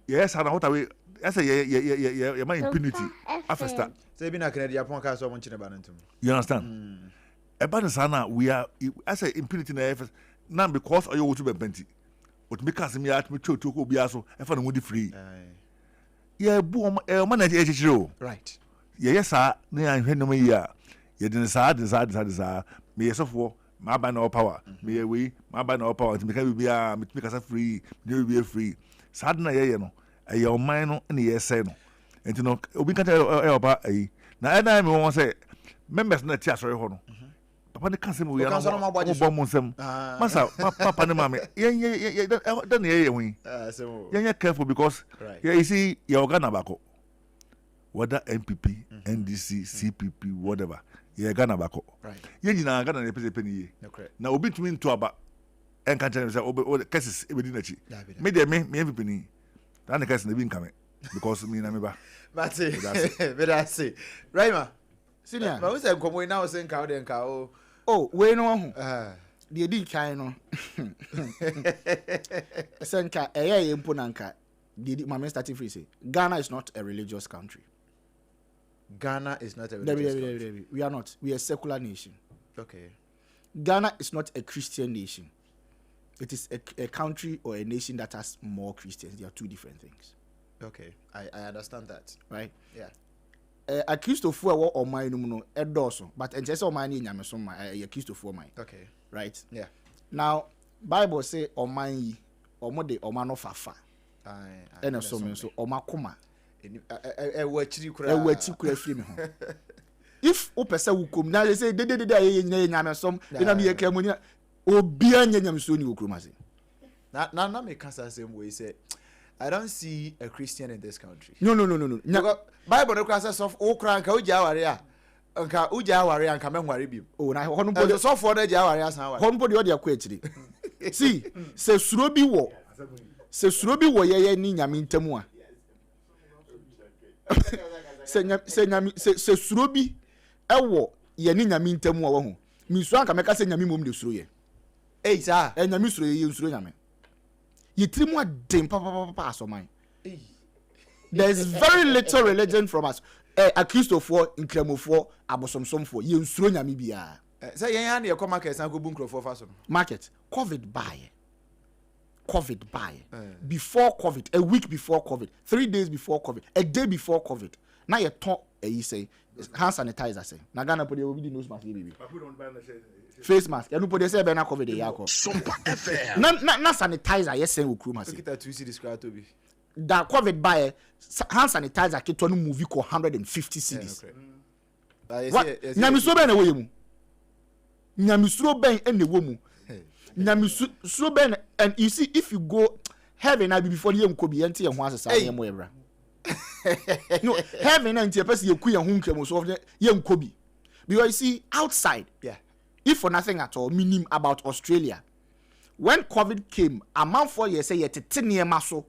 Speaker 8: yes and what away I say ye my impunity after
Speaker 5: say be na Canada Japan ka so mo nchine ba nantum
Speaker 8: you understand about the sana we are I say impunity na first now because you want to be plenty what make us me at me to ko bia so e fa no di free yeah bu man e chiro
Speaker 5: right
Speaker 8: yes na ahwe no me ya ye din sa me yesofo ma ba na power me we ma ba na power me ka bia me ka free me be free sad na ye no e your mind no na ye say no enti no obi ka tell oba ayi na na me won say members na ti asori ho no papa ne kan se me we na bo mo nsem masa papa ne mama ye dan ye wi ye careful because you see your Ghana bako whether MPP NDC CPP whatever ye Ghana bako ye nyina Ghana ne pese peni ye na obi tumi nto aba enka tell say obi cases e be di na chi me de me MPP ni dan case na bi nkame because me na me ba
Speaker 5: but say Raima senior but we say komo na o say nka o de nka o
Speaker 13: we no ho de di kan no senka eye mpo na nka de my starting free say Ghana is not a religious country.
Speaker 5: Ghana is not a religious country.
Speaker 13: We are not. We are a secular nation.
Speaker 5: Okay.
Speaker 13: Ghana is not a Christian nation. It is a country or a nation that has more Christians. They are two different things.
Speaker 5: Okay. I understand that.
Speaker 13: Right?
Speaker 5: Yeah.
Speaker 13: A Christopher or mine no edoso, but and just mine in Yameson a Christopher mine.
Speaker 5: Okay.
Speaker 13: Right?
Speaker 5: Yeah.
Speaker 13: Now Bible say o mine or mode o man of afa. And a so omakuma. If o pesa wukom na say de nyame som na me yeka mu ni obi anya nyame so ni wukom ase
Speaker 5: na me kasa same way say I don't see a Christian in this country.
Speaker 13: No.
Speaker 5: Bible no class of o kran ka uja aware a nka uja aware anka menware bi
Speaker 13: o na hono body
Speaker 5: so for na ja aware asan aware
Speaker 13: hono body o de akwa achiri see se suro bi wo ye ni nyame ntamu a se suro bi ewo ye ni nyame ntamu a wo ho mi so anka meka se nyame mom de suro ye
Speaker 5: sa
Speaker 13: nyame suro ye suro nyame ye trimu adem papa asoman there's very little religion from us a Christopher Nkramofo abosomsomfo ye suro nyame bia
Speaker 5: say yen ya na ye come market san go bu nkrofo fa so
Speaker 13: market COVID buy before COVID, a week before COVID, 3 days before COVID, a day before COVID. Now you talk, you say hand sanitizer. Say, na Ghana put the nose mask, baby. Face mask. You put the say na COVID.
Speaker 2: SOMPA FM.
Speaker 13: Na sanitizer. Yes, say we crew mask.
Speaker 5: Look at that 2C describe to be.
Speaker 13: That COVID buy hand sanitizer. Ke to no movie ko 150 cedis. Nyamisuro ben na wo mu. Nyamisuro ben na wo mu. So ben and you see if you go heaven I be before you go be enti e ho asesa ye mo ebra No, heaven and the person you kuya hunkem so young Kobe. Because you see, outside, if for nothing at all, meaning about Australia, when COVID came, a month 4 years say yet 10 year muscle.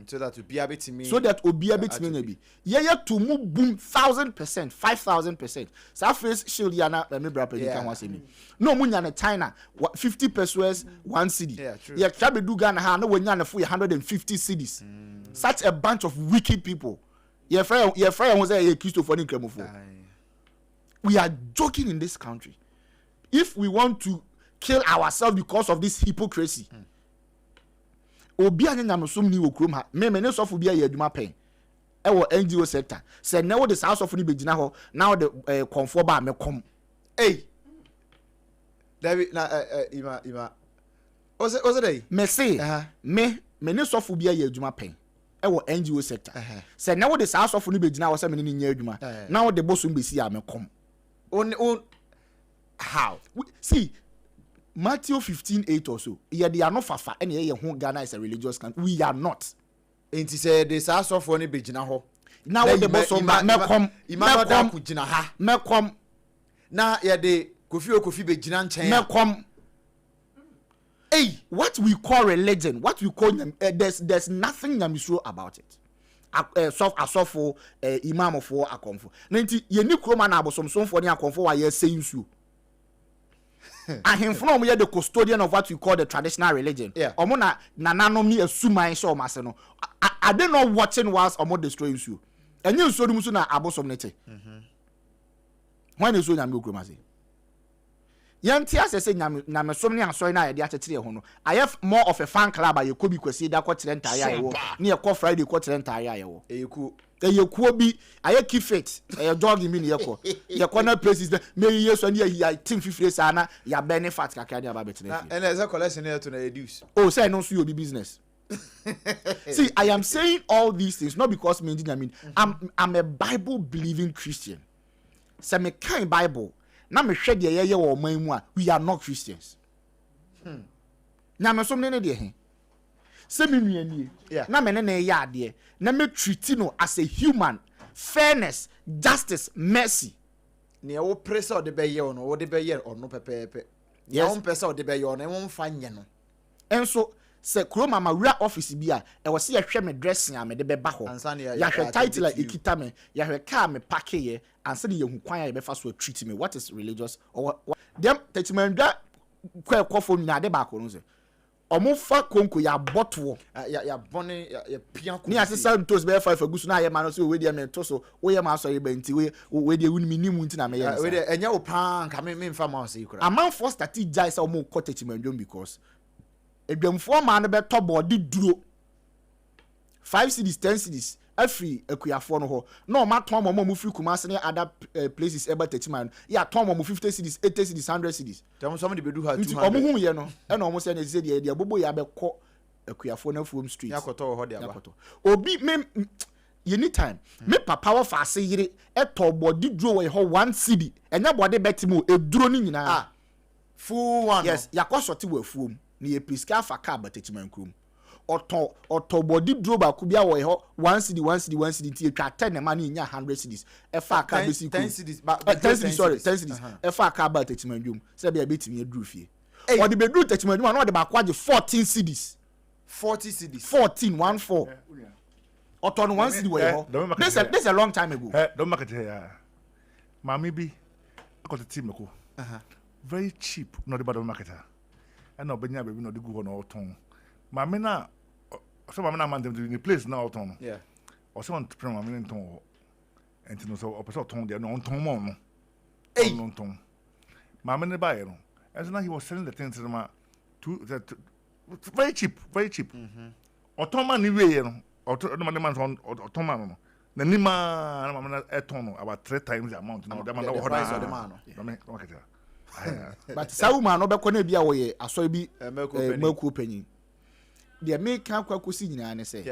Speaker 5: So that would be a bit to me.
Speaker 13: So that would be a bit to me. Yeah, to move boom 1,000%, 5,000%. So face shield yana me brapa you can want me. No munya China 50 pesos 1 city. Yeah, true. Yeah, trabe do Ghana ha no when yana for 150 cities. Such a bunch of wicked people. Your friend was a Christopher Nikremofo. We are joking in this country. If we want to kill ourselves because of this hypocrisy. Obi anya nyamsom ni okrom ha me ne sofo bia ya adwuma pen e wo NGO sector say na wo de sa sofo ni begina ho na wo de konfo ba me kom
Speaker 5: David na ima Ose dey
Speaker 13: me say me ne sofo bia ya adwuma pen e wo NGO sector say na wo de sa sofo ni begina ho say me ni nya adwuma na wo de bosom besi ya me kom
Speaker 5: on how
Speaker 13: see Matthew 15:8 or so. Yeah, they are not fafa. And yeah, Ghana is a religious country. We are not.
Speaker 5: And he said, "This house of one begina ho."
Speaker 13: Now the boss of Mekom,
Speaker 5: Now yeah, the Kofi begina nchen.
Speaker 13: Mekom. Hey, what we call religion, what we call them, there's nothing Yamisro about it. Asofo, imam for akomfo. Nanti ye ni kroma na abosom so for ni akomfo wa ye saying so. And him from here the custodian of what we call the traditional religion. Yeah. Omo na nananom ni asuma so mase no. I don't know watching whilst omo destroying you. Enye so dum so na abosom nete. When is so nyame okromase. Yanti asese nyame som ne asoy na ye de achetere ho no. I have more of a fan club aye ko bi kwesi da kwere ntaya ye wo. Ne ye ko Friday kwere ntaya ye wo. Eyekuo bi aye keep fit jogging me ne yeko yeko na places me yeso ne ya team fifire sa na ya benefit kakra de aba betene
Speaker 5: and as a collection here to na reduce
Speaker 13: say no so you be business. See, I am saying all these things not because me mean I'm a Bible believing Christian. Say me kind Bible na me hwe de ye wo man mu a we are not Christians. Na me som ne de he se me nuani na me ne ya ade na me treat no as a human, fairness, justice, mercy.
Speaker 5: Ne wo pressure de be ye ono wo de be ye ono pepepe. Ya won pressure de be ye ono e won fa nye no.
Speaker 13: Enso se kroma ma wura office bi a e wo se ye hwe me dressing a me de be ba ho. Ya hwe title like ekita me, ya hwe car me pack ye anse ne ye hu kwan ya be fa so treat me. What is religious or what? Dem tetimandwa kwa ekofo nya de ba ko no se. Omo fa konko ya botwo
Speaker 5: ya bone ya pian ko
Speaker 13: ni asesa ntos be fa gusu na ye ma no so we dey me ntoso wo ye ma so ye banti we dey wuni minimu nti na me ye
Speaker 5: we dey enya wo pan ka me mfa ma so yikura
Speaker 13: aman for start jai say omo ko techimandwom because edwamfo ma no be to body duro 5 cities 10 cities afri akuyafo no ho no ma ton mo mu free Kumasi ne other places eba techiman ya ton mo 50 cities 80 cities 100 cities
Speaker 5: dem some dey bedu ha 200
Speaker 13: omo hu ye no e no omo se na ze de bobo ya be ko akuyafo na fuom street
Speaker 5: yakoto ho de aba
Speaker 13: obi me anytime me papa wa fa ase yire e to body duro we ho 1 city enya body betimo e duro ni nyina
Speaker 5: full one
Speaker 13: yes yakosoti wa fuom ni ye priska fa ka batechiman krom Oto body dro ba ku bia wo ho 1 city ti etwa 10 na ma na nya 100 cities e fa ka be si
Speaker 5: 10 cities
Speaker 13: 10 cities e fa ka ba tetimandwum se bia betimi aduru fie o de beduru tetimandwum na o de ba kwaje 14 cities
Speaker 5: 40 cities
Speaker 13: 14 14 oto no 1 city wo ho this a long time ago
Speaker 8: don't market here mami bi got the team ko very cheap no the bad marketer and no benya be no the go no oton mami na so mama na man dem in the place now ton
Speaker 5: yeah
Speaker 8: or so on prem mama ton enti no so opese ton there no ton mo no no ton mama ne buy no and so now he was selling the things to them very cheap oton man ni we no oton man ton oton man no na ni ma na mama na ton no about 3 times the amount no dem na wo
Speaker 5: price of the man
Speaker 13: but sawu man no be ko na bia wo ye aso bi maku panyin de make kwa kosi nyina ne se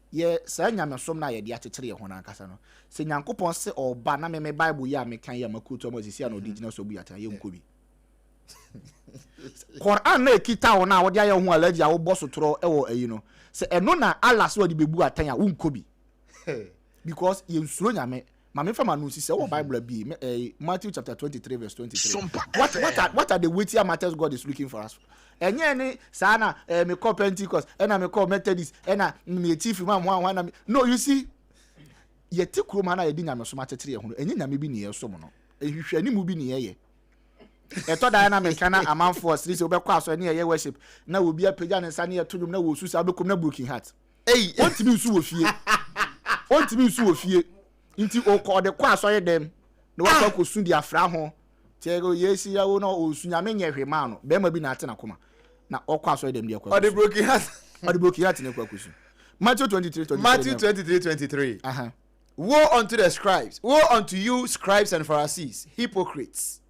Speaker 13: ye sa nyamesom na ye de akekere ye ho na akasa no se nyankopon se oba na me bible ya me kan ya makuto mo sisi na original so bu yata ye nkobi Quran na ekita wo na wo de aye ho alaji a wo boso toro e wo ayi no se eno na Allah se wo de bebu atan ya wo nkobi because you nsuro nyame mame fama no sise wo Bible bi Matthew chapter 23 verse 23 what are the weightier matters God is looking for us enye ni sana me call Pentecost and me call Methodist and me chief imam one no you see ye ti kroma na ye di nyame so ma tetere ye ho enye nyame bi ne ye so mo no ehwehwe ni mu bi ne ye eto da na me kana amanfo siri se obekọ aso ne ye worship na obi apagya ne nsa ne ye todum na wo susu abekom na broken heart ontimi nsu wo fie nti o ko de kwa aso ye dem na wa ko su di afra ho tiego yesi ya wo na o su nyame nye hwe ma no be ma bi na ate na koma na o kwa aso ye dem de kwa
Speaker 5: the broken heart
Speaker 13: ne kwa kusu Matthew 23:23
Speaker 5: Matthew 23:23 Woe unto the scribes, woe unto you scribes and Pharisees, hypocrites,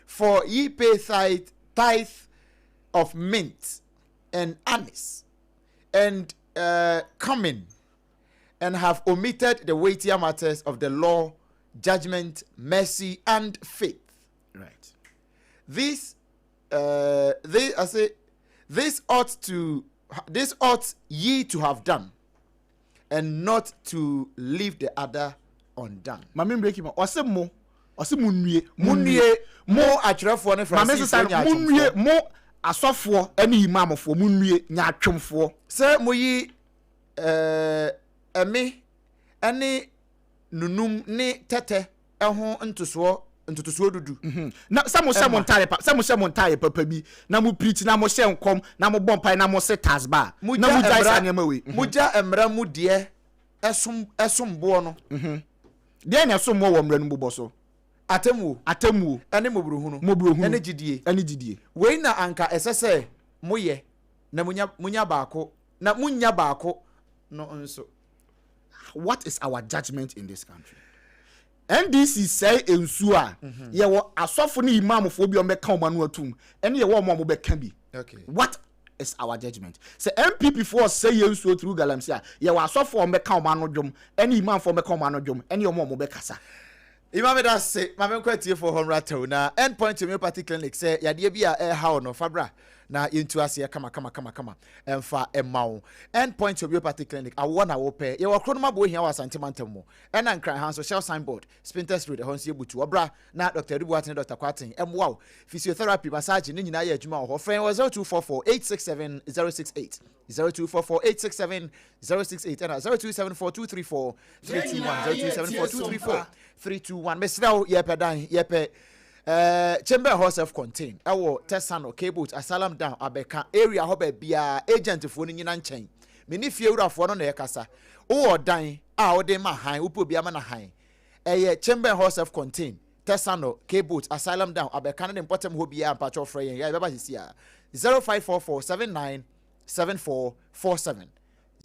Speaker 5: for ye pay tithe of mint and anise and cumin, and have omitted the weightier matters of the law, judgment, mercy, and faith.
Speaker 13: Right.
Speaker 5: This ought ye to have done, and not to leave the other undone.
Speaker 13: Mame break him. Ose munwie
Speaker 5: mo atwerɛfoɔ ne Francis
Speaker 13: munwie mo asɔfoɔ ɛne imamfoɔ munwie nya atwomfoɔ
Speaker 5: sɛ moyi ɛme ɛne nunum ne tɛtɛ ɛho ntotosoɔ dudu
Speaker 13: na sɛ mo ntare papa bi na mo preach na mo hyɛ nkom na mo bɔ mpai na mo se tasba na mo gya sa nneɛma we
Speaker 5: mogya mmara mu deɛ ɛsomboɔ no
Speaker 13: deɛ na ɛsom wɔ mmara no mu bɔ so
Speaker 5: atemu ene mobruhunu ene gidie we na anka esese moye na munya baako na munya baako no nso.
Speaker 13: What is our judgment in this country? NDC say ensu a ye wo asofo ne imamfo bi o meka o manu atum ene ye wo mo beka bi.
Speaker 5: Okay.
Speaker 13: What is our judgment? Say MPP for say ensu through galamsia ye wo asofo o meka o manu dwom ene imamfo meka o manu dwom ene ye mo bekasa.
Speaker 5: Imam da say mame kwatie for home rattle na endpoint homeopathy clinic say yade bia how no fabra na yentu ase kama emfa emawo endpoint homeopathy clinic awona wo pe ye wakro no mabo hia wasantemantam mo ena nkran han so shell signboard Spinters Road hon se butu obra na Dr. Dubuatin Dr. Kwatin emwa physiotherapy massage ni nyina ye adwuma ho friend 0244867068 0244867068 and 0274234321 0274234321 mesraw ye pedan ye pe chamber house self contain ewo tesano cables asalam down abeka area ho ba bia agent fo ni nyina nchen me ni fie wurafo no na ye kasa wo dan a wo de ma han wo po bia ma na han eye chamber house self contain tesano cables asalam down abeka na important ho bia ampacho frɛ yen ya beba sisia 0544797447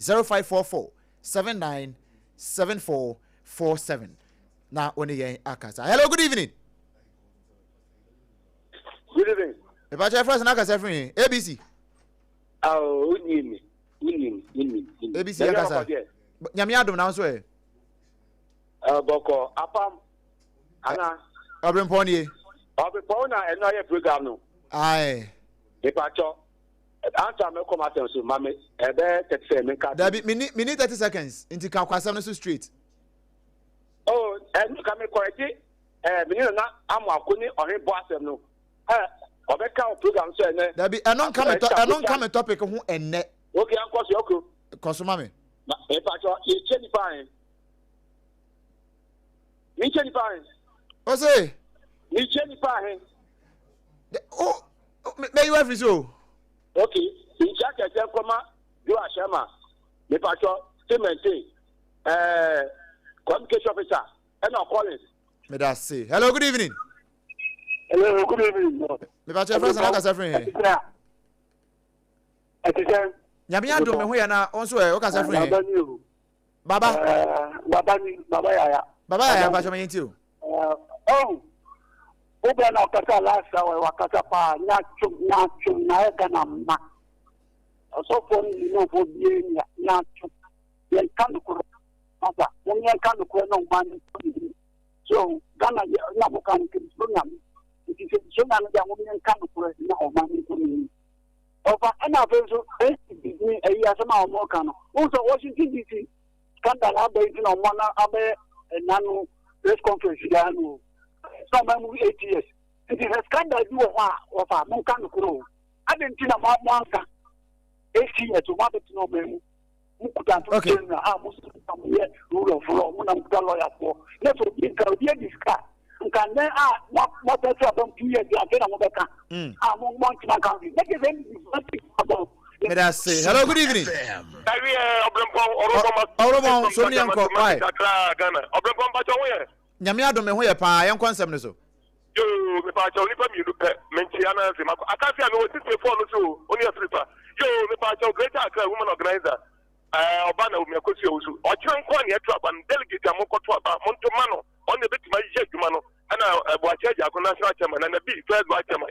Speaker 5: 0544797447 na one yen akasa. Hello, good evening.
Speaker 6: Good evening.
Speaker 5: If I try first na akasa free ABC.
Speaker 6: Oh, unim.
Speaker 5: ABC akasa. Nyame adom na so e.
Speaker 6: Boko apam ana
Speaker 5: Obremponi.
Speaker 6: Na eno ye program no.
Speaker 5: Aye.
Speaker 6: Depacho. Answer me come atem so mame ebe 30 me ka.
Speaker 5: Dabi minute 30 seconds into kan kwasam no so straight.
Speaker 6: Oh, and come correct me na amakuni ohe bo asem no. Obeka program so ene.
Speaker 5: Dabi enon come topic ho enne.
Speaker 6: Okay, anko so okay.
Speaker 5: Kosoma me.
Speaker 6: Depacho e cheni fine. Mi cheni fine.
Speaker 5: O say?
Speaker 6: Mi cheni fine.
Speaker 5: Oh, may you every so.
Speaker 6: Okay, in check a koma do a shama. Me pacho statement communication officer and our college.
Speaker 5: Me that say. Hello, good evening.
Speaker 6: Hello, good evening.
Speaker 5: Me pacho friends na kasa friend. Nyame adom me ho ya na onso e o kasa friend. Baba
Speaker 6: yaya.
Speaker 5: Baba yaya pacho me yenti o.
Speaker 6: Oh. Oba na kasa last hour wakasa pa nyachu na ega na ma. So for you know for being nyachu. Yen kan ko aba, yen kan ko no man. So Ghana na mo kan ki so nyam. It is so na ya mo yen kan ko na o man ko ni. Oba na bezo ni e ya sama o mo kan. Also Washington DC scandal abe no mana abe nanu press conference ya no so ma mu 8 years it is a scandal bi wo ha wo fa mon kan kuro adenti na mo anka 8 years to ma betu no memu mukuta to na musu tamuye rule of law muna mukuta lawyer for let us be crowd here discuss nkan then mo betu abam 2 years ya ke na mo beka mo want na kan be make them about
Speaker 5: hello, good evening. Oromo, so many uncle. Why? Nyamia do me ho ye pa, yen konsem ne so.
Speaker 14: Yo, me pa cha oni pa mi look mentiana se mako. Aka fi ame woti se phone so, oni afripa. Yo, me pa cha greater Accra woman organizer. Oba na me akosi osu. O kire nko na etu aba delegate amokoto aba, monto mano. On the bit ma je adwuma no. Ana bo acha ja ko national chairman na bi first vice chairman.